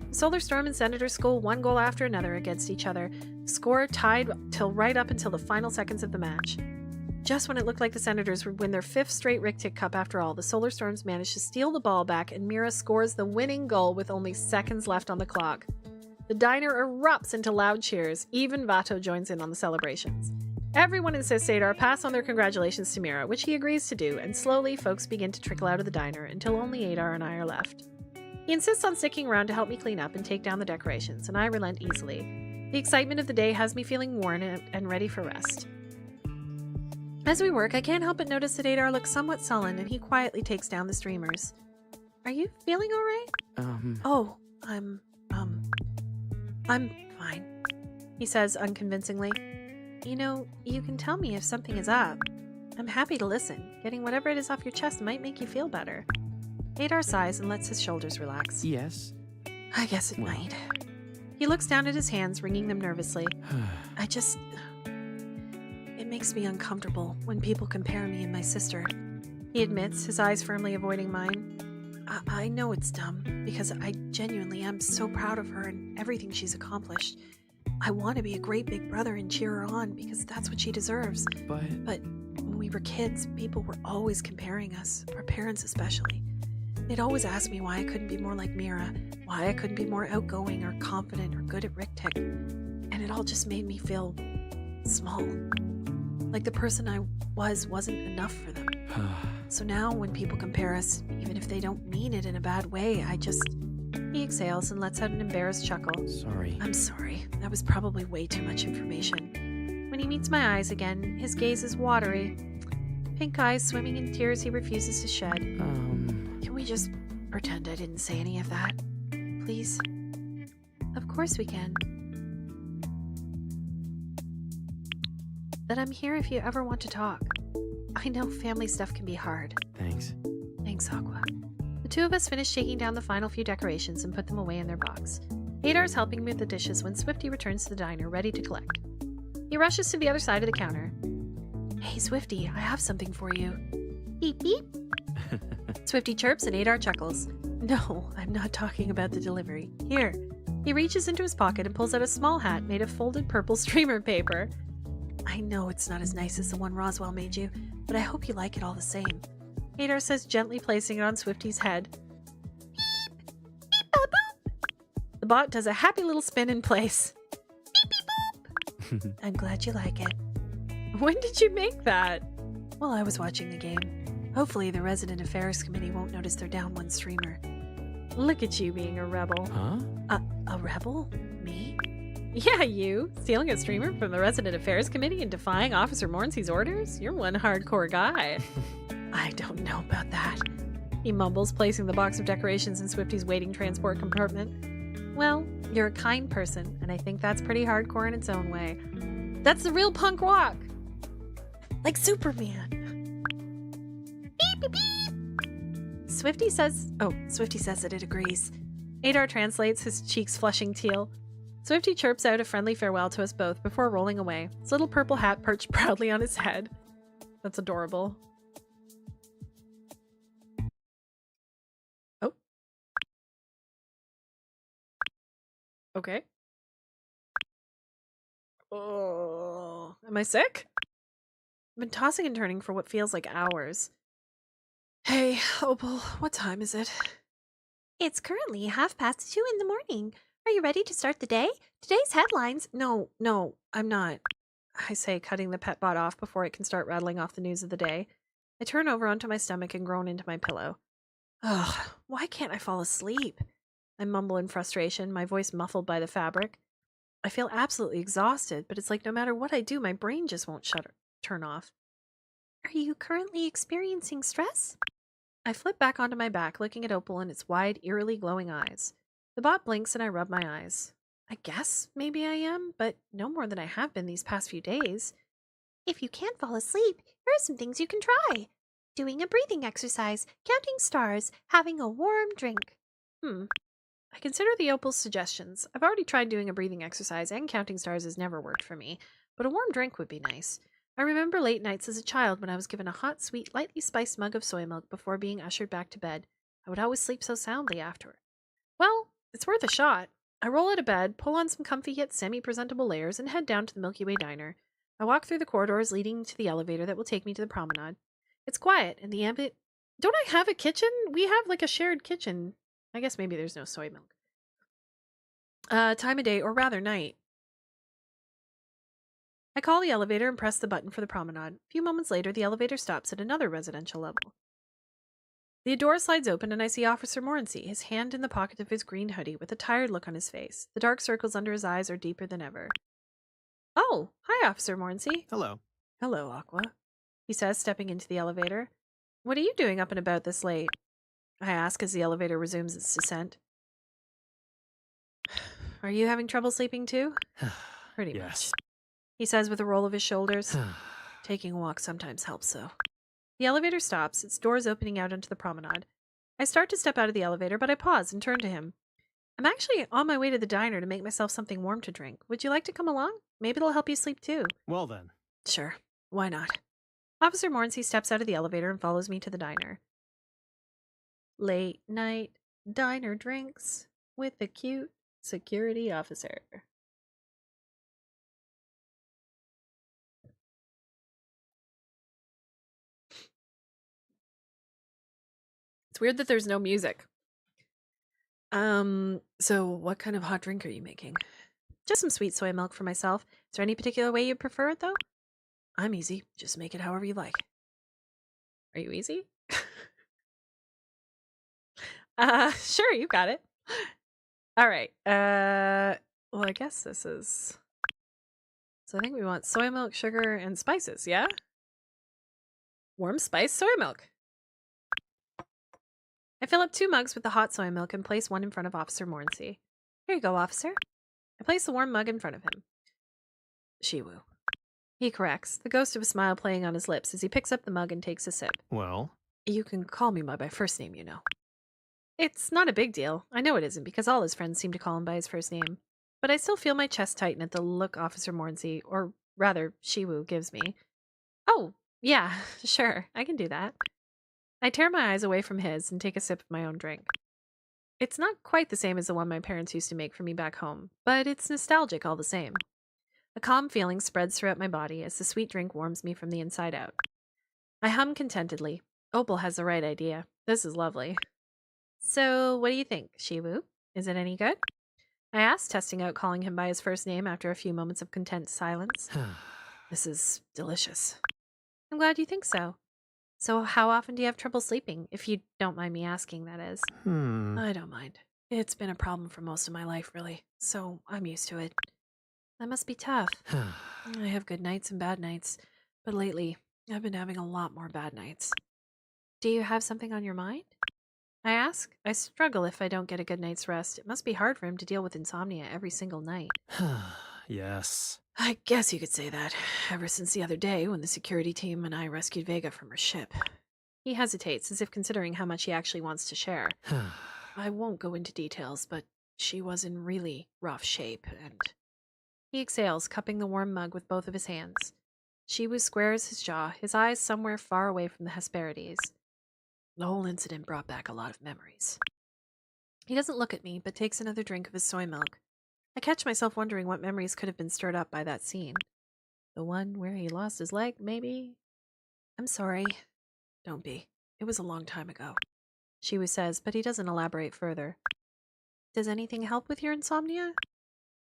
The Solar Storm and Senators score one goal after another against each other, score tied right up until the final seconds of the match. Just when it looked like the Senators would win their 5th straight Rick-Tick Cup after all, the Solar Storms managed to steal the ball back and Mira scores the winning goal with only seconds left on the clock. The diner erupts into loud cheers. Even Vato joins in on the celebrations. Everyone insists Adar pass on their congratulations to Mira, which he agrees to do, and slowly folks begin to trickle out of the diner until only Adar and I are left. He insists on sticking around to help me clean up and take down the decorations, and I relent easily. The excitement of the day has me feeling worn and ready for rest. As we work, I can't help but notice that Adar looks somewhat sullen, and he quietly takes down the streamers. Are you feeling all right? Oh, I'm fine, he says unconvincingly. You know, you can tell me if something is up. I'm happy to listen. Getting whatever it is off your chest might make you feel better. Adar sighs and lets his shoulders relax. Yes? I guess it might. He looks down at his hands, wringing them nervously. It makes me uncomfortable when people compare me and my sister. He admits, his eyes firmly avoiding mine. I know it's dumb, because I genuinely am so proud of her and everything she's accomplished. I want to be a great big brother and cheer her on, because that's what she deserves. But when we were kids, people were always comparing us, our parents especially. They'd always ask me why I couldn't be more like Mira, why I couldn't be more outgoing or confident or good at Rick-Tick. And it all just made me feel small. Like the person I wasn't enough for them. So now when people compare us, even if they don't mean it in a bad way, He exhales and lets out an embarrassed chuckle. Sorry. I'm sorry. That was probably way too much information. When he meets my eyes again, his gaze is watery. Pink eyes swimming in tears he refuses to shed. Can we just pretend I didn't say any of that? Please? Of course we can. That I'm here if you ever want to talk. I know family stuff can be hard. Thanks. Thanks, Aqua. The two of us finish shaking down the final few decorations and put them away in their box. Adar's helping move the dishes when Swifty returns to the diner, ready to collect. He rushes to the other side of the counter. Hey, Swifty, I have something for you. Beep, beep. Swifty chirps and Adar chuckles. No, I'm not talking about the delivery. Here. He reaches into his pocket and pulls out a small hat made of folded purple streamer paper. I know it's not as nice as the one Roswell made you, but I hope you like it all the same. Adar says, gently placing it on Swifty's head. Beep! Beep, boop, boop. The bot does a happy little spin in place. Beep, beep, boop. I'm glad you like it. When did you make that? While I was watching the game. Hopefully the Resident Affairs Committee won't notice they're down one streamer. Look at you being a rebel. Huh? A rebel? Me? Yeah, you. Stealing a streamer from the Resident Affairs Committee and defying Officer Mornsey's orders? You're one hardcore guy. I don't know about that. He mumbles, placing the box of decorations in Swifty's waiting transport compartment. Well, you're a kind person, and I think that's pretty hardcore in its own way. That's the real punk rock! Like Superman. Beep, beep, beep! Swifty says that it agrees. Adar translates, his cheeks flushing teal. Swifty chirps out a friendly farewell to us both before rolling away, his little purple hat perched proudly on his head. That's adorable. Oh. Okay. Oh, am I sick? I've been tossing and turning for what feels like hours. Hey, Opal, what time is it? It's currently 2:30 in the morning. Are you ready to start the day? Today's headlines. No, I'm not. I say, cutting the pet bot off before it can start rattling off the news of the day. I turn over onto my stomach and groan into my pillow. Ugh, why can't I fall asleep? I mumble in frustration, my voice muffled by the fabric. I feel absolutely exhausted, but it's like no matter what I do, my brain just won't turn off. Are you currently experiencing stress? I flip back onto my back, looking at Opal and its wide, eerily glowing eyes. The bot blinks and I rub my eyes. I guess maybe I am, but no more than I have been these past few days. If you can't fall asleep, here are some things you can try. Doing a breathing exercise, counting stars, having a warm drink. I consider the Opal's suggestions. I've already tried doing a breathing exercise, and counting stars has never worked for me, but a warm drink would be nice. I remember late nights as a child when I was given a hot, sweet, lightly spiced mug of soy milk before being ushered back to bed. I would always sleep so soundly afterward. Well, it's worth a shot. I roll out of bed, pull on some comfy yet semi-presentable layers, and head down to the Milky Way Diner. I walk through the corridors leading to the elevator that will take me to the promenade. It's quiet, and the ambient... Don't I have a kitchen? We have, like, a shared kitchen. I guess maybe there's no soy milk. Time of day, or rather night. I call the elevator and press the button for the promenade. A few moments later, the elevator stops at another residential level. The door slides open and I see Officer Morency, his hand in the pocket of his green hoodie, with a tired look on his face. The dark circles under his eyes are deeper than ever. Oh, hi, Officer Morency. Hello. Hello, Aqua, he says, stepping into the elevator. What are you doing up and about this late? I ask as the elevator resumes its descent. Are you having trouble sleeping too? Pretty much, he says with a roll of his shoulders. Taking a walk sometimes helps, though. The elevator stops, its doors opening out onto the promenade. I start to step out of the elevator, but I pause and turn to him. I'm actually on my way to the diner to make myself something warm to drink. Would you like to come along? Maybe it'll help you sleep too. Well then. Sure, why not? Officer Morency steps out of the elevator and follows me to the diner. Late night diner drinks with a cute security officer. It's weird that there's no music. So what kind of hot drink are you making? Just some sweet soy milk for myself. Is there any particular way you prefer it, though? I'm easy. Just make it however you like. Are you easy? Sure, you got it. All right. Well, I guess this is... So I think we want soy milk, sugar, and spices, yeah? Warm spiced soy milk. I fill up 2 mugs with the hot soy milk and place one in front of Officer Morency. Here you go, officer. I place the warm mug in front of him. Shiwu. He corrects, the ghost of a smile playing on his lips as he picks up the mug and takes a sip. Well? You can call me by my first name, you know. It's not a big deal. I know it isn't, because all his friends seem to call him by his first name. But I still feel my chest tighten at the look Officer Morency, or rather, Shiwu, gives me. Oh, yeah, sure, I can do that. I tear my eyes away from his and take a sip of my own drink. It's not quite the same as the one my parents used to make for me back home, but it's nostalgic all the same. A calm feeling spreads throughout my body as the sweet drink warms me from the inside out. I hum contentedly. Opal has the right idea. This is lovely. So, what do you think, Shiwu? Is it any good? I asked, testing out calling him by his first name after a few moments of content silence. This is delicious. I'm glad you think so. So how often do you have trouble sleeping? If you don't mind me asking, that is. I don't mind. It's been a problem for most of my life, really, so I'm used to it. That must be tough. I have good nights and bad nights, but lately, I've been having a lot more bad nights. Do you have something on your mind? I ask. I struggle if I don't get a good night's rest. It must be hard for him to deal with insomnia every single night. Yes. I guess you could say that, ever since the other day when the security team and I rescued Vega from her ship. He hesitates, as if considering how much he actually wants to share. I won't go into details, but she was in really rough shape, and... He exhales, cupping the warm mug with both of his hands. Shiwu squares his jaw, his eyes somewhere far away from the Hesperides. The whole incident brought back a lot of memories. He doesn't look at me, but takes another drink of his soy milk. I catch myself wondering what memories could have been stirred up by that scene. The one where he lost his leg, maybe? I'm sorry. Don't be. It was a long time ago. Shiwu says, but he doesn't elaborate further. Does anything help with your insomnia?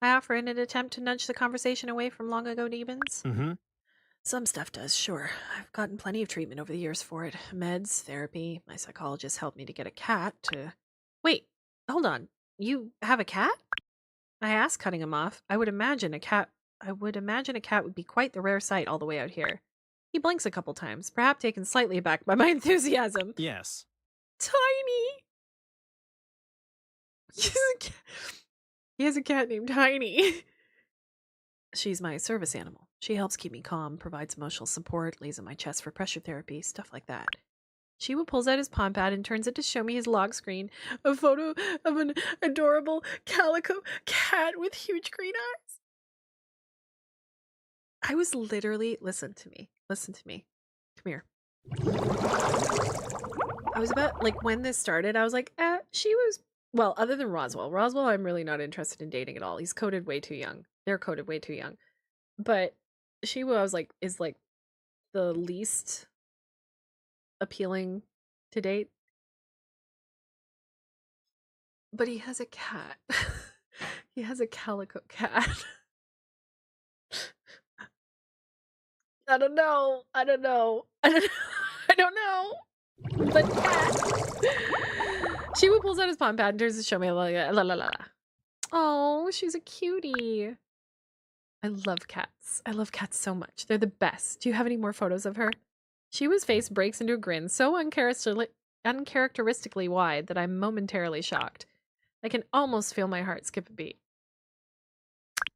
I offer in an attempt to nudge the conversation away from long ago demons. Mm-hmm. Some stuff does, sure. I've gotten plenty of treatment over the years for it. Meds, therapy. My psychologist helped me to get a cat to... Wait, hold on. You have a cat? I asked, cutting him off. I would imagine a cat would be quite the rare sight all the way out here. He blinks a couple times, perhaps taken slightly aback by my enthusiasm. Yes. Tiny! He has a cat named Tiny. She's my service animal. She helps keep me calm, provides emotional support, lays on my chest for pressure therapy, stuff like that. Shiwu pulls out his palm pad and turns it to show me his lock screen, a photo of an adorable calico cat with huge green eyes. I was literally, listen to me. Come here. I was about, like, when this started, I was like, she was, well, other than Roswell. Roswell, I'm really not interested in dating at all. He's coded way too young. They're coded way too young. But Shiwu, I was like, is like the least appealing to date. But he has a cat. He has a calico cat. I don't know. But cat. Shiwu pulls out his palm pad and turns to show me la. Oh, she's a cutie. I love cats. I love cats so much. They're the best. Do you have any more photos of her? Shiwu's face breaks into a grin so uncharacteristically wide that I'm momentarily shocked. I can almost feel my heart skip a beat.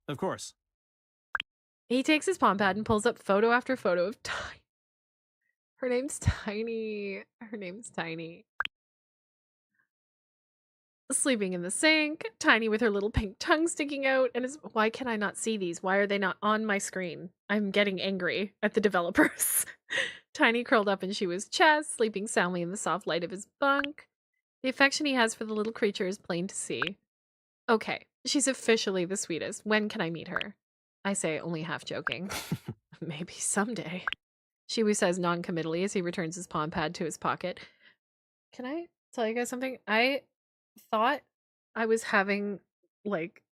Of course. He takes his palm pad and pulls up photo after photo of Tiny. Her name's Tiny. Sleeping in the sink, Tiny with her little pink tongue sticking out, and why can I not see these? Why are they not on my screen? I'm getting angry at the developers. Tiny curled up in Shiwu's chest, sleeping soundly in the soft light of his bunk. The affection he has for the little creature is plain to see. Okay, she's officially the sweetest. When can I meet her? I say, only half joking. Maybe someday. Shiwu says non-committally as he returns his palm pad to his pocket. Can I tell you guys something? I thought I was having, like,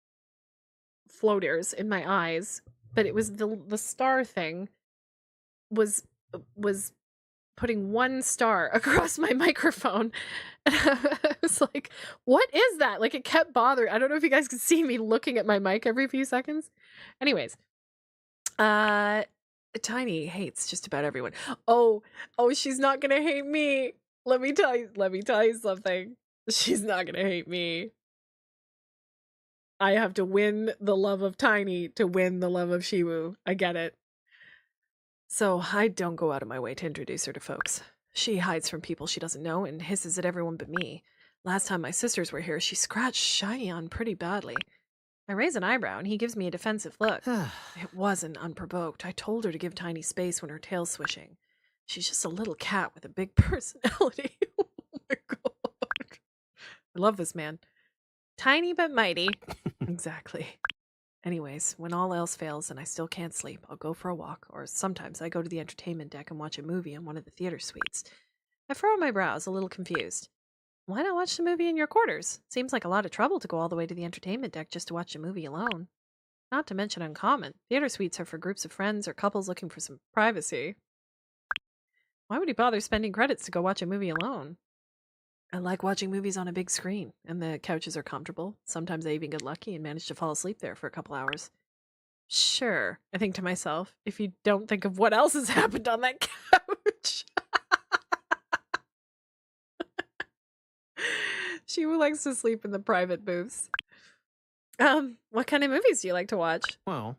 floaters in my eyes, but it was the star thing was putting one star across my microphone. And I was like, what is that? Like, it kept bothering. I don't know if you guys could see me looking at my mic every few seconds. Anyways, Tiny hates just about everyone. Oh, she's not gonna hate me. Let me tell you something. She's not gonna hate me. I have to win the love of Tiny to win the love of Shiwu. I get it. So I don't go out of my way to introduce her to folks. She hides from people she doesn't know and hisses at everyone but me. Last time my sisters were here, she scratched Cheyenne pretty badly. I raise an eyebrow and he gives me a defensive look. It wasn't unprovoked. I told her to give Tiny space when her tail's swishing. She's just a little cat with a big personality. Oh my god. I love this man. Tiny but mighty. Exactly. Anyways, when all else fails and I still can't sleep, I'll go for a walk, or sometimes I go to the entertainment deck and watch a movie in one of the theater suites. I furrow my brows, a little confused. Why not watch the movie in your quarters? Seems like a lot of trouble to go all the way to the entertainment deck just to watch a movie alone. Not to mention uncommon. Theater suites are for groups of friends or couples looking for some privacy. Why would he bother spending credits to go watch a movie alone? I like watching movies on a big screen, and the couches are comfortable. Sometimes I even get lucky and manage to fall asleep there for a couple hours. Sure, I think to myself, if you don't think of what else has happened on that couch. She likes to sleep in the private booths. What kind of movies do you like to watch? Well,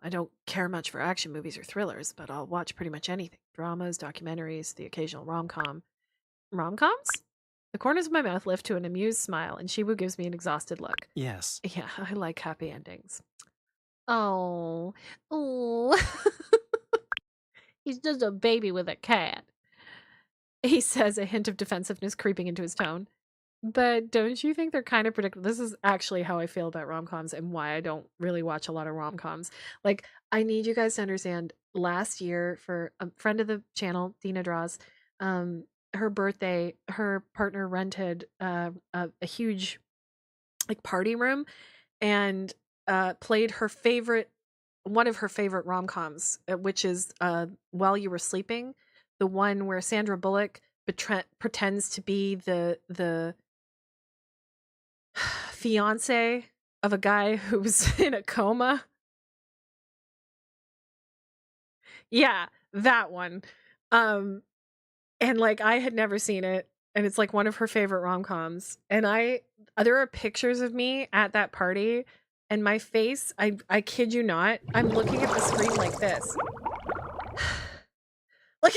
I don't care much for action movies or thrillers, but I'll watch pretty much anything. Dramas, documentaries, the occasional rom-com. Rom-coms? The corners of my mouth lift to an amused smile, and Shiwu gives me an exhausted look. yes. Yeah, I like happy endings. Oh. He's just a baby with a cat. He says, a hint of defensiveness creeping into his tone. But don't you think they're kind of predictable? This is actually how I feel about rom-coms and why I don't really watch a lot of rom-coms. Like, I need you guys to understand, last year, for a friend of the channel, Dina Draws, her birthday, her partner rented a huge like party room and played one of her favorite rom-coms, which is While You Were Sleeping, the one where Sandra Bullock pretends to be the fiance of a guy who's in a coma. Yeah, that one. And like I had never seen it, and it's like one of her favorite rom-coms. And there are pictures of me at that party, and my face, I kid you not, I'm looking at the screen like this. Like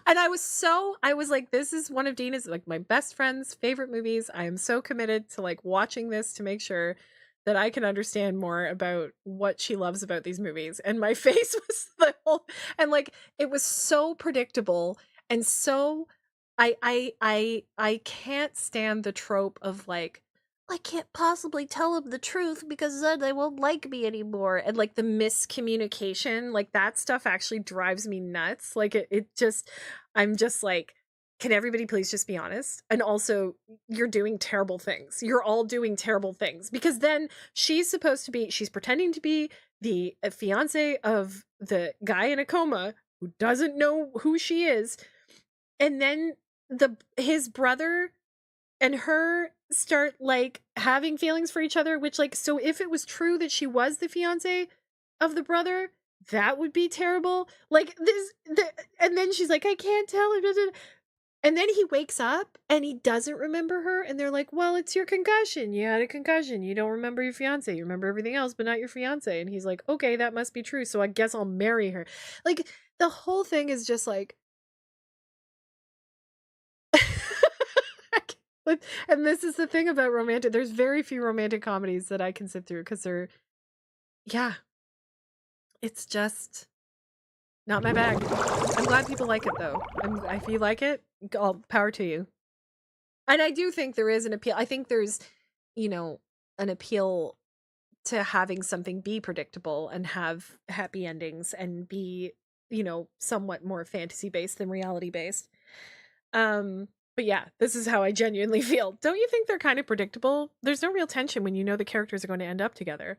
and I was like, this is one of Dina's, like, my best friend's favorite movies. I am so committed to like watching this to make sure that I can understand more about what she loves about these movies. And my face was and like it was so predictable, and so I can't stand the trope of like, I can't possibly tell them the truth because then they won't like me anymore. And like the miscommunication, like that stuff actually drives me nuts. Like I'm just like, can everybody please just be honest? And also, you're doing terrible things. You're all doing terrible things, because then she's pretending to be the fiance of the guy in a coma who doesn't know who she is. And then his brother and her start like having feelings for each other, which like, so if it was true that she was the fiance of the brother, that would be terrible. Like and then she's like, I can't tell him. And then he wakes up and he doesn't remember her, and they're like, well, it's your concussion. You had a concussion. You don't remember your fiance. You remember everything else, but not your fiance. And he's like, okay, that must be true. So I guess I'll marry her. Like the whole thing is just like, and this is the thing about romantic. There's very few romantic comedies that I can sit through because it's just not my bag. I'm glad people like it though. If you like it, all power to you. And I do think there is an appeal. I think there's, an appeal to having something be predictable and have happy endings and be, somewhat more fantasy based than reality based. But yeah, this is how I genuinely feel. Don't you think they're kind of predictable? There's no real tension when you know the characters are going to end up together.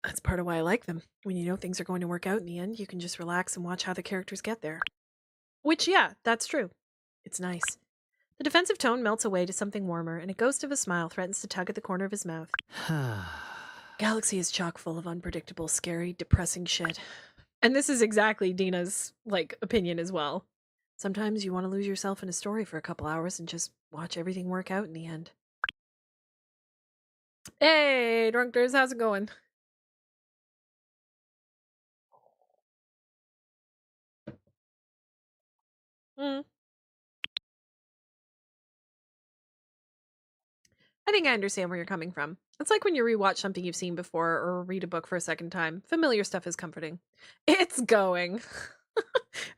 That's part of why I like them. When you know things are going to work out in the end, you can just relax and watch how the characters get there. Which, yeah, that's true. It's nice. The defensive tone melts away to something warmer, and a ghost of a smile threatens to tug at the corner of his mouth. Galaxy is chock full of unpredictable, scary, depressing shit. And this is exactly Dina's, opinion as well. Sometimes you want to lose yourself in a story for a couple hours and just watch everything work out in the end. Hey, Drunkers, how's it going? I think I understand where you're coming from. It's like when you rewatch something you've seen before or read a book for a second time. Familiar stuff is comforting. It's going.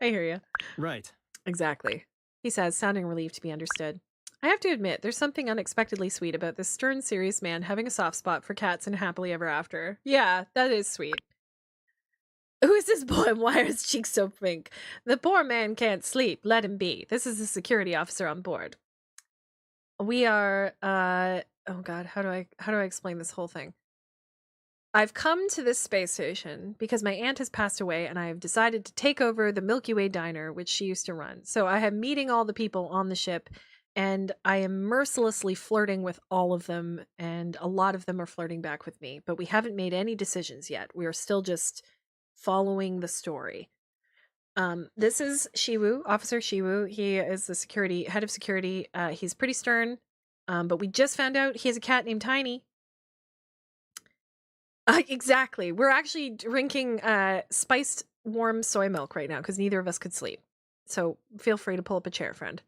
I hear you. Right. Exactly. He says, sounding relieved to be understood. I have to admit, there's something unexpectedly sweet about this stern, serious man having a soft spot for cats and happily ever after. Yeah, that is sweet. Who is this boy and why are his cheeks so pink? The poor man can't sleep. Let him be. This is the security officer on board. We are, oh god, how do I explain this whole thing? I've come to this space station because my aunt has passed away and I have decided to take over the Milky Way Diner, which she used to run. So I am meeting all the people on the ship and I am mercilessly flirting with all of them, and a lot of them are flirting back with me, but we haven't made any decisions yet. We are still just following the story. This is Shiwu, Officer Shiwu. He is the head of security. He's pretty stern, but we just found out he has a cat named Tiny. Exactly. We're actually drinking spiced warm soy milk right now because neither of us could sleep. So feel free to pull up a chair, friend.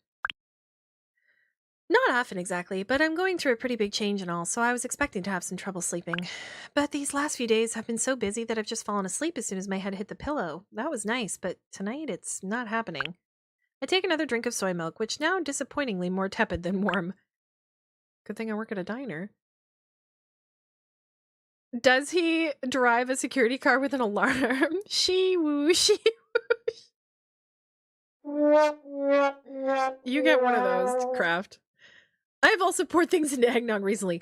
Not often exactly, but I'm going through a pretty big change and all, so I was expecting to have some trouble sleeping. But these last few days have been so busy that I've just fallen asleep as soon as my head hit the pillow. That was nice, but tonight it's not happening. I take another drink of soy milk, which now disappointingly more tepid than warm. Good thing I work at a diner. Does he drive a security car with an alarm? Shee-woo, shee-woo. You get one of those, Craft. I have also poured things into eggnog recently.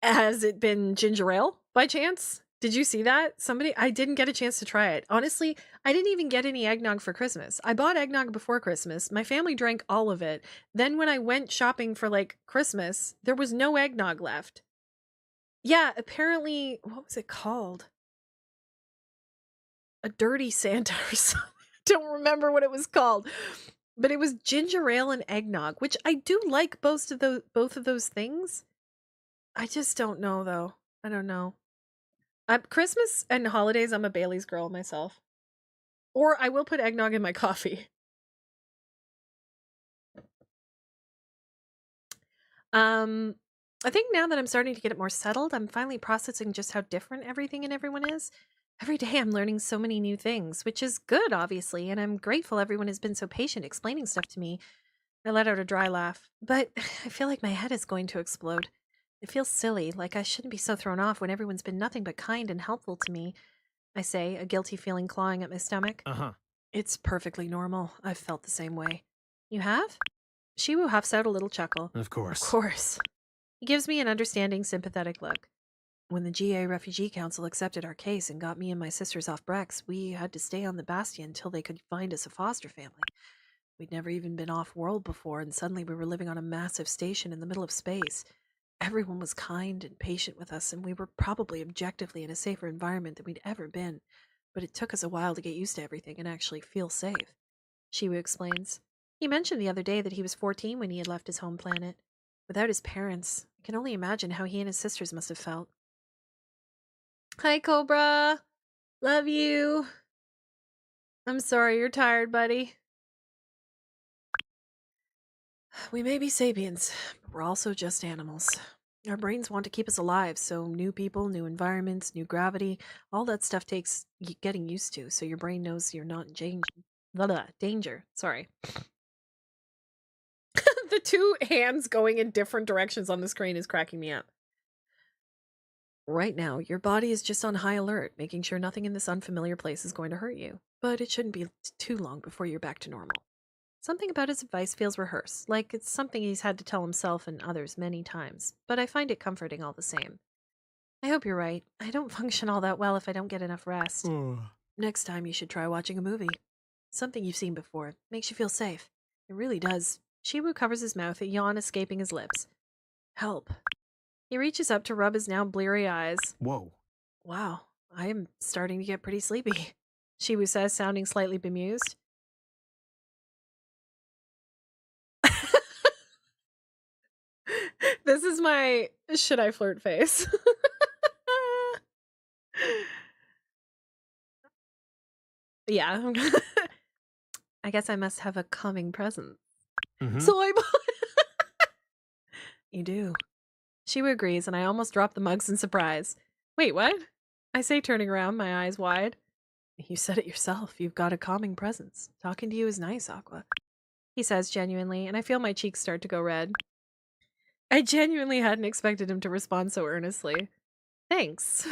Has it been ginger ale by chance? Did you see that? I didn't get a chance to try it. Honestly, I didn't even get any eggnog for Christmas. I bought eggnog before Christmas. My family drank all of it. Then when I went shopping for like Christmas, there was no eggnog left. Yeah, apparently, what was it called? A dirty Santa or something. I don't remember what it was called. But it was ginger ale and eggnog, which I do like both of those things. I just don't know though. I don't know. Christmas and holidays, I'm a Bailey's girl myself. Or I will put eggnog in my coffee. I think now that I'm starting to get it more settled, I'm finally processing just how different everything and everyone is. Every day I'm learning so many new things, which is good, obviously, and I'm grateful everyone has been so patient explaining stuff to me. I let out a dry laugh, but I feel like my head is going to explode. It feels silly, like I shouldn't be so thrown off when everyone's been nothing but kind and helpful to me. I say, a guilty feeling clawing at my stomach. It's perfectly normal. I've felt the same way. You have? Shiwu huffs out a little chuckle. Of course. Of course. He gives me an understanding, sympathetic look. When the GA Refugee Council accepted our case and got me and my sisters off Brex, we had to stay on the Bastion until they could find us a foster family. We'd never even been off-world before, and suddenly we were living on a massive station in the middle of space. Everyone was kind and patient with us, and we were probably objectively in a safer environment than we'd ever been. But it took us a while to get used to everything and actually feel safe. Shiwu explains. He mentioned the other day that he was 14 when he had left his home planet. Without his parents, I can only imagine how he and his sisters must have felt. Hi, Cobra. Love you. I'm sorry you're tired, buddy. We may be sapiens, but we're also just animals. Our brains want to keep us alive, so new people, new environments, new gravity, all that stuff takes getting used to, so your brain knows you're not in danger. Sorry. The two hands going in different directions on the screen is cracking me up. Right now, your body is just on high alert, making sure nothing in this unfamiliar place is going to hurt you. But it shouldn't be too long before you're back to normal. Something about his advice feels rehearsed, like it's something he's had to tell himself and others many times, but I find it comforting all the same. I hope you're right. I don't function all that well if I don't get enough rest. Next time you should try watching a movie. Something you've seen before. Makes you feel safe. It really does. Shiwu covers his mouth, a yawn escaping his lips. Help. He reaches up to rub his now bleary eyes. Whoa. Wow, I am starting to get pretty sleepy, Shiwu says, sounding slightly bemused. This is my should I flirt face. Yeah. I guess I must have a calming presence. So I You do. Shiwu agrees, and I almost drop the mugs in surprise. Wait, what? I say, turning around, my eyes wide. You said it yourself. You've got a calming presence. Talking to you is nice, Aqua. He says genuinely, and I feel my cheeks start to go red. I genuinely hadn't expected him to respond so earnestly. Thanks,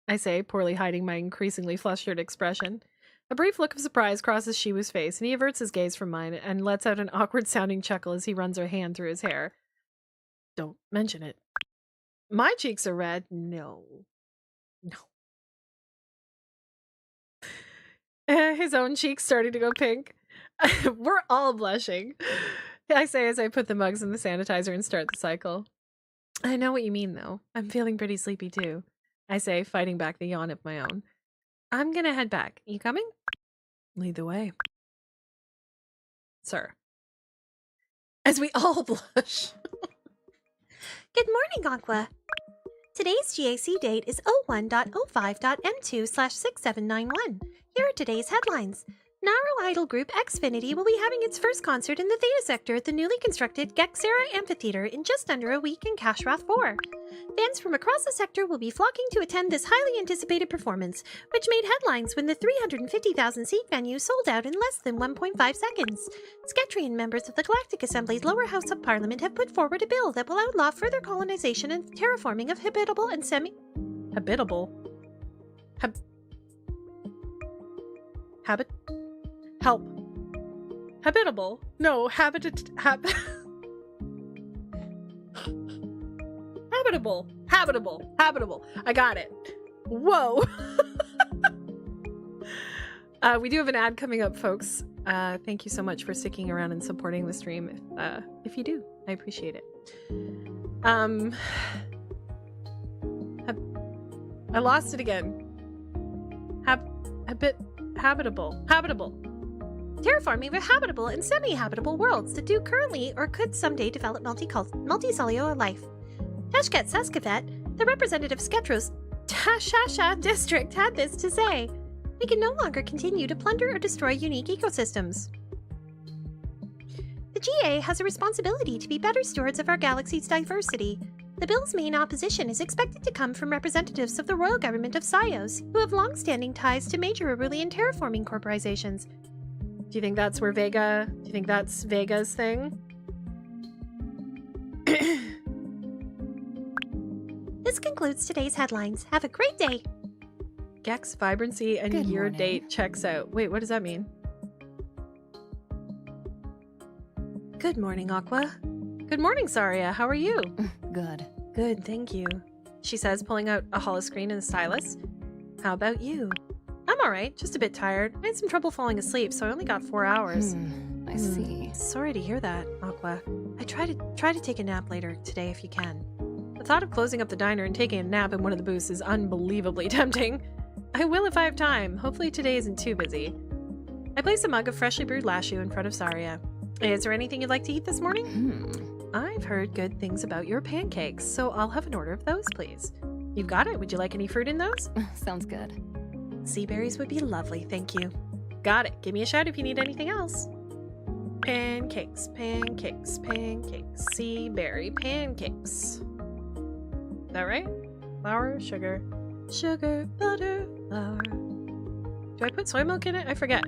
I say, poorly hiding my increasingly flustered expression. A brief look of surprise crosses Shiwu's face, and he averts his gaze from mine and lets out an awkward-sounding chuckle as he runs her hand through his hair. Don't mention it. My cheeks are red. No. His own cheeks starting to go pink. We're all blushing, I say as I put the mugs in the sanitizer and start the cycle. I know what you mean, though. I'm feeling pretty sleepy, too, I say, fighting back the yawn of my own. I'm gonna head back. You coming? Lead the way. Sir. As we all blush. Good morning, Aqua. Today's GAC date is 01.05.m2/6791. Here are today's headlines. Naru Idol group Xfinity will be having its first concert in the Theta Sector at the newly constructed Gexera Amphitheater in just under a week in Kashrath 4. Fans from across the sector will be flocking to attend this highly anticipated performance, which made headlines when the 350,000-seat venue sold out in less than 1.5 seconds. Sketrian members of the Galactic Assembly's lower house of parliament have put forward a bill that will outlaw further colonization and terraforming of habitable and Habitable? Help. Habitable? No, habitable. Habitable. I got it. Whoa. We do have an ad coming up, folks. Thank you so much for sticking around and supporting the stream. If you do, I appreciate it. I lost it again. Habitable. Terraforming with habitable and semi-habitable worlds that do currently or could someday develop multicellular life. Tashket Saskavet, the representative of Sketro's Tashasha district, had this to say. We can no longer continue to plunder or destroy unique ecosystems. The GA has a responsibility to be better stewards of our galaxy's diversity. The bill's main opposition is expected to come from representatives of the royal government of Sios, who have long-standing ties to major Aurelian terraforming corporations. Do you think that's where Vega... Do you think that's Vega's thing? This concludes today's headlines. Have a great day! Gex vibrancy and Good year morning. date checks out. Wait, what does that mean? Good morning, Aqua. Good morning, Saria. How are you? Good. Good, thank you. She says, pulling out a holoscreen and a stylus. How about you? I'm alright, just a bit tired. I had some trouble falling asleep, so I only got 4 hours. I see. Sorry to hear that, Aqua. I try to take a nap later today if you can. The thought of closing up the diner and taking a nap in one of the booths is unbelievably tempting. I will if I have time. Hopefully today isn't too busy. I place a mug of freshly brewed lashu in front of Saria. Is there anything you'd like to eat this morning? I've heard good things about your pancakes, so I'll have an order of those, please. You've got it. Would you like any fruit in those? Sounds good. Sea berries would be lovely, thank you. Got it. Give me a shout if you need anything else. Pancakes, pancakes, pancakes. Sea berry pancakes. Is that right? Flour, sugar, sugar, butter, flour. Do I put soy milk in it? I forget.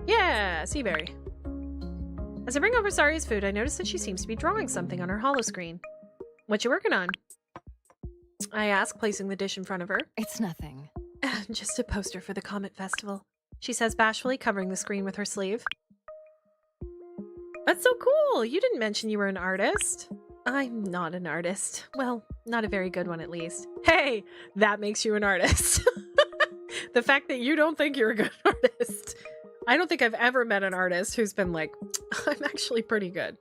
Yeah, sea berry. As I bring over Saria's food, I notice that she seems to be drawing something on her holoscreen. What you working on? I ask, placing the dish in front of her. It's nothing. Just a poster for the Comet Festival, she says bashfully, covering the screen with her sleeve. That's so cool! You didn't mention you were an artist. I'm not an artist. Well, not a very good one at least. Hey, that makes you an artist. The fact that you don't think you're a good artist. I don't think I've ever met an artist who's been like, I'm actually pretty good.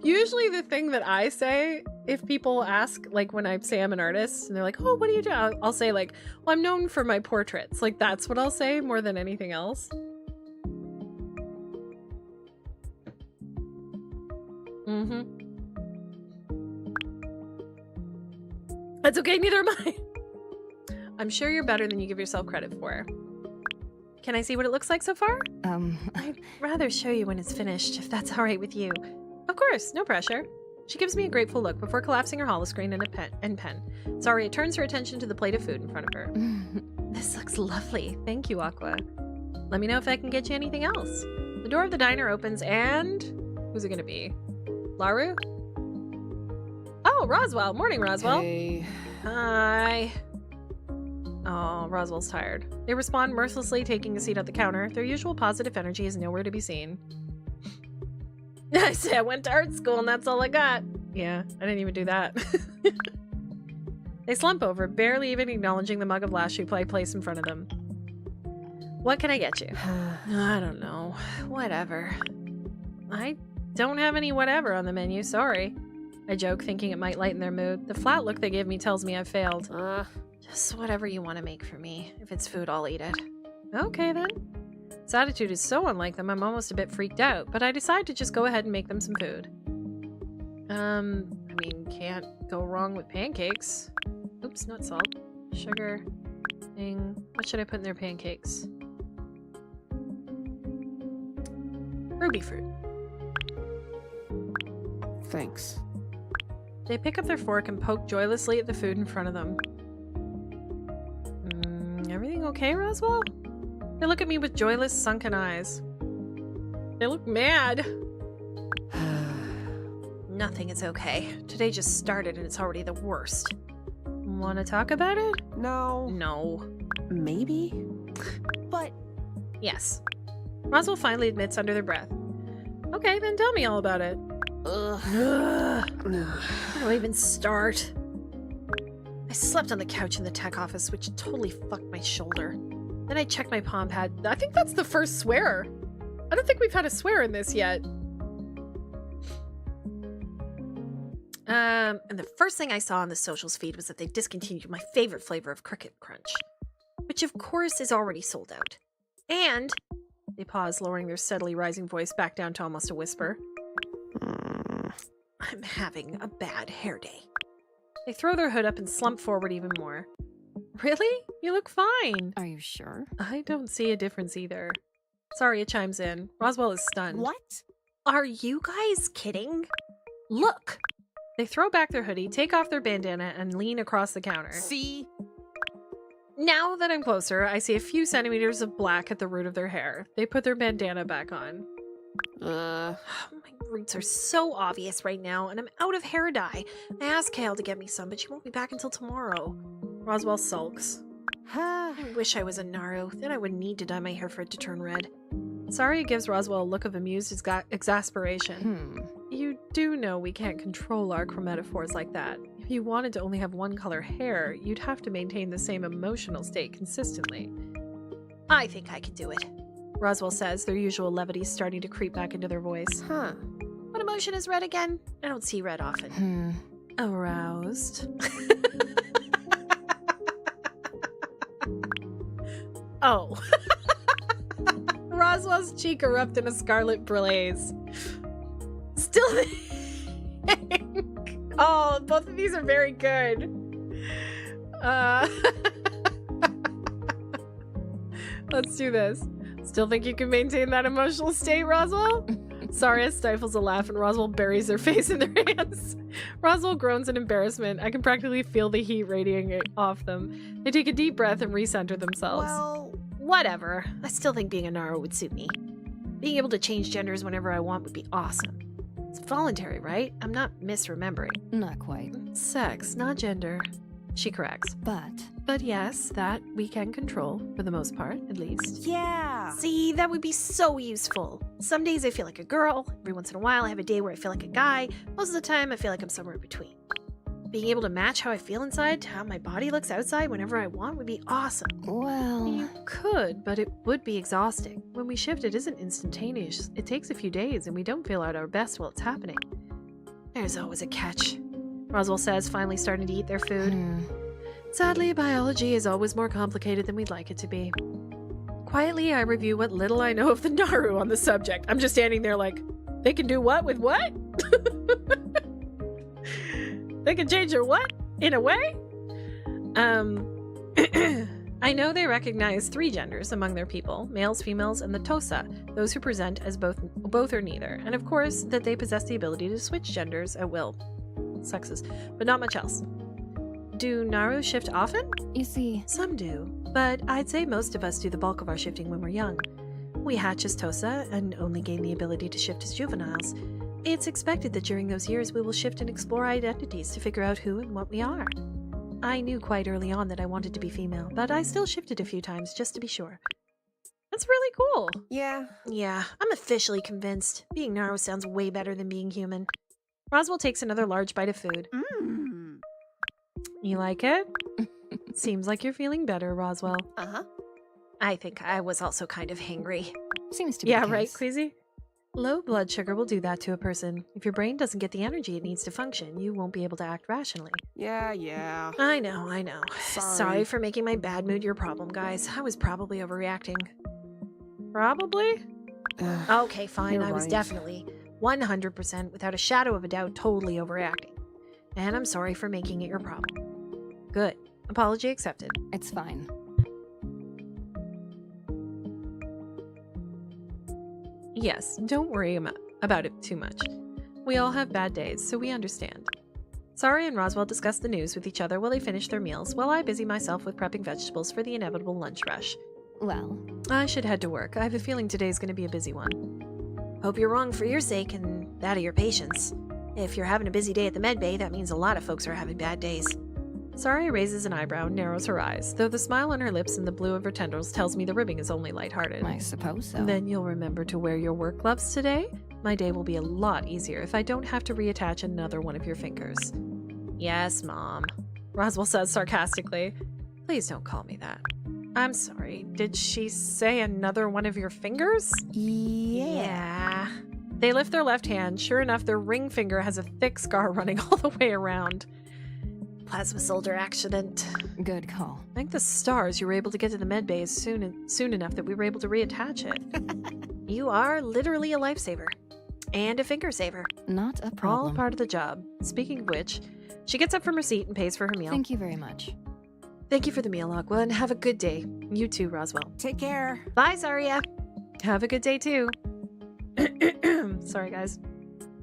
Usually the thing that I say, if people ask, like when I say I'm an artist, and they're like, oh, what do you do? I'll say like, well, I'm known for my portraits. Like that's what I'll say more than anything else. That's okay, neither am I. I'm sure you're better than you give yourself credit for. Can I see what it looks like so far? I'd rather show you when it's finished, if that's all right with you. Of course, no pressure. She gives me a grateful look before collapsing her holoscreen and pen. Saria turns her attention to the plate of food in front of her. This looks lovely. Thank you, Aqua. Let me know if I can get you anything else. The door of the diner opens and... Who's it gonna be? Laru? Oh, Roswell. Morning, Roswell. Hey. Hi. Oh, Roswell's tired. They respond mercilessly, taking a seat at the counter. Their usual positive energy is nowhere to be seen. I say I went to art school and that's all I got. Yeah, I didn't even do that. They slump over, barely even acknowledging the mug of lashu I place in front of them. What can I get you? I don't know. Whatever. I don't have any whatever on the menu, sorry. I joke, thinking it might lighten their mood. The flat look they give me tells me I've failed. Just whatever you want to make for me. If it's food, I'll eat it. Okay, then. This attitude is so unlike them, I'm almost a bit freaked out, but I decide to just go ahead and make them some food. I mean, can't go wrong with pancakes. Oops, not salt. Sugar. Thing. What should I put in their pancakes? Ruby fruit. Thanks. They pick up their fork and poke joylessly at the food in front of them. Everything okay, Roswell? They look at me with joyless, sunken eyes. They look mad. Nothing is okay. Today just started and it's already the worst. Want to talk about it? No. No. Maybe? But... Yes. Roswell finally admits under their breath. Okay, then tell me all about it. Ugh. Where do I even start? I slept on the couch in the tech office, which totally fucked my shoulder. Then I checked my palm pad. I think that's the first swear. I don't think we've had a swear in this yet. And the first thing I saw on the socials feed was that they discontinued my favorite flavor of Cricket Crunch, which of course is already sold out. And they paused, lowering their steadily rising voice back down to almost a whisper. I'm having a bad hair day. They throw their hood up and slump forward even more. Really? You look fine. Are you sure? I don't see a difference either. Sorry, it chimes in. Roswell is stunned. What? Are you guys kidding? Look! They throw back their hoodie, take off their bandana, and lean across the counter. See? Now that I'm closer, I see a few centimeters of black at the root of their hair. They put their bandana back on. My roots are so obvious right now, and I'm out of hair dye. I asked Kale to get me some, but she won't be back until tomorrow. Roswell sulks. I wish I was a Naru. Then I wouldn't need to dye my hair for it to turn red. Sorry gives Roswell a look of amused exasperation. You do know we can't control our chromatophores like that. If you wanted to only have one color hair, you'd have to maintain the same emotional state consistently. I think I could do it. Roswell says, their usual levity starting to creep back into their voice. What emotion is red again? I don't see red often. Aroused. Oh. Roswell's cheek erupted in a scarlet blaze. Still Oh, both of these are very good. Let's do this. Still think you can maintain that emotional state, Roswell? Saria stifles a laugh and Roswell buries their face in their hands. Roswell groans in embarrassment. I can practically feel the heat radiating off them. They take a deep breath and recenter themselves. Well, whatever. I still think being a Naru would suit me. Being able to change genders whenever I want would be awesome. It's voluntary, right? I'm not misremembering. Not quite. Sex, not gender. She corrects. But yes, that we can control, for the most part, at least. Yeah. See, that would be so useful. Some days I feel like a girl. Every once in a while I have a day where I feel like a guy. Most of the time I feel like I'm somewhere in between. Being able to match how I feel inside to how my body looks outside whenever I want would be awesome. Well... You could, but it would be exhausting. When we shift, it isn't instantaneous. It takes a few days, and we don't feel at our best while it's happening. There's always a catch. Roswell says, finally starting to eat their food. Sadly, biology is always more complicated than we'd like it to be. Quietly, I review what little I know of the Naru on the subject. I'm just standing there like, they can do what with what? They can change their what? In a way? I know they recognize 3 genders among their people, males, females, and the Tosa, those who present as both or neither, and of course that they possess the ability to switch genders at will. Sexes, but not much else. Do Naru shift often? You see... Some do, but I'd say most of us do the bulk of our shifting when we're young. We hatch as Tosa and only gain the ability to shift as juveniles. It's expected that during those years we will shift and explore identities to figure out who and what we are. I knew quite early on that I wanted to be female, but I still shifted a few times just to be sure. That's really cool. Yeah, I'm officially convinced. Being Naru sounds way better than being human. Roswell takes another large bite of food. You like it? Seems like you're feeling better, Roswell. I think I was also kind of hangry. Seems to be the right, case. Queasy? Low blood sugar will do that to a person. If your brain doesn't get the energy it needs to function, you won't be able to act rationally. Yeah. I know. Sorry for making my bad mood your problem, guys. I was probably overreacting. Probably? Okay, fine. You're I was right. definitely 100%, without a shadow of a doubt, totally overreacting. And I'm sorry for making it your problem. Good. Apology accepted. It's fine. Yes, don't worry about it too much. We all have bad days, so we understand. Saria and Roswell discuss the news with each other while they finish their meals, while I busy myself with prepping vegetables for the inevitable lunch rush. Well... I should head to work. I have a feeling today's going to be a busy one. Hope you're wrong for your sake and that of your patients. If you're having a busy day at the med bay, that means a lot of folks are having bad days. Saria raises an eyebrow and narrows her eyes, though the smile on her lips and the blue of her tendrils tells me the ribbing is only lighthearted. I suppose so. Then you'll remember to wear your work gloves today? My day will be a lot easier if I don't have to reattach another one of your fingers. Yes, Mom, Roswell says sarcastically. Please don't call me that. I'm sorry, did she say another one of your fingers? Yeah. They lift their left hand. Sure enough, their ring finger has a thick scar running all the way around. Plasma solder accident. Good call. Thank the stars you were able to get to the med bay soon enough that we were able to reattach it. You are literally a lifesaver. And a finger saver. Not a problem. All part of the job. Speaking of which, she gets up from her seat and pays for her meal. Thank you very much. Thank you for the meal, Aqua, and have a good day. You too, Roswell. Take care. Bye, Saria. Have a good day, too. Sorry, guys.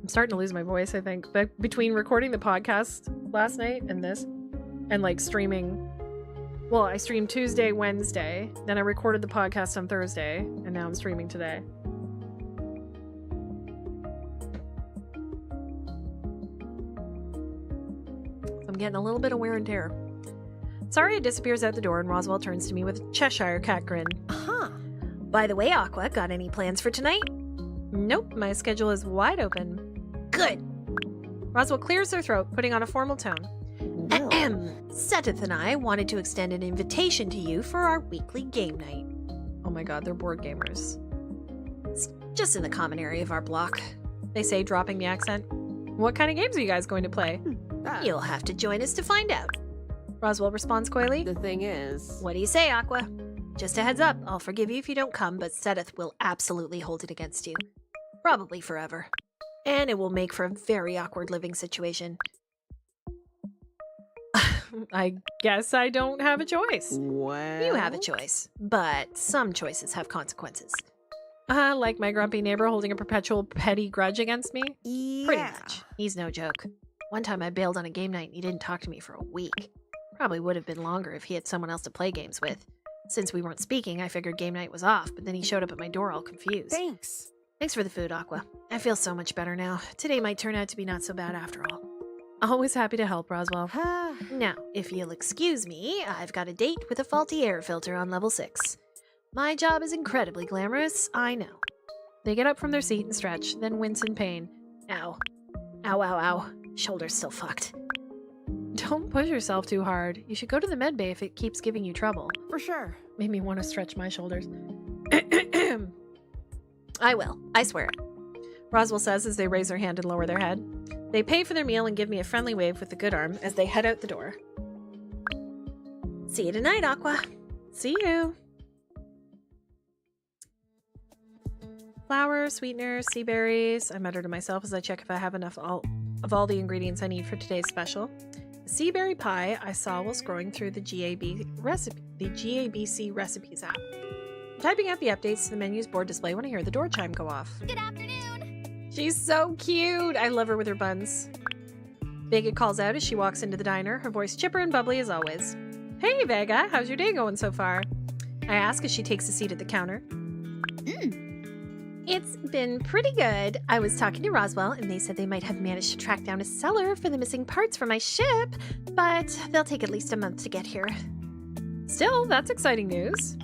I'm starting to lose my voice, I think. But between recording the podcast last night and this, and like streaming... Well, I streamed Tuesday, Wednesday, then I recorded the podcast on Thursday, and now I'm streaming today. So I'm getting a little bit of wear and tear. Saria disappears out the door and Roswell turns to me with a Cheshire cat grin. Huh. By the way, Aqua, got any plans for tonight? Nope, my schedule is wide open. Good. Roswell clears her throat, putting on a formal tone. Seteth and I wanted to extend an invitation to you for our weekly game night. Oh my god, they're board gamers. It's just in the common area of our block. They say, dropping the accent. What kind of games are you guys going to play? You'll have to join us to find out. Roswell responds coyly. The thing is... What do you say, Aqua? Just a heads up, I'll forgive you if you don't come, but Seteth will absolutely hold it against you. Probably forever. And it will make for a very awkward living situation. I guess I don't have a choice. Well... You have a choice, but some choices have consequences. Like my grumpy neighbor holding a perpetual petty grudge against me? Yeah. Pretty much. He's no joke. One time I bailed on a game night and he didn't talk to me for a week. Probably would have been longer if he had someone else to play games with. Since we weren't speaking, I figured game night was off, but then he showed up at my door all confused. Thanks. Thanks for the food, Aqua. I feel so much better now. Today might turn out to be not so bad after all. Always happy to help, Roswell. Now, if you'll excuse me, I've got a date with a faulty air filter on level 6. My job is incredibly glamorous, I know. They get up from their seat and stretch, then wince in pain. Ow. Ow, ow, ow. Shoulder's still fucked. Don't push yourself too hard. You should go to the med bay if it keeps giving you trouble. For sure. Made me want to stretch my shoulders. I will. I swear it. Roswell says as they raise their hand and lower their head. They pay for their meal and give me a friendly wave with the good arm as they head out the door. See you tonight, Aqua. See you. Flour, sweeteners, sea berries. I mutter to myself as I check if I have enough of all the ingredients I need for today's special. A sea berry pie I saw while scrolling through the GABC recipes app. I'm typing out the updates to the menu's board display when I hear the door chime go off. Good afternoon. She's so cute. I love her with her buns. Vega calls out as she walks into the diner, her voice chipper and bubbly as always. Hey, Vega, how's your day going so far? I ask as she takes a seat at the counter. It's been pretty good. I was talking to Roswell, and they said they might have managed to track down a seller for the missing parts for my ship, but they'll take at least a month to get here. Still, that's exciting news.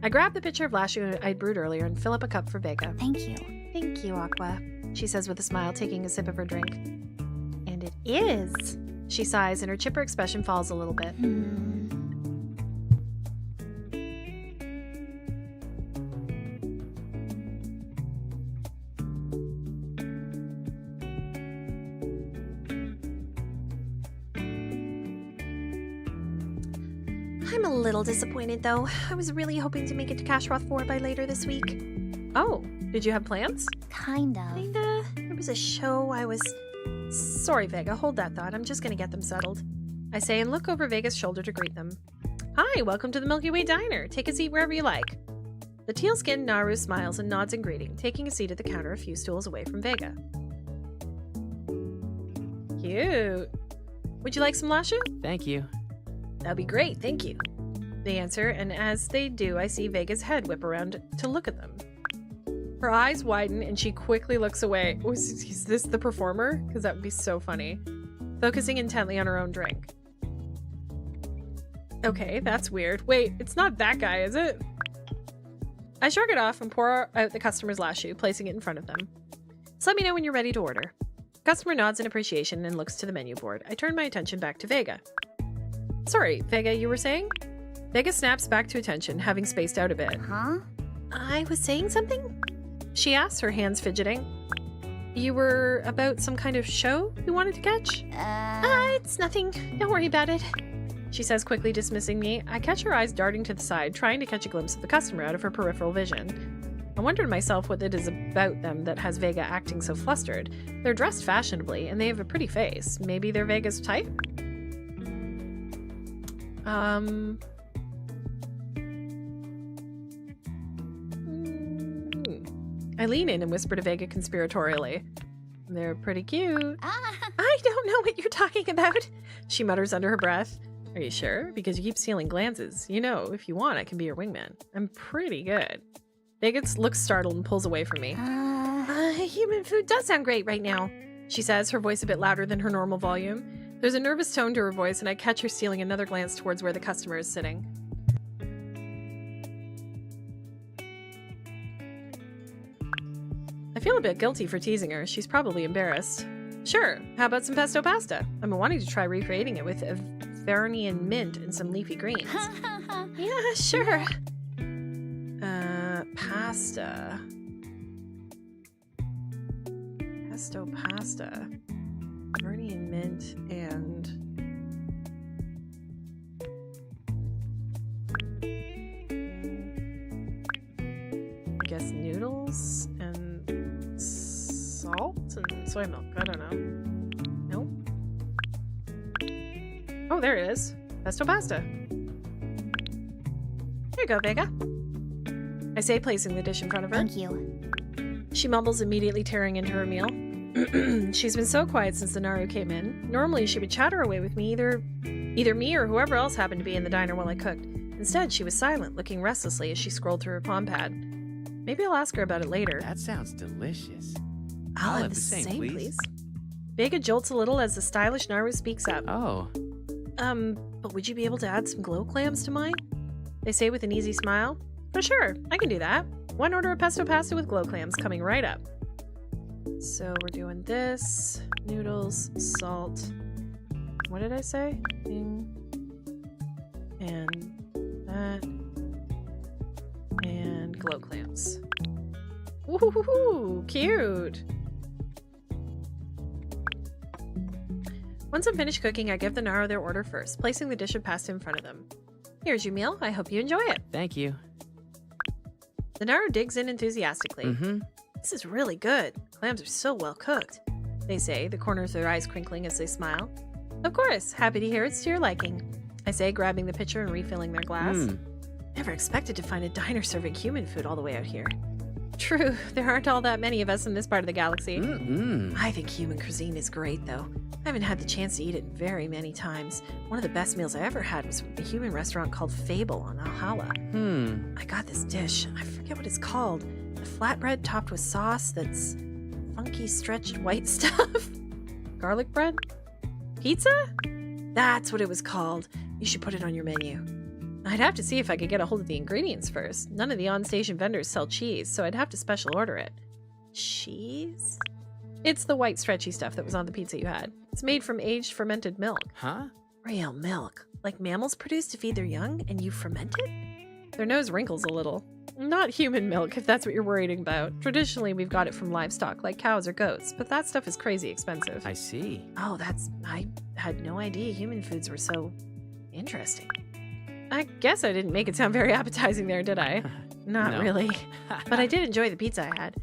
I grab the pitcher of lashu I'd brewed earlier and fill up a cup for Vega. Thank you. Thank you, Aqua. She says with a smile, taking a sip of her drink. And it is. She sighs, and her chipper expression falls a little bit. I'm a little disappointed, though. I was really hoping to make it to Kashroth 4 by later this week. Oh, did you have plans? Kind of. Kinda. There was a show I was... Sorry, Vega, hold that thought. I'm just gonna get them settled. I say and look over Vega's shoulder to greet them. Hi, welcome to the Milky Way Diner. Take a seat wherever you like. The teal-skinned Naru smiles and nods in greeting, taking a seat at the counter a few stools away from Vega. Cute. Would you like some lashu? Thank you. That'd be great, thank you. They answer, and as they do, I see Vega's head whip around to look at them. Her eyes widen, and she quickly looks away. Oh, is this the performer? Because that would be so funny. Focusing intently on her own drink. Okay, that's weird. Wait, it's not that guy, is it? I shrug it off and pour out the customer's last shoe, placing it in front of them. So let me know when you're ready to order. Customer nods in appreciation and looks to the menu board. I turn my attention back to Vega. Sorry, Vega, you were saying? Vega snaps back to attention, having spaced out a bit. Huh? I was saying something? She asks, her hands fidgeting. You were about some kind of show you wanted to catch? It's nothing. Don't worry about it. She says, quickly dismissing me. I catch her eyes darting to the side, trying to catch a glimpse of the customer out of her peripheral vision. I wonder to myself what it is about them that has Vega acting so flustered. They're dressed fashionably, and they have a pretty face. Maybe they're Vega's type? I lean in and whisper to Vega conspiratorially. They're pretty cute. I don't know what you're talking about. She mutters under her breath. Are you sure? Because you keep stealing glances. You know, if you want, I can be your wingman. I'm pretty good. Vega looks startled and pulls away from me. Human food does sound great right now. She says, her voice a bit louder than her normal volume. There's a nervous tone to her voice, and I catch her stealing another glance towards where the customer is sitting. I feel a bit guilty for teasing her. She's probably embarrassed. Sure, how about some pesto pasta? I've been wanting to try recreating it with a Varnian mint and some leafy greens. Yeah, sure. Pasta. Pesto pasta. Varnian mint and... I guess noodles and salt and soy milk. I don't know. Nope. Oh, there it is. Pesto pasta. Here you go, Vega. I say, placing the dish in front of her. Thank you. She mumbles, immediately tearing into her meal. She's been so quiet since the Naru came in. Normally, she would chatter away with me, either me or whoever else happened to be in the diner while I cooked. Instead, she was silent, looking restlessly as she scrolled through her palm pad. Maybe I'll ask her about it later. That sounds delicious. I'll have the same, please. Vega jolts a little as the stylish Naru speaks up. Oh. But would you be able to add some glow clams to mine? They say with an easy smile. For sure, I can do that. One order of pesto pasta with glow clams coming right up. So we're doing this, noodles, salt. What did I say? And that. And glow clams. Ooh, cute. Once I'm finished cooking, I give the Naru their order first, placing the dish of pasta in front of them. Here's your meal. I hope you enjoy it. Thank you. The Naru digs in enthusiastically. This is really good. Clams are so well cooked, they say, the corners of their eyes crinkling as they smile. Of course, happy to hear it's to your liking, I say, grabbing the pitcher and refilling their glass. Never expected to find a diner serving human food all the way out here. True, there aren't all that many of us in this part of the galaxy. I think human cuisine is great, though. I haven't had the chance to eat it very many times. One of the best meals I ever had was from a human restaurant called Fable on Alhala. I got this dish. I forget what it's called. The flatbread topped with sauce that's funky stretched white stuff. Garlic bread? Pizza? That's what it was called. You should put it on your menu. I'd have to see if I could get a hold of the ingredients first. None of the on-station vendors sell cheese, so I'd have to special order it. Cheese? It's the white stretchy stuff that was on the pizza you had. It's made from aged fermented milk. Huh? Real milk. Like mammals produce to feed their young, and you ferment it? Their nose wrinkles a little. Not human milk, if that's what you're worried about. Traditionally, we've got it from livestock, like cows or goats, but that stuff is crazy expensive. I see. Oh, I had no idea human foods were so interesting. I guess I didn't make it sound very appetizing there, did I? Not really. But I did enjoy the pizza I had.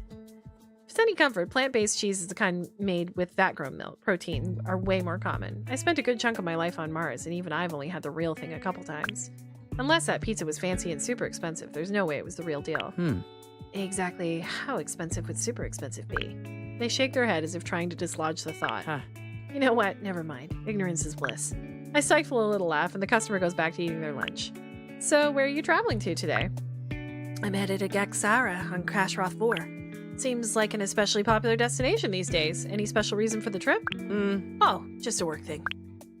If it's any comfort, plant-based cheese is the kind made with vat-grown milk. Protein are way more common. I spent a good chunk of my life on Mars, and even I've only had the real thing a couple times. Unless that pizza was fancy and super expensive, there's no way it was the real deal. Exactly how expensive would super expensive be? They shake their head as if trying to dislodge the thought. You know what? Never mind. Ignorance is bliss. I stifle a little laugh, and the customer goes back to eating their lunch. So, where are you traveling to today? I'm headed to Gaxara on Krashroth 4. Seems like an especially popular destination these days. Any special reason for the trip? Oh, just a work thing.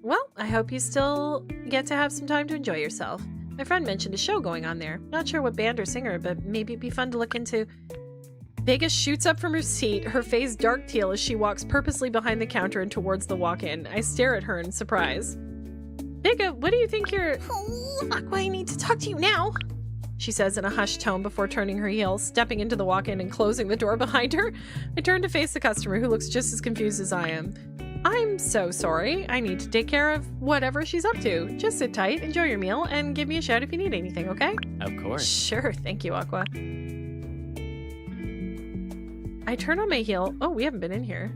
Well, I hope you still get to have some time to enjoy yourself. My friend mentioned a show going on there. Not sure what band or singer, but maybe it'd be fun to look into. Vega shoots up from her seat, her face dark teal as she walks purposely behind the counter and towards the walk-in. I stare at her in surprise. Vega, what do you think you're... Oh, Aqua, I need to talk to you now. She says in a hushed tone before turning her heel, stepping into the walk-in and closing the door behind her. I turn to face the customer, who looks just as confused as I am. I'm so sorry. I need to take care of whatever she's up to. Just sit tight, enjoy your meal, and give me a shout if you need anything, okay? Of course. Sure, thank you, Aqua. I turn on my heel. Oh, we haven't been in here.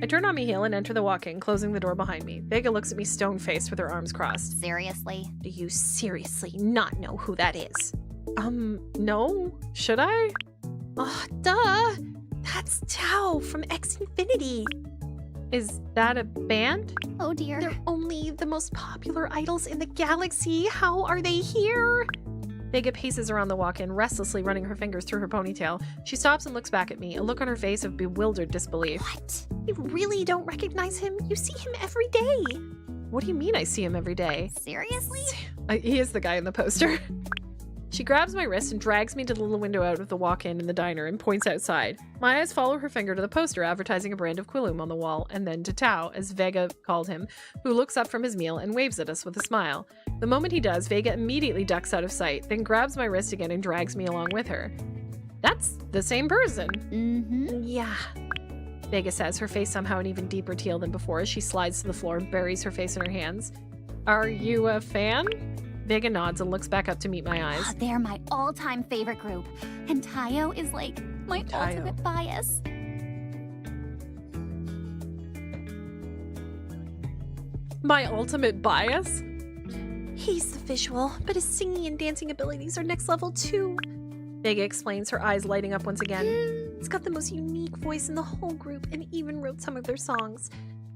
I turn on my heel and enter the walk-in, closing the door behind me. Vega looks at me stone-faced with her arms crossed. Seriously? Do you seriously not know who that is? No? Should I? Oh, duh. That's Tao from X Infinity. Is that a band? Oh dear. They're only the most popular idols in the galaxy. How are they here? Vega paces around the walk-in, restlessly running her fingers through her ponytail. She stops and looks back at me, a look on her face of bewildered disbelief. What? You really don't recognize him? You see him every day. What do you mean I see him every day? Seriously? He is the guy in the poster. She grabs my wrist and drags me to the little window out of the walk-in in the diner and points outside. My eyes follow her finger to the poster advertising a brand of Quillume on the wall, and then to Tao, as Vega called him, who looks up from his meal and waves at us with a smile. The moment he does, Vega immediately ducks out of sight, then grabs my wrist again and drags me along with her. That's the same person. Mm-hmm. Yeah. Vega says, her face somehow an even deeper teal than before as she slides to the floor and buries her face in her hands. Are you a fan? Vega nods and looks back up to meet my eyes. Oh, they're my all-time favorite group. And Tayo is like my ultimate bias. My ultimate bias? He's the visual, but his singing and dancing abilities are next level too. Vega explains, her eyes lighting up once again. He's got the most unique voice in the whole group and even wrote some of their songs.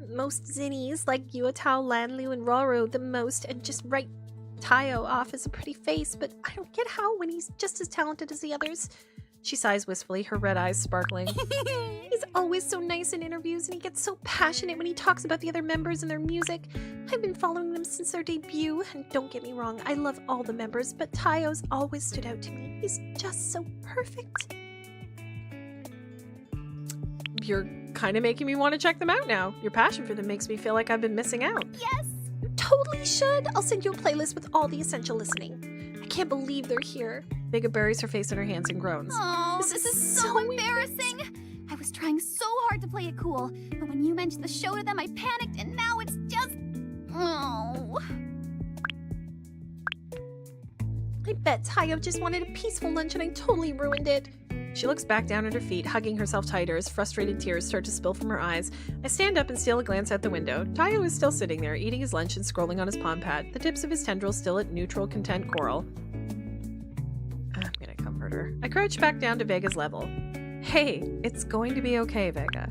Most Zinnies, like Yuatao, Lanlu, and Roro, the most, and just write Tayo off as a pretty face, but I don't get how when he's just as talented as the others. She sighs wistfully, her red eyes sparkling. He's always so nice in interviews, and he gets so passionate when he talks about the other members and their music. I've been following them since their debut, and don't get me wrong, I love all the members, but Tayo's always stood out to me. He's just so perfect. You're kind of making me want to check them out now. Your passion for them makes me feel like I've been missing out. Yes! You totally should. I'll send you a playlist with all the essential listening. I can't believe they're here. Vega buries her face in her hands and groans. Oh, this is so embarrassing. I was trying so hard to play it cool, but when you mentioned the show to them, I panicked, and now it's just... Oh. I bet Tayo just wanted a peaceful lunch and I totally ruined it. She looks back down at her feet, hugging herself tighter as frustrated tears start to spill from her eyes. I stand up and steal a glance out the window. Tayo is still sitting there, eating his lunch and scrolling on his palm pad, the tips of his tendrils still at neutral, content coral. I'm gonna comfort her. I crouch back down to Vega's level. Hey, it's going to be okay, Vega.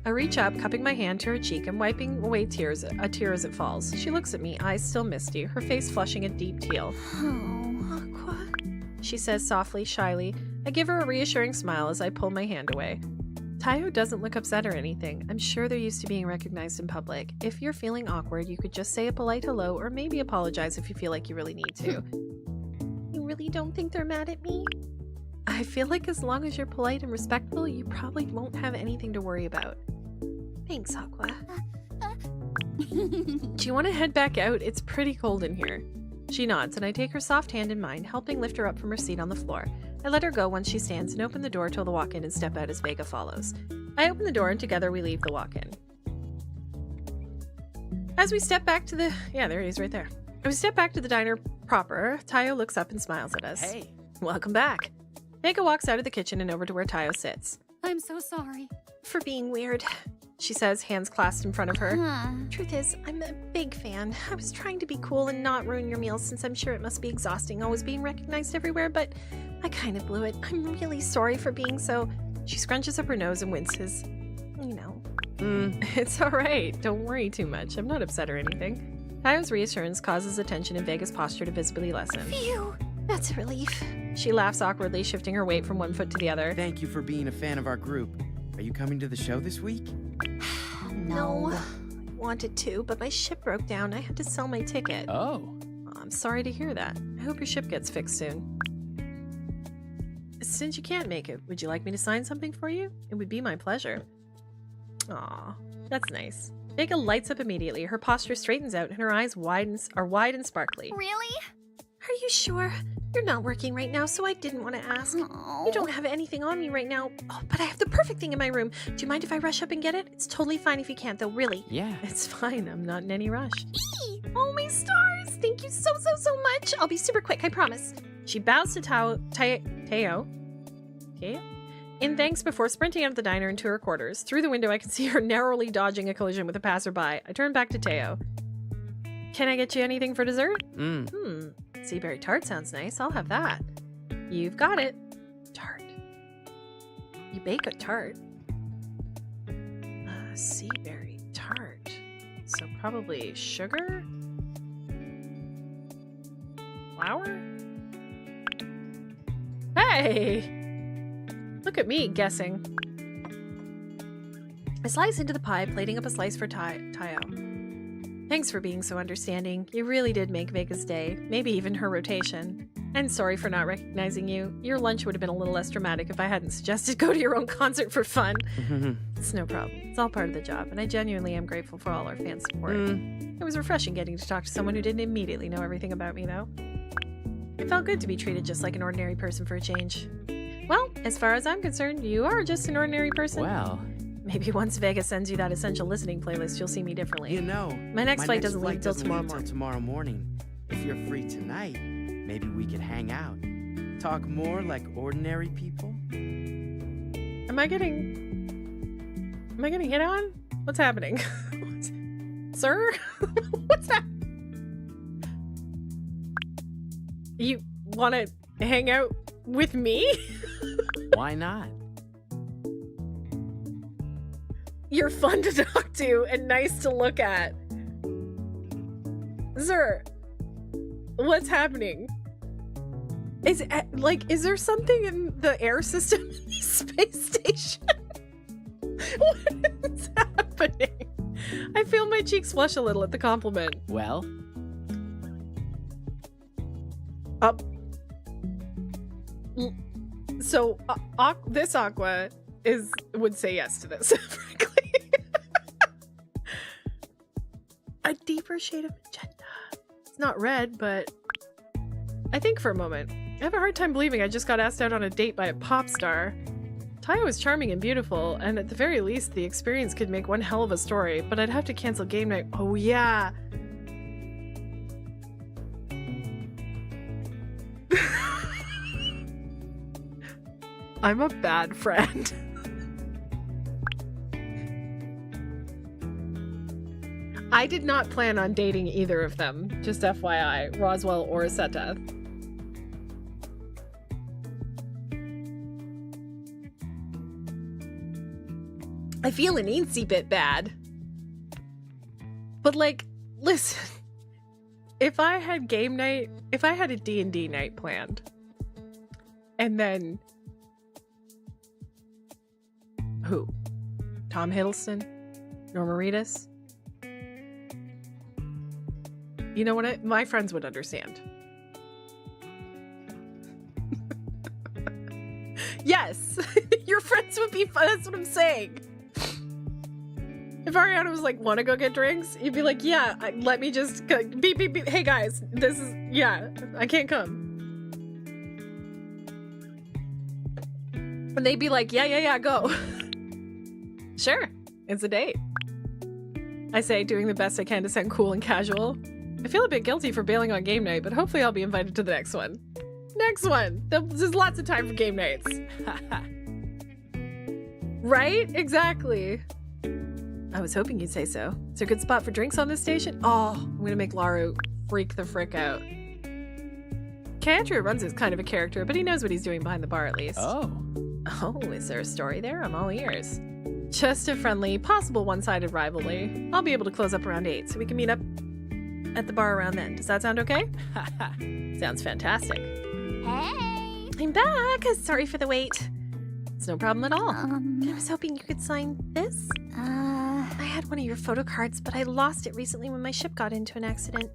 I reach up, cupping my hand to her cheek and wiping away a tear as it falls. She looks at me, eyes still misty, her face flushing a deep teal. Oh, Aqua. She says softly, shyly. I give her a reassuring smile as I pull my hand away. Tayo doesn't look upset or anything. I'm sure they're used to being recognized in public. If you're feeling awkward, you could just say a polite hello or maybe apologize if you feel like you really need to. You really don't think they're mad at me? I feel like as long as you're polite and respectful, you probably won't have anything to worry about. Thanks, Aqua. Do you want to head back out? It's pretty cold in here. She nods, and I take her soft hand in mine, helping lift her up from her seat on the floor. I let her go once she stands and open the door till the walk-in and step out as Vega follows. I open the door and together we leave the walk-in. As we step back to the... Yeah, there he is right there. As we step back to the diner proper, Tayo looks up and smiles at us. Hey. Welcome back. Vega walks out of the kitchen and over to where Tayo sits. I'm so sorry. For being weird. She says, hands clasped in front of her. Truth is, I'm a big fan. I was trying to be cool and not ruin your meal since I'm sure it must be exhausting always being recognized everywhere, but I kind of blew it. I'm really sorry for being so... She scrunches up her nose and winces. You know. It's alright. Don't worry too much. I'm not upset or anything. Tayo's reassurance causes attention in Vega's posture to visibly lessen. Phew! That's a relief. She laughs awkwardly, shifting her weight from one foot to the other. Thank you for being a fan of our group. Are you coming to the show this week? No. I wanted to, but my ship broke down. I had to sell my ticket. Oh. I'm sorry to hear that. I hope your ship gets fixed soon. Since you can't make it, would you like me to sign something for you? It would be my pleasure. Aw, that's nice. Vega lights up immediately. Her posture straightens out and her eyes are wide and sparkly. Really? Are you sure? You're not working right now, so I didn't want to ask. Oh. You don't have anything on me right now. Oh, but I have the perfect thing in my room. Do you mind if I rush up and get it? It's totally fine if you can't, though, really. Yeah. It's fine. I'm not in any rush. Eee! Oh, my stars! Thank you so much. I'll be super quick, I promise. She bows to Teo in thanks before sprinting out of the diner into her quarters. Through the window, I can see her narrowly dodging a collision with a passerby. I turn back to Teo. Can I get you anything for dessert? Seaberry tart sounds nice. I'll have that. You've got it. Tart. You bake a tart. Seaberry tart. So probably sugar? Flour? Hey! Look at me guessing. I slice into the pie, plating up a slice for Tyo. Thanks for being so understanding. You really did make Vega's day, maybe even her rotation. And sorry for not recognizing you. Your lunch would have been a little less dramatic if I hadn't suggested go to your own concert for fun. It's no problem. It's all part of the job, and I genuinely am grateful for all our fan support. It was refreshing getting to talk to someone who didn't immediately know everything about me, though. It felt good to be treated just like an ordinary person for a change. Well, as far as I'm concerned, you are just an ordinary person. Well. Maybe once Vega sends you that essential listening playlist, you'll see me differently. You know, my next flight doesn't leave till tomorrow morning. If you're free tonight, maybe we could hang out. Talk more like ordinary people. Am I getting hit on? What's happening? Sir? What's that? You want to hang out with me? Why not? You're fun to talk to and nice to look at. Sir, what's happening? Is there something in the air system in the space station? What is happening? I feel my cheeks flush a little at the compliment. Well? So, this Aqua would say yes to this, frankly. A deeper shade of magenta. It's not red, but I think for a moment. I have a hard time believing I just got asked out on a date by a pop star. Tyo is charming and beautiful, and at the very least, the experience could make one hell of a story, but I'd have to cancel game night. Oh, yeah. I'm a bad friend. I did not plan on dating either of them, just FYI, Roswell or Seta. I feel an eensy bit bad. But like, listen, if I had game night, if I had a D&D night planned, and then who? Tom Hiddleston? Norma Reedus? You know what? My friends would understand. Yes, your friends would be fun. That's what I'm saying. If Ariana was like, want to go get drinks? You'd be like, yeah, let me just beep, beep, beep. Hey guys, this is, yeah, I can't come. And they'd be like, yeah, go. Sure, it's a date. I say, doing the best I can to sound cool and casual. I feel a bit guilty for bailing on game night, but hopefully I'll be invited to the next one. Next one! There's lots of time for game nights. Right? Exactly. I was hoping you'd say so. Is there a good spot for drinks on this station? Oh, I'm gonna make Laru freak the frick out. Andrew runs as kind of a character, but he knows what he's doing behind the bar at least. Oh, is there a story there? I'm all ears. Just a friendly, possible one-sided rivalry. I'll be able to close up around 8, so we can meet up at the bar around then. Does that sound okay? Sounds fantastic. Hey! I'm back! Sorry for the wait. It's no problem at all. I was hoping you could sign this. I had one of your photo cards, but I lost it recently when my ship got into an accident.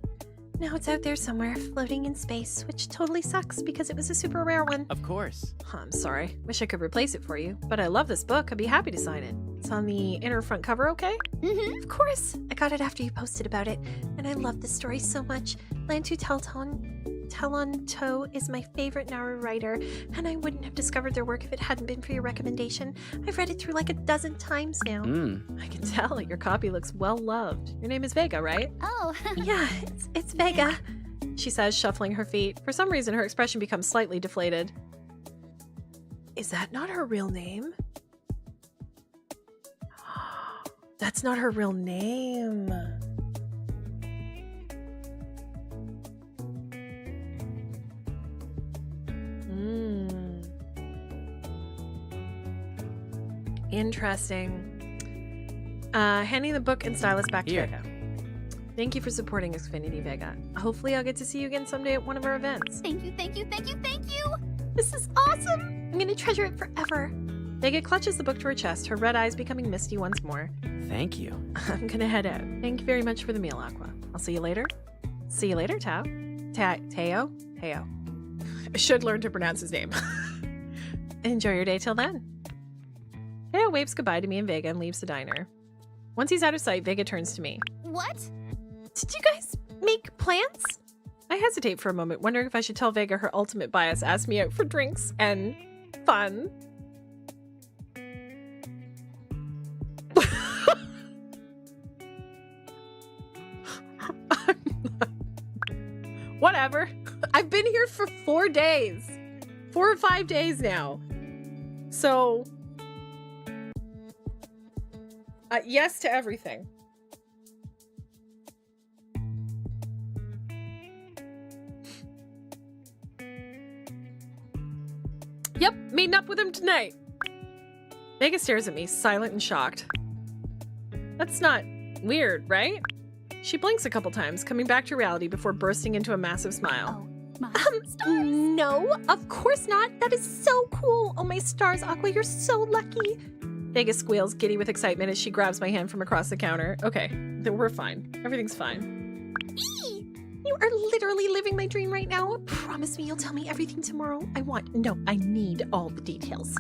Now it's out there somewhere, floating in space, which totally sucks because it was a super rare one. Of course. I'm sorry. Wish I could replace it for you, but I love this book. I'd be happy to sign it. It's on the inner front cover, okay? Mm-hmm. Of course. I got it after you posted about it, and I love the story so much. Lantu Telonto is my favorite Naru writer, and I wouldn't have discovered their work if it hadn't been for your recommendation. I've read it through like a dozen times now. I can tell. Your copy looks well loved. Your name is Vega, right? Oh. Yeah, it's Vega. She says, shuffling her feet. For some reason, her expression becomes slightly deflated. Is that not her real name? That's not her real name. Interesting. Handing the book and stylus back to Vega. Thank you for supporting Xfinity, Vega. Hopefully I'll get to see you again someday at one of our events. Thank you, thank you, thank you, thank you! This is awesome! I'm gonna treasure it forever. Vega clutches the book to her chest, her red eyes becoming misty once more. Thank you. I'm gonna head out. Thank you very much for the meal, Aqua. I'll see you later. See you later, Tao. Teo? Teo. I should learn to pronounce his name. Enjoy your day till then. Teo waves goodbye to me and Vega and leaves the diner. Once he's out of sight, Vega turns to me. What? Did you guys make plans? I hesitate for a moment, wondering if I should tell Vega her ultimate bias asked me out for drinks and fun. Whatever. I've been here for 4 days. 4 or 5 days now. So, yes to everything. Yep, meeting up with him tonight. Vega stares at me, silent and shocked. That's not weird, right? She blinks a couple times, coming back to reality before bursting into a massive smile. Oh, my stars. No, of course not. That is so cool. Oh, my stars, Aqua, you're so lucky. Vega squeals, giddy with excitement as she grabs my hand from across the counter. Okay, we're fine. Everything's fine. You are literally living my dream right now. Promise me you'll tell me everything tomorrow. I need all the details.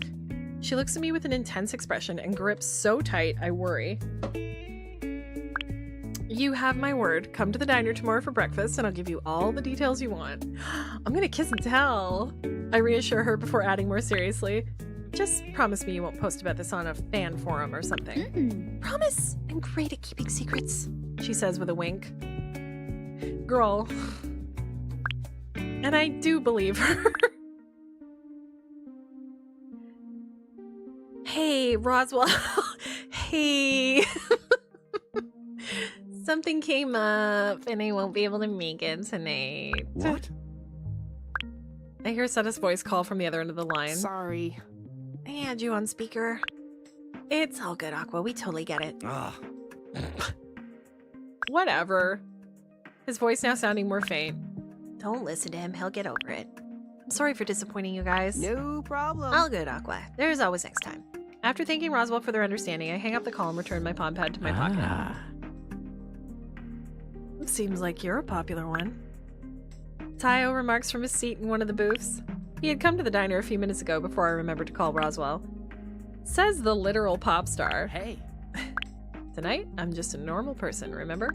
She looks at me with an intense expression and grips so tight, I worry. You have my word. Come to the diner tomorrow for breakfast and I'll give you all the details you want. I'm gonna kiss and tell. I reassure her before adding more seriously. Just promise me you won't post about this on a fan forum or something. Promise. I'm great at keeping secrets, she says with a wink. Girl. And I do believe her. Hey, Roswell. Hey. Something came up and I won't be able to make it tonight. What? I hear Seta's voice call from the other end of the line. Sorry. I had you on speaker. It's all good, Aqua. We totally get it. Whatever. His voice now sounding more faint. Don't listen to him. He'll get over it. I'm sorry for disappointing you guys. No problem. All good, Aqua. There's always next time. After thanking Roswell for their understanding, I hang up the call and return my palm pad to my pocket. Seems like you're a popular one. Tayo remarks from his seat in one of the booths. He had come to the diner a few minutes ago before I remembered to call Roswell. Says the literal pop star. Hey. Tonight, I'm just a normal person, remember?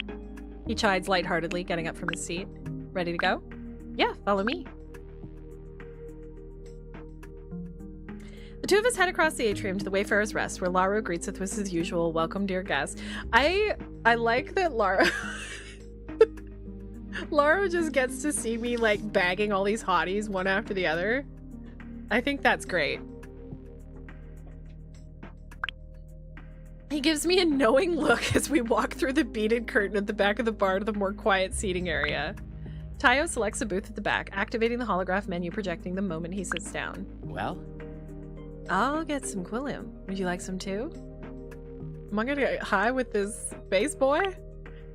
He chides lightheartedly, getting up from his seat. Ready to go? Yeah, follow me. The two of us head across the atrium to the Wayfarer's Rest, where Lara greets us with his usual "Welcome, dear guest." I like that Lara Lara just gets to see me like bagging all these hotties one after the other. I think that's great. He gives me a knowing look as we walk through the beaded curtain at the back of the bar to the more quiet seating area. Tayo selects a booth at the back, activating the holograph menu projecting the moment he sits down. Well? I'll get some Quillium. Would you like some too? Am I gonna get high with this bass boy?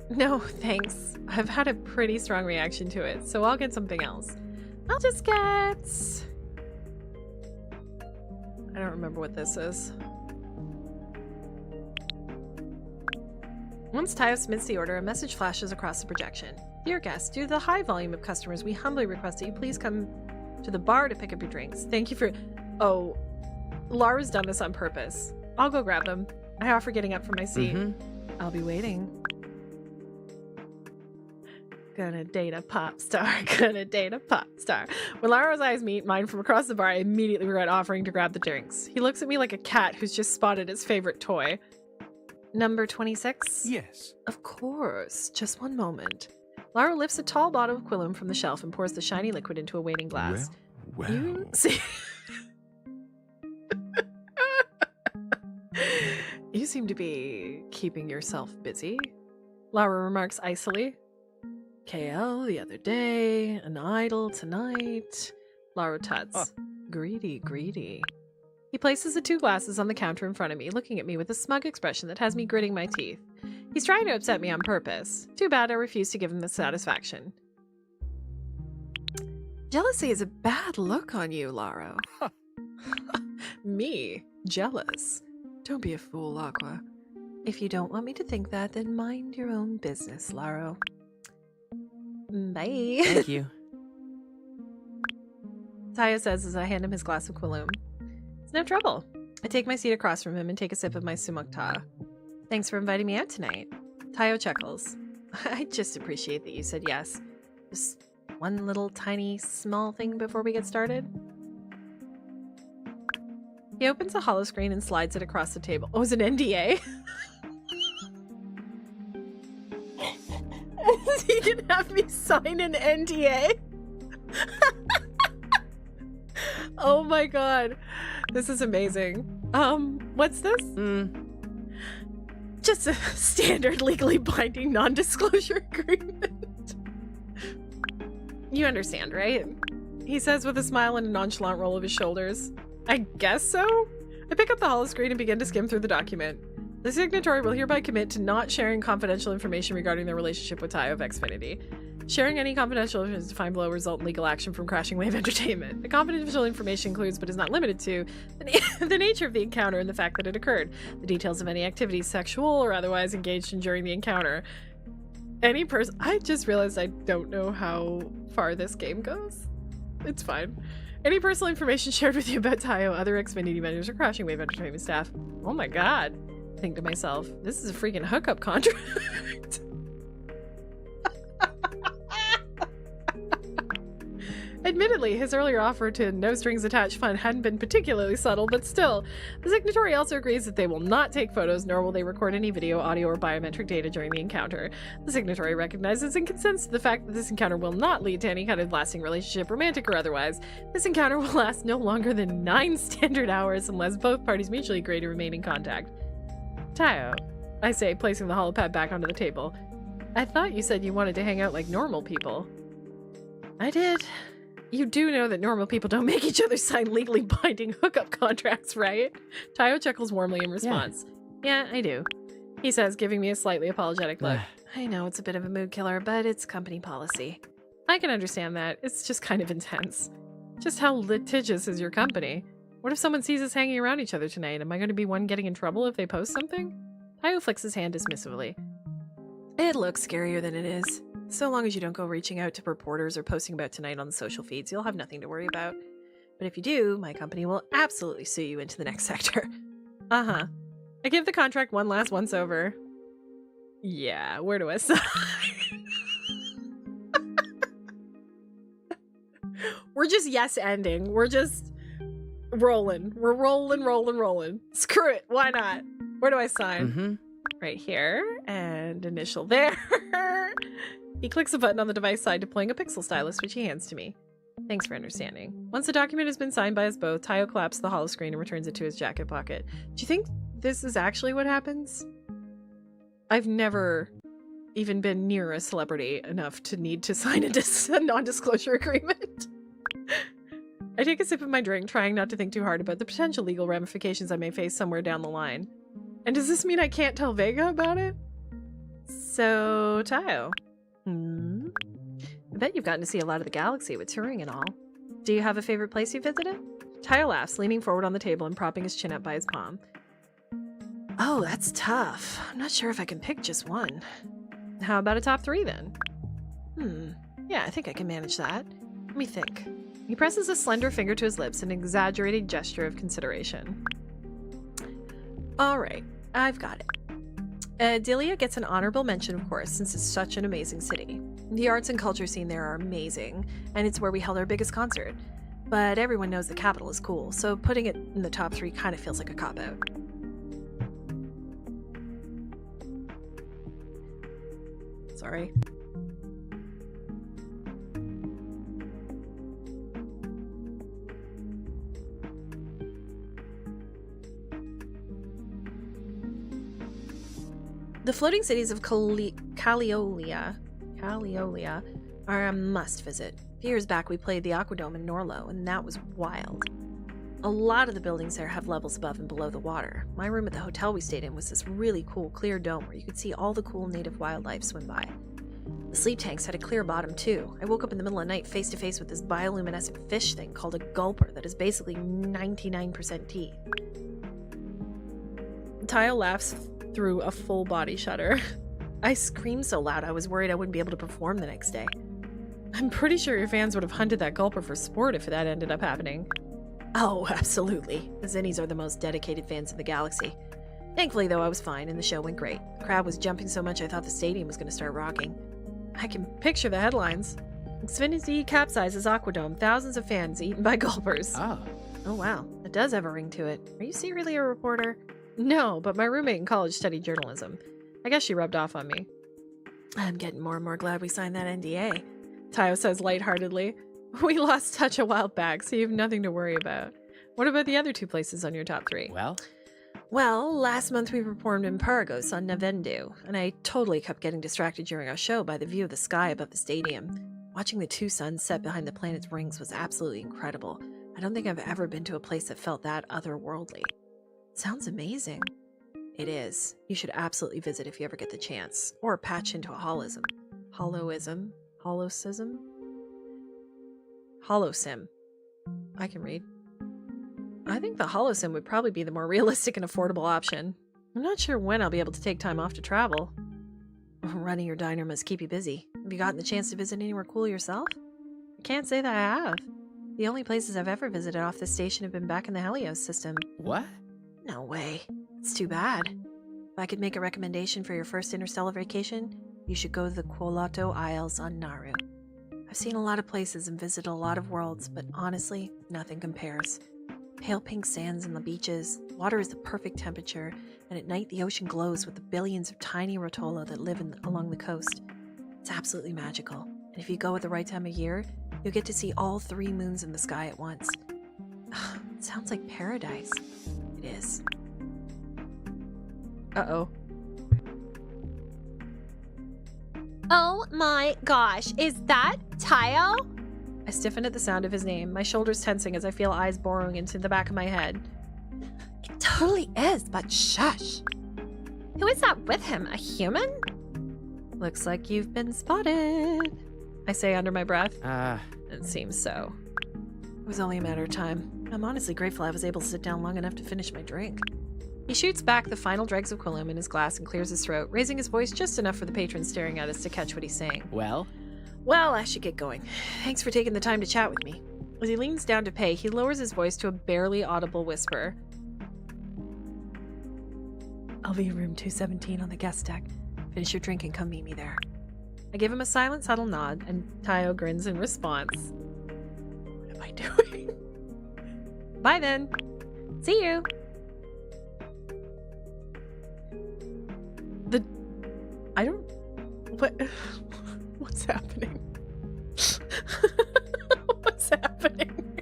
No, thanks. I've had a pretty strong reaction to it, so I'll get something else. I'll just get... I don't remember what this is. Once Tayo submits the order, a message flashes across the projection. Dear guest, due to the high volume of customers, we humbly request that you please come to the bar to pick up your drinks. Thank you for... Oh, Lara's done this on purpose. I'll go grab them. I offer getting up from my seat. I'll be waiting. Gonna date a pop star. Gonna date a pop star. When Lara's eyes meet mine from across the bar, I immediately regret offering to grab the drinks. He looks at me like a cat who's just spotted his favorite toy. Number 26? Yes. Of course. Just one moment. Lara lifts a tall bottle of Quilum from the shelf and pours the shiny liquid into a waiting glass. Well. You see... You seem to be keeping yourself busy, Lara remarks icily. KL the other day, an idol tonight. Lara tuts. Greedy, greedy. He places the 2 glasses on the counter in front of me, looking at me with a smug expression that has me gritting my teeth. He's trying to upset me on purpose. Too bad I refuse to give him the satisfaction. Jealousy is a bad look on you, Lara. Me? Jealous? Don't be a fool, Aqua. If you don't want me to think that, then mind your own business, Lara. Bye. Thank you. Tayo says as I hand him his glass of Quilum. It's no trouble. I take my seat across from him and take a sip of my sumokta. Thanks for inviting me out tonight. Tayo chuckles. I just appreciate that you said yes. Just one little tiny small thing before we get started. He opens a holoscreen and slides it across the table. Oh, it's an NDA? He can have me sign an NDA? Oh my god. This is amazing. What's this? Just a standard legally binding non-disclosure agreement. You understand, right? He says with a smile and a nonchalant roll of his shoulders. I guess so? I pick up the holoscreen and begin to skim through the document. The signatory will hereby commit to not sharing confidential information regarding their relationship with Tayo of Xfinity. Sharing any confidential information is defined below result in legal action from Crashing Wave Entertainment. The confidential information includes, but is not limited to, the nature of the encounter and the fact that it occurred, the details of any activities, sexual or otherwise, engaged in during the encounter. Any person... I just realized I don't know how far this game goes. It's fine. Any personal information shared with you about Tayo, other Xfinity vendors, or Crashing Wave Entertainment staff. Oh my god. I think to myself, this is a freaking hookup contract. Admittedly, his earlier offer to no strings attached fund hadn't been particularly subtle, but still, the signatory also agrees that they will not take photos, nor will they record any video, audio, or biometric data during the encounter. The signatory recognizes and consents to the fact that this encounter will not lead to any kind of lasting relationship, romantic or otherwise. This encounter will last no longer than 9 standard hours unless both parties mutually agree to remain in contact. Tayo, I say, placing the holopad back onto the table. I thought you said you wanted to hang out like normal people. I did. You do know that normal people don't make each other sign legally binding hookup contracts, right? Tayo chuckles warmly in response. Yeah, I do. He says, giving me a slightly apologetic look. I know it's a bit of a mood killer, but it's company policy. I can understand that. It's just kind of intense. Just how litigious is your company? What if someone sees us hanging around each other tonight? Am I going to be one getting in trouble if they post something? Tayo flicks his hand dismissively. It looks scarier than it is. So long as you don't go reaching out to reporters or posting about tonight on the social feeds, you'll have nothing to worry about. But if you do, my company will absolutely sue you into the next sector. Uh-huh. I give the contract one last once over. Yeah, where do I sign? We're just yes-ending. We're just rolling. We're rolling. Screw it. Why not? Where do I sign? Right here. And initial there. He clicks a button on the device side, deploying a pixel stylus, which he hands to me. Thanks for understanding. Once the document has been signed by us both, Tayo claps the holoscreen and returns it to his jacket pocket. Do you think this is actually what happens? I've never even been near a celebrity enough to need to sign a non-disclosure agreement. I take a sip of my drink, trying not to think too hard about the potential legal ramifications I may face somewhere down the line. And does this mean I can't tell Vega about it? So, Tayo. I bet you've gotten to see a lot of the galaxy with touring and all. Do you have a favorite place you visited? Tayo laughs, leaning forward on the table and propping his chin up by his palm. Oh, that's tough. I'm not sure if I can pick just one. How about a top 3 then? Yeah, I think I can manage that. Let me think. He presses a slender finger to his lips, an exaggerated gesture of consideration. All right, I've got it. Dilia gets an honorable mention, of course, since it's such an amazing city. The arts and culture scene there are amazing, and it's where we held our biggest concert. But everyone knows the capital is cool, so putting it in the top 3 kind of feels like a cop-out. Sorry. The floating cities of Caliolia are a must visit. A few years back we played the Aquadome in Norlo, and that was wild. A lot of the buildings there have levels above and below the water. My room at the hotel we stayed in was this really cool clear dome where you could see all the cool native wildlife swim by. The sleep tanks had a clear bottom too. I woke up in the middle of the night face to face with this bioluminescent fish thing called a gulper that is basically 99% teeth. Tayo laughs through a full body shudder. I screamed so loud I was worried I wouldn't be able to perform the next day. I'm pretty sure your fans would have hunted that gulper for sport if that ended up happening. Oh, absolutely. The Zinnies are the most dedicated fans in the galaxy. Thankfully, though, I was fine and the show went great. The crowd was jumping so much I thought the stadium was going to start rocking. I can picture the headlines. Xfinity capsizes Aquadome, thousands of fans eaten by gulpers. Oh wow, it does have a ring to it. Are you secretly a reporter? No, but my roommate in college studied journalism. I guess she rubbed off on me. I'm getting more and more glad we signed that NDA, Tayo says lightheartedly. We lost touch a while back, so you have nothing to worry about. What about the other 2 places on your top 3? Well, last month we performed in Paragos on Navendu, and I totally kept getting distracted during our show by the view of the sky above the stadium. Watching the 2 suns set behind the planet's rings was absolutely incredible. I don't think I've ever been to a place that felt that otherworldly. Sounds amazing. It is. You should absolutely visit if you ever get the chance. Or patch into a holosim. Holosim? Holosim. I can read. I think the holosim would probably be the more realistic and affordable option. I'm not sure when I'll be able to take time off to travel. Running your diner must keep you busy. Have you gotten the chance to visit anywhere cool yourself? I can't say that I have. The only places I've ever visited off this station have been back in the Helios system. What? No way. It's too bad. If I could make a recommendation for your first interstellar vacation, you should go to the Quolato Isles on Naru. I've seen a lot of places and visited a lot of worlds, but honestly, nothing compares. Pale pink sands on the beaches, water is the perfect temperature, and at night the ocean glows with the billions of tiny rotolo that live along the coast. It's absolutely magical, and if you go at the right time of year, you'll get to see all 3 moons in the sky at once. It sounds like paradise. It is. Uh-oh. Oh my gosh, is that Tayo? I stiffen at the sound of his name, my shoulders tensing as I feel eyes burrowing into the back of my head. It totally is, but shush. Who is that with him? A human? Looks like you've been spotted, I say under my breath. It seems so. It was only a matter of time. I'm honestly grateful I was able to sit down long enough to finish my drink. He shoots back the final dregs of Quilum in his glass and clears his throat, raising his voice just enough for the patrons staring at us to catch what he's saying. Well, I should get going. Thanks for taking the time to chat with me. As he leans down to pay, he lowers his voice to a barely audible whisper. I'll be in room 217 on the guest deck. Finish your drink and come meet me there. I give him a silent, subtle nod, and Tayo grins in response. What am I doing? Bye then. See you. What's happening? What's happening?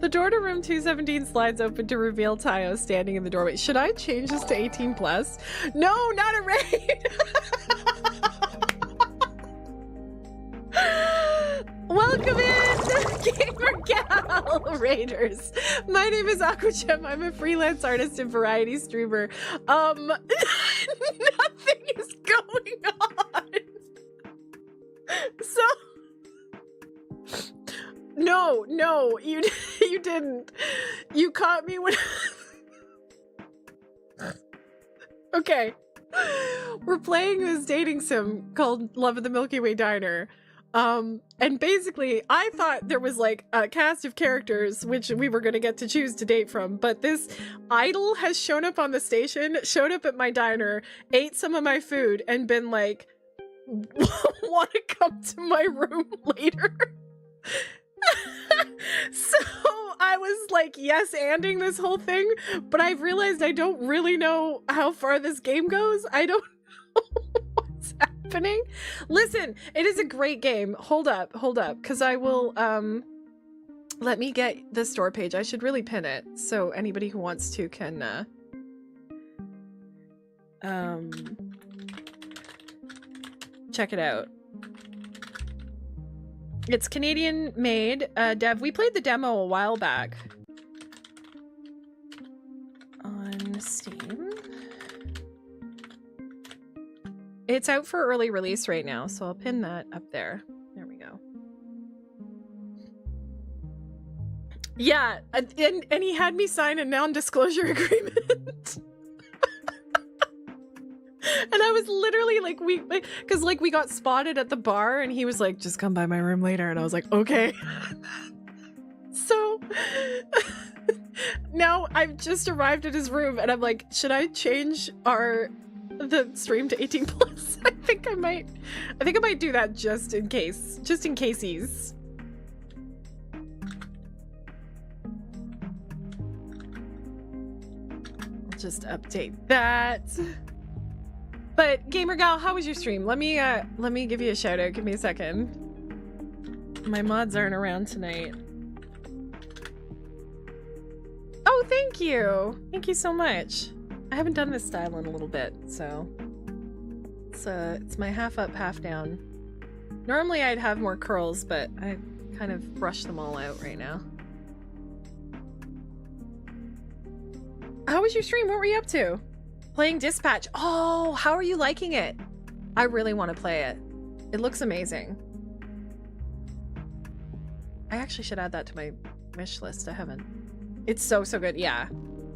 The door to room 217 slides open to reveal Tayo standing in the doorway. Should I change this to 18 plus? No, not a raid! Welcome in, Gamer Gal Raiders. My name is Aquachem. I'm a freelance artist and variety streamer. Nothing is going on. So, no, you didn't. You caught me when Okay. We're playing this dating sim called Love of the Milky Way Diner. And basically, I thought there was like a cast of characters which we were going to get to choose to date from, but this idol has shown up on the station, showed up at my diner, ate some of my food, and been like, want to come to my room later? So I was like, yes-anding this whole thing, but I've realized I don't really know how far this game goes. I don't know what's happening. Listen, it is a great game. Hold up, because I will, let me get the store page. I should really pin it so anybody who wants to can, check it out. It's Canadian made, dev. We played the demo a while back on Steam. It's out for early release right now, so I'll pin that up there. There we go. Yeah, and he had me sign a non-disclosure agreement. And I was literally like, because like we got spotted at the bar and he was like, just come by my room later. And I was like, okay. So now I've just arrived at his room and I'm like, should I change the stream to 18 plus? I think I might do that just in case. I'll just update that. But Gamer Gal, how was your stream? Let me give you a shout out. Give me a second. My mods aren't around tonight. Oh, thank you. Thank you so much. I haven't done this style in a little bit, so it's my half up, half down. Normally I'd have more curls, but I kind of brushed them all out right now. How was your stream? What were you up to? Playing Dispatch. Oh, how are you liking it? I really want to play it. It looks amazing. I actually should add that to my wish list. I haven't. It's so good. Yeah.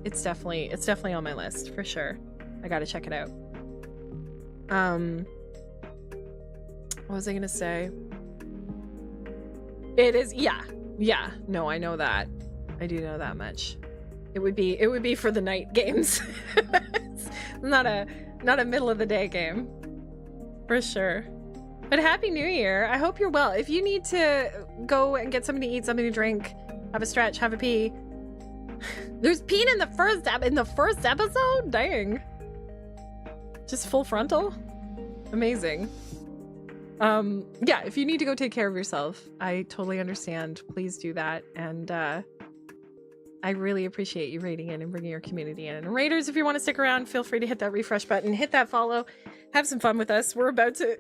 It's definitely on my list for sure. I gotta check it out. What was I gonna say? It is, yeah. No, I know that. I do know that much. It would be for the night games. It's not a middle of the day game. For sure. But Happy New Year. I hope you're well. If you need to go and get something to eat, something to drink, have a stretch, have a pee. There's peeing in the first episode? Dang. Just full frontal? Amazing. Yeah, if you need to go take care of yourself, I totally understand. Please do that. And I really appreciate you raiding in and bringing your community in. And raiders, if you want to stick around, feel free to hit that refresh button, hit that follow, have some fun with us. We're about to...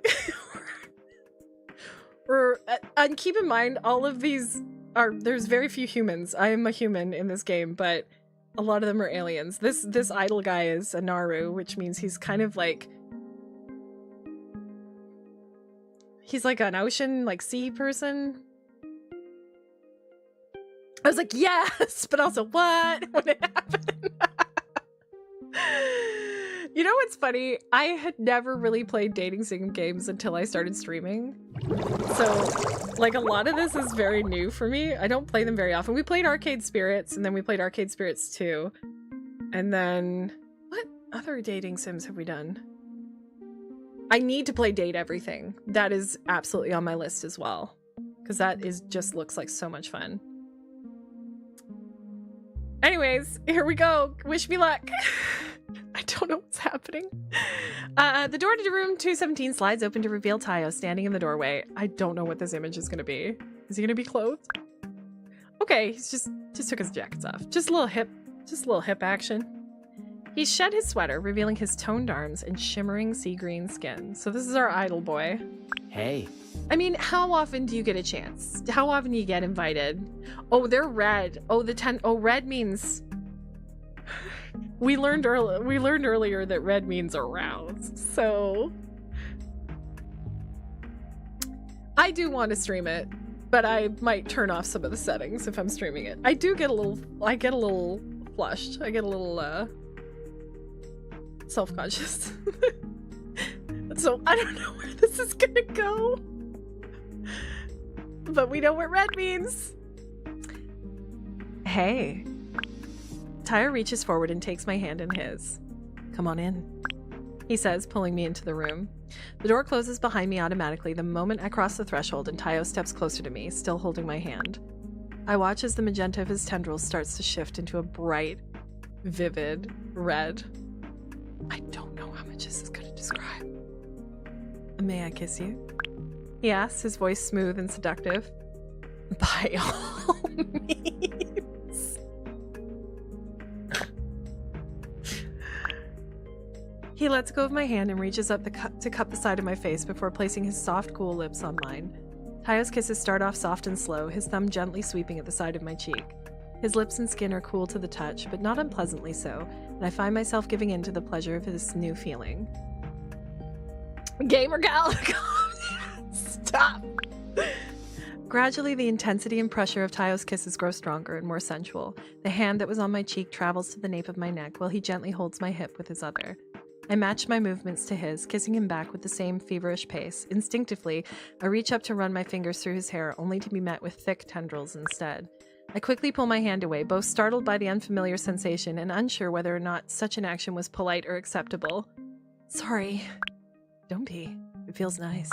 and keep in mind, all of these there's very few humans. I am a human in this game, but a lot of them are aliens. This idol guy is a Naru, which means he's kind of like... He's like an ocean, like sea person. I was like, yes, but also what? What happened? You know what's funny? I had never really played dating sim games until I started streaming. So, like, a lot of this is very new for me. I don't play them very often. We played Arcade Spirits, and then we played Arcade Spirits 2. And then, what other dating sims have we done? I need to play Date Everything. That is absolutely on my list as well. Because that just looks like so much fun. Anyways, here we go. Wish me luck. I don't know what's happening. The door to room 217 slides open to reveal Tayo standing in the doorway. I don't know what this image is going to be. Is he going to be clothed? Okay, he's just took his jackets off. Just a little hip action. He shed his sweater, revealing his toned arms and shimmering sea green skin. So this is our idol boy. Hey. I mean, how often do you get a chance? How often do you get invited? Oh, they're red. Oh, red means... We learned earlier that red means aroused, so... I do want to stream it, but I might turn off some of the settings if I'm streaming it. I get a little flushed. I get a little, self-conscious. So I don't know where this is gonna go. But we know what red means. Hey. Tayo reaches forward and takes my hand in his. Come on in, he says, pulling me into the room. The door closes behind me automatically the moment I cross the threshold, and Tayo steps closer to me, still holding my hand. I watch as the magenta of his tendrils starts to shift into a bright, vivid red. I don't know how much this is going to describe. May I kiss you? He asks, his voice smooth and seductive. By all means. He lets go of my hand and reaches up to cup the side of my face before placing his soft, cool lips on mine. Tayo's kisses start off soft and slow, his thumb gently sweeping at the side of my cheek. His lips and skin are cool to the touch, but not unpleasantly so, and I find myself giving in to the pleasure of this new feeling. Gamer gal! Stop! Gradually, the intensity and pressure of Tayo's kisses grow stronger and more sensual. The hand that was on my cheek travels to the nape of my neck while he gently holds my hip with his other. I match my movements to his, kissing him back with the same feverish pace. Instinctively, I reach up to run my fingers through his hair, only to be met with thick tendrils instead. I quickly pull my hand away, both startled by the unfamiliar sensation and unsure whether or not such an action was polite or acceptable. Sorry. Don't be. It feels nice,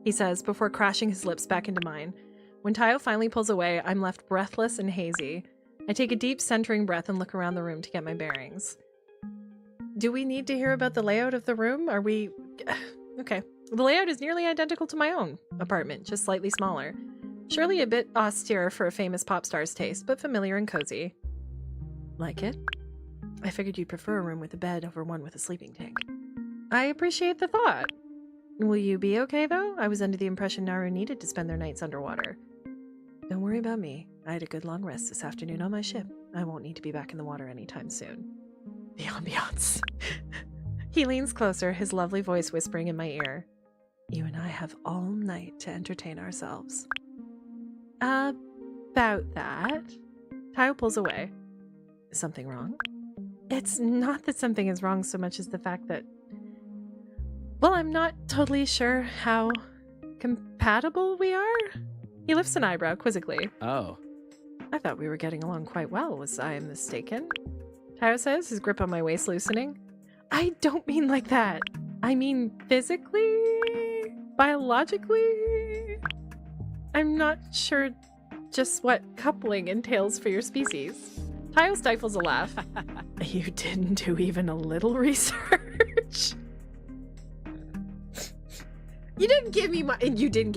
he says, before crashing his lips back into mine. When Tayo finally pulls away, I'm left breathless and hazy. I take a deep, centering breath and look around the room to get my bearings. Do we need to hear about the layout of the room? Are we... Okay. The layout is nearly identical to my own apartment, just slightly smaller. Surely a bit austere for a famous pop star's taste, but familiar and cozy. Like it? I figured you'd prefer a room with a bed over one with a sleeping tank. I appreciate the thought. Will you be okay, though? I was under the impression Naru needed to spend their nights underwater. Don't worry about me. I had a good long rest this afternoon on my ship. I won't need to be back in the water anytime soon. The ambiance. He leans closer, his lovely voice whispering in my ear. You and I have all night to entertain ourselves. About that. Tayo pulls away. Is something wrong? It's not that something is wrong so much as the fact that... Well, I'm not totally sure how compatible we are. He lifts an eyebrow quizzically. Oh. I thought we were getting along quite well. Was I mistaken? Tayo says, his grip on my waist loosening. I don't mean like that. I mean physically? Biologically? I'm not sure just what coupling entails for your species. Tayo stifles a laugh. You didn't do even a little research? You didn't give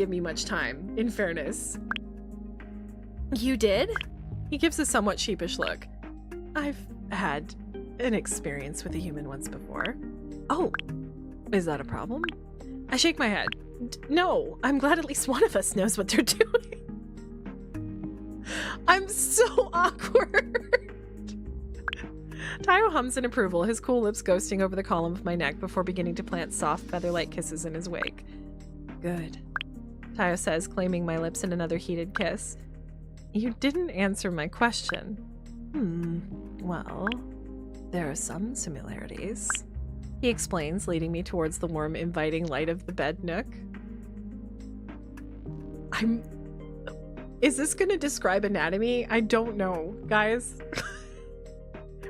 me much time, in fairness. You did? He gives a somewhat sheepish look. I've had an experience with a human once before. Oh, is that a problem? I shake my head. No, I'm glad at least one of us knows what they're doing. I'm so awkward. Tayo hums in approval, his cool lips ghosting over the column of my neck before beginning to plant soft, feather-like kisses in his wake. Good, Tayo says, claiming my lips in another heated kiss. You didn't answer my question. Well, there are some similarities. He explains, leading me towards the warm, inviting light of the bed nook. Is this gonna describe anatomy? I don't know, guys.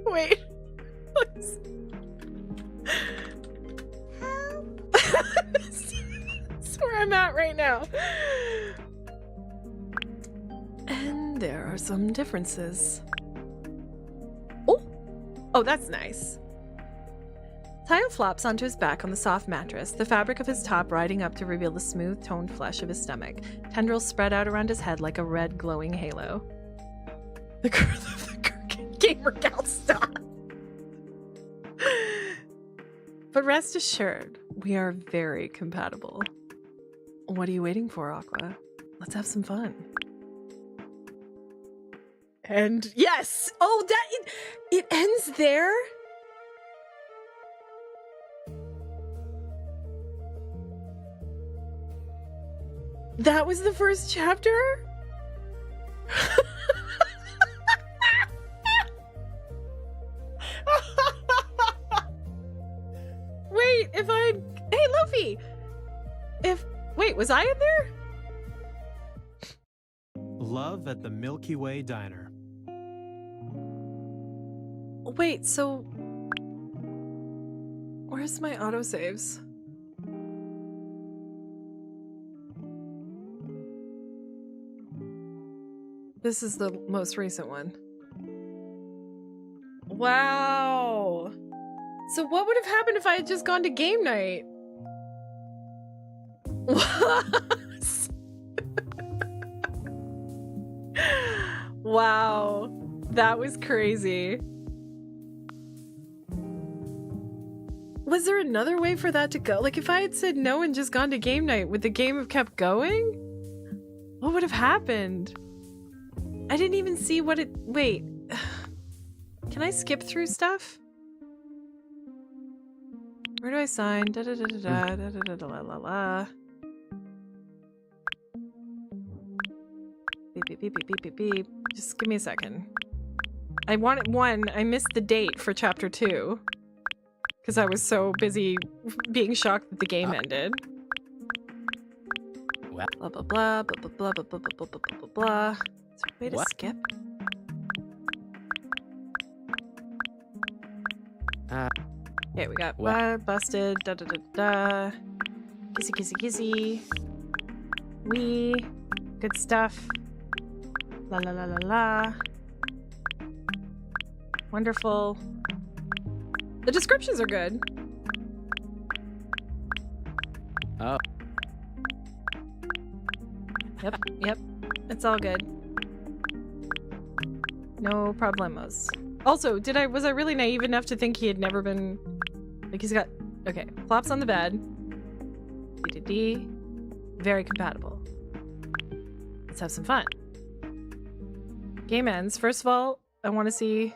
Wait. Please. That's where I'm at right now. And there are some differences. Oh, that's nice. Tayo flops onto his back on the soft mattress, the fabric of his top riding up to reveal the smooth, toned flesh of his stomach, tendrils spread out around his head like a red, glowing halo. The girl of the gamer gal, stop. But rest assured, we are very compatible. What are you waiting for, Aqua? Let's have some fun. And yes! Oh, it ends there? That was the first chapter? Wait, was I in there? Love at the Milky Way Diner. Wait, so where's my autosaves? This is the most recent one. Wow. So what would have happened if I had just gone to game night? What? Wow. That was crazy. Was there another way for that to go? Like, if I had said no and just gone to game night, would the game have kept going? What would have happened? I didn't even see what it... Wait. Can I skip through stuff? Where do I sign? Da da da da da da da da la la la. Beep beep beep beep beep beep beep. Just give me a second. I wanted one. I missed the date for chapter 2 because I was so busy being shocked that the game ended. Well. Blah blah blah blah blah blah blah blah blah blah blah blah. Is there a way to What? skip? Okay, we got busted. Da da da da. Kissy kissy kissy. Wee. Good stuff. La la la la la. Wonderful. The descriptions are good. Oh. Yep. It's all good. No problemos. Also, was I really naive enough to think he had never been... Like, he's got... Okay, flops on the bed. D. Very compatible. Let's have some fun. Game ends. First of all, I want to see...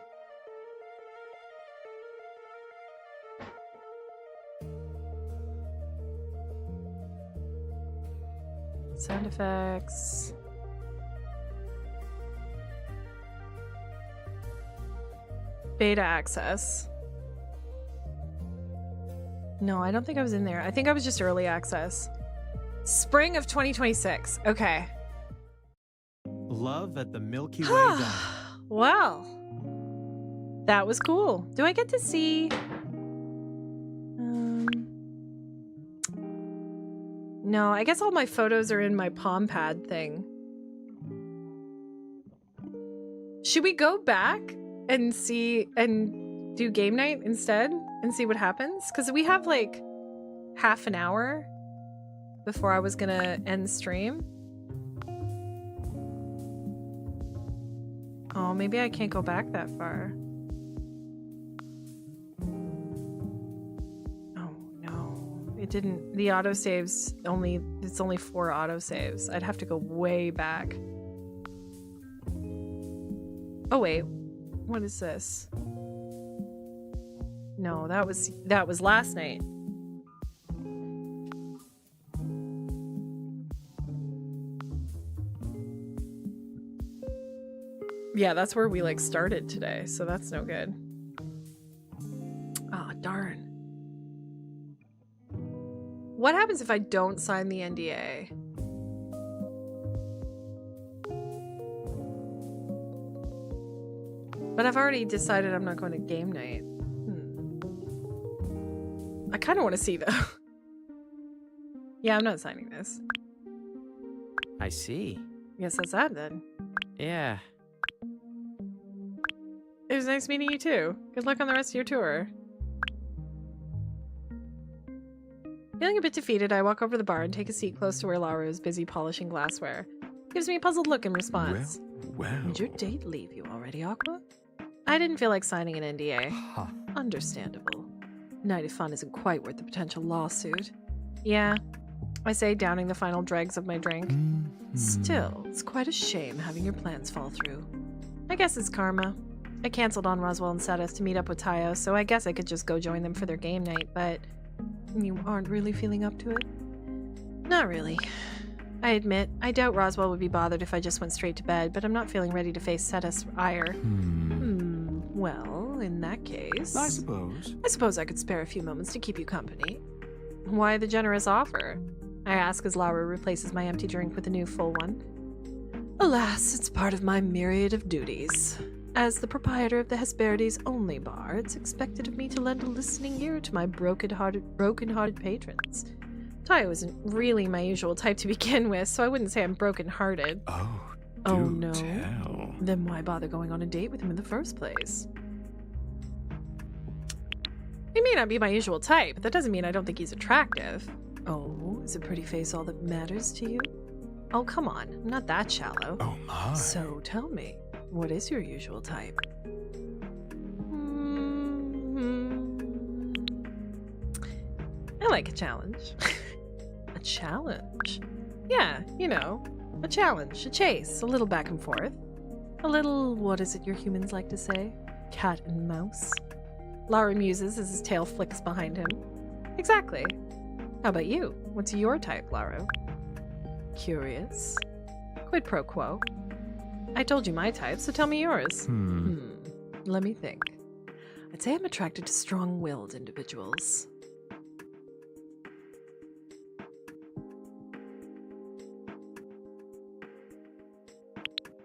Sound effects... Beta access. No, I don't think I was in there. I think I was just early access. Spring of 2026. Okay. Love at the Milky Way Diner. Well, that was cool. Do I get to see... No, I guess all my photos are in my Palm Pad thing. Should we go back and see and do game night instead and see what happens? Because we have like half an hour before I was gonna end stream. Oh, maybe I can't go back that far. Oh no, it didn't. The autosaves only, it's only 4 autosaves. I'd have to go way back. Oh wait. What is this? No, that was last night. Yeah, that's where we like started today, so that's no good. Ah, darn. What happens if I don't sign the NDA? But I've already decided I'm not going to game night. I kind of want to see, though. Yeah, I'm not signing this. I see. Guess that's that, then. Yeah. It was nice meeting you, too. Good luck on the rest of your tour. Feeling a bit defeated, I walk over to the bar and take a seat close to where Laura is busy polishing glassware. Gives me a puzzled look in response. Well. Did your date leave you already, Aqua? I didn't feel like signing an NDA. Huh. Understandable. Night of fun isn't quite worth the potential lawsuit. Yeah, I say, downing the final dregs of my drink. Still, it's quite a shame having your plans fall through. I guess it's karma. I canceled on Roswell and Sethis to meet up with Tayo, so I guess I could just go join them for their game night, but you aren't really feeling up to it? Not really. I admit, I doubt Roswell would be bothered if I just went straight to bed, but I'm not feeling ready to face Sethis' ire. Well, in that case... I suppose. I suppose I could spare a few moments to keep you company. Why the generous offer? I ask as Laura replaces my empty drink with a new full one. Alas, it's part of my myriad of duties. As the proprietor of the Hesperides only bar, it's expected of me to lend a listening ear to my broken-hearted patrons. Tayo isn't really my usual type to begin with, so I wouldn't say I'm broken-hearted. Oh, no? tell. Then why bother going on a date with him in the first place? He may not be my usual type, but that doesn't mean I don't think he's attractive. Oh, is a pretty face all that matters to you? Oh, come on, I'm not that shallow. Oh my. So tell me, what is your usual type? I like a challenge. A challenge? Yeah, you know, a challenge, a chase, a little back and forth. A little, what is it your humans like to say? Cat and mouse. Lara muses as his tail flicks behind him. Exactly. How about you? What's your type, Lara? Curious. Quid pro quo. I told you my type, so tell me yours. Let me think. I'd say I'm attracted to strong-willed individuals.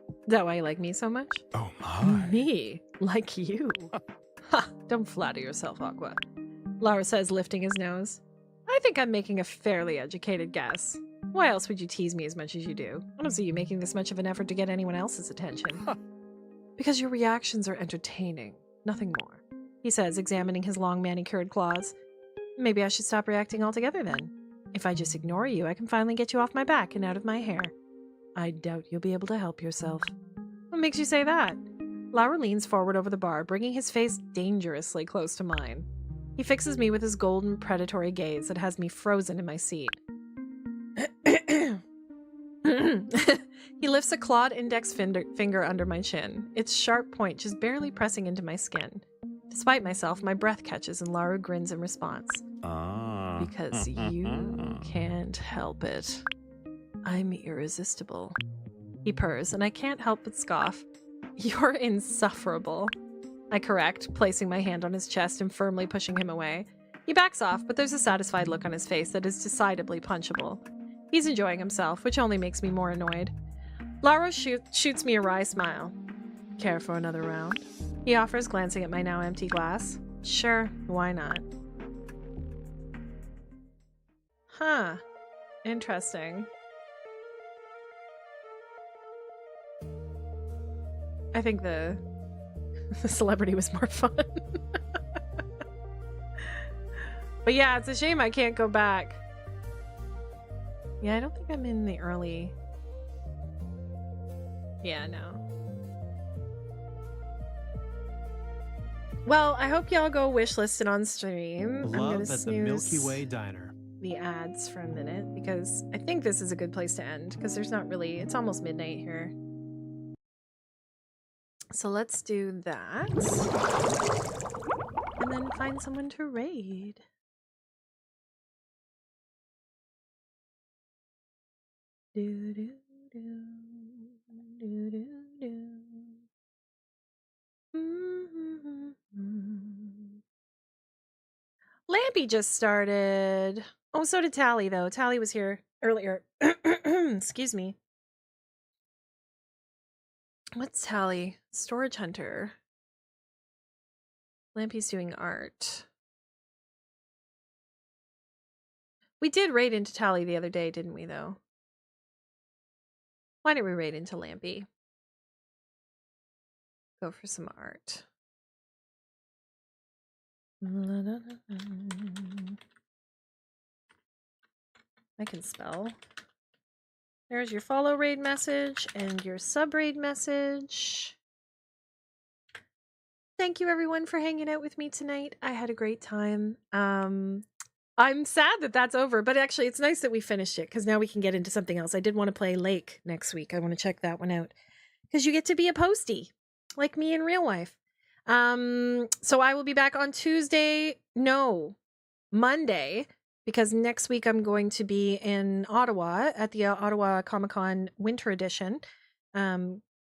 Is that why you like me so much? Oh my. Me? Like you? Ha! Don't flatter yourself, Aqua. Lara says, lifting his nose. I think I'm making a fairly educated guess. Why else would you tease me as much as you do? I don't see you making this much of an effort to get anyone else's attention. Because your reactions are entertaining. Nothing more. He says, examining his long manicured claws. Maybe I should stop reacting altogether then. If I just ignore you, I can finally get you off my back and out of my hair. I doubt you'll be able to help yourself. What makes you say that? Lara leans forward over the bar, bringing his face dangerously close to mine. He fixes me with his golden, predatory gaze that has me frozen in my seat. He lifts a clawed index finger under my chin, its sharp point just barely pressing into my skin. Despite myself, my breath catches and Lara grins in response. Because you can't help it. I'm irresistible. He purrs, and I can't help but scoff. You're insufferable. I correct, placing my hand on his chest and firmly pushing him away. He backs off, but there's a satisfied look on his face that is decidedly punchable. He's enjoying himself, which only makes me more annoyed. Lara shoots me a wry smile. Care for another round? He offers, glancing at my now empty glass. Sure, why not? Huh. Interesting. I think the celebrity was more fun. But yeah, it's a shame I can't go back. Yeah, I don't think I'm in the early... Yeah, no. Well, I hope y'all go wishlisted on stream. I'm Love gonna at the snooze Milky Way Diner. the ads for a minute because I think this is a good place to end because there's not really... It's almost midnight here. So let's do that. And then find someone to raid. Do, do, do, do, do, do. Lampy just started. Oh, so did Tally, though. Tally was here earlier. Excuse me. What's Tally? Storage Hunter. Lampy's doing art. We did raid into Tally the other day, didn't we, though? Why didn't we raid into Lampy? Go for some art. I can spell. There's your follow raid message and your sub raid message. Thank you everyone for hanging out with me tonight. I had a great time. I'm sad that that's over, but actually it's nice that we finished it because now we can get into something else. I did want to play Lake next week. I want to check that one out because you get to be a postie like me in real life. So I will be back on Monday, because next week I'm going to be in Ottawa at the Ottawa Comic-Con Winter Edition.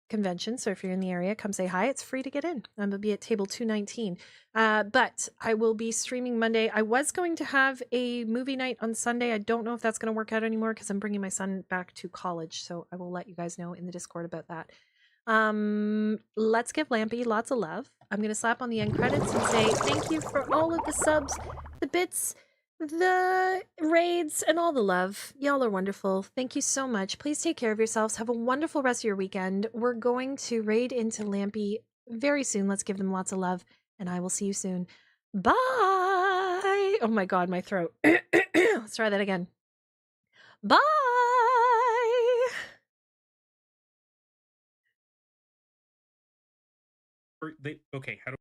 convention. So if you're in the area, come say hi. It's free to get in. I'm going to be at table 219. But I will be streaming Monday. I was going to have a movie night on Sunday. I don't know if that's going to work out anymore because I'm bringing my son back to college. So I will let you guys know in the Discord about that. Let's give Lampy lots of love. I'm going to slap on the end credits and say thank you for all of the subs, the bits, the raids, and all the love. Y'all are wonderful. Thank you so much. Please take care of yourselves. Have a wonderful rest of your weekend. We're going to raid into Lampy very soon. Let's give them lots of love, and I will see you soon. Bye. Oh my god, my throat. Let's try that again. Bye. Okay, how do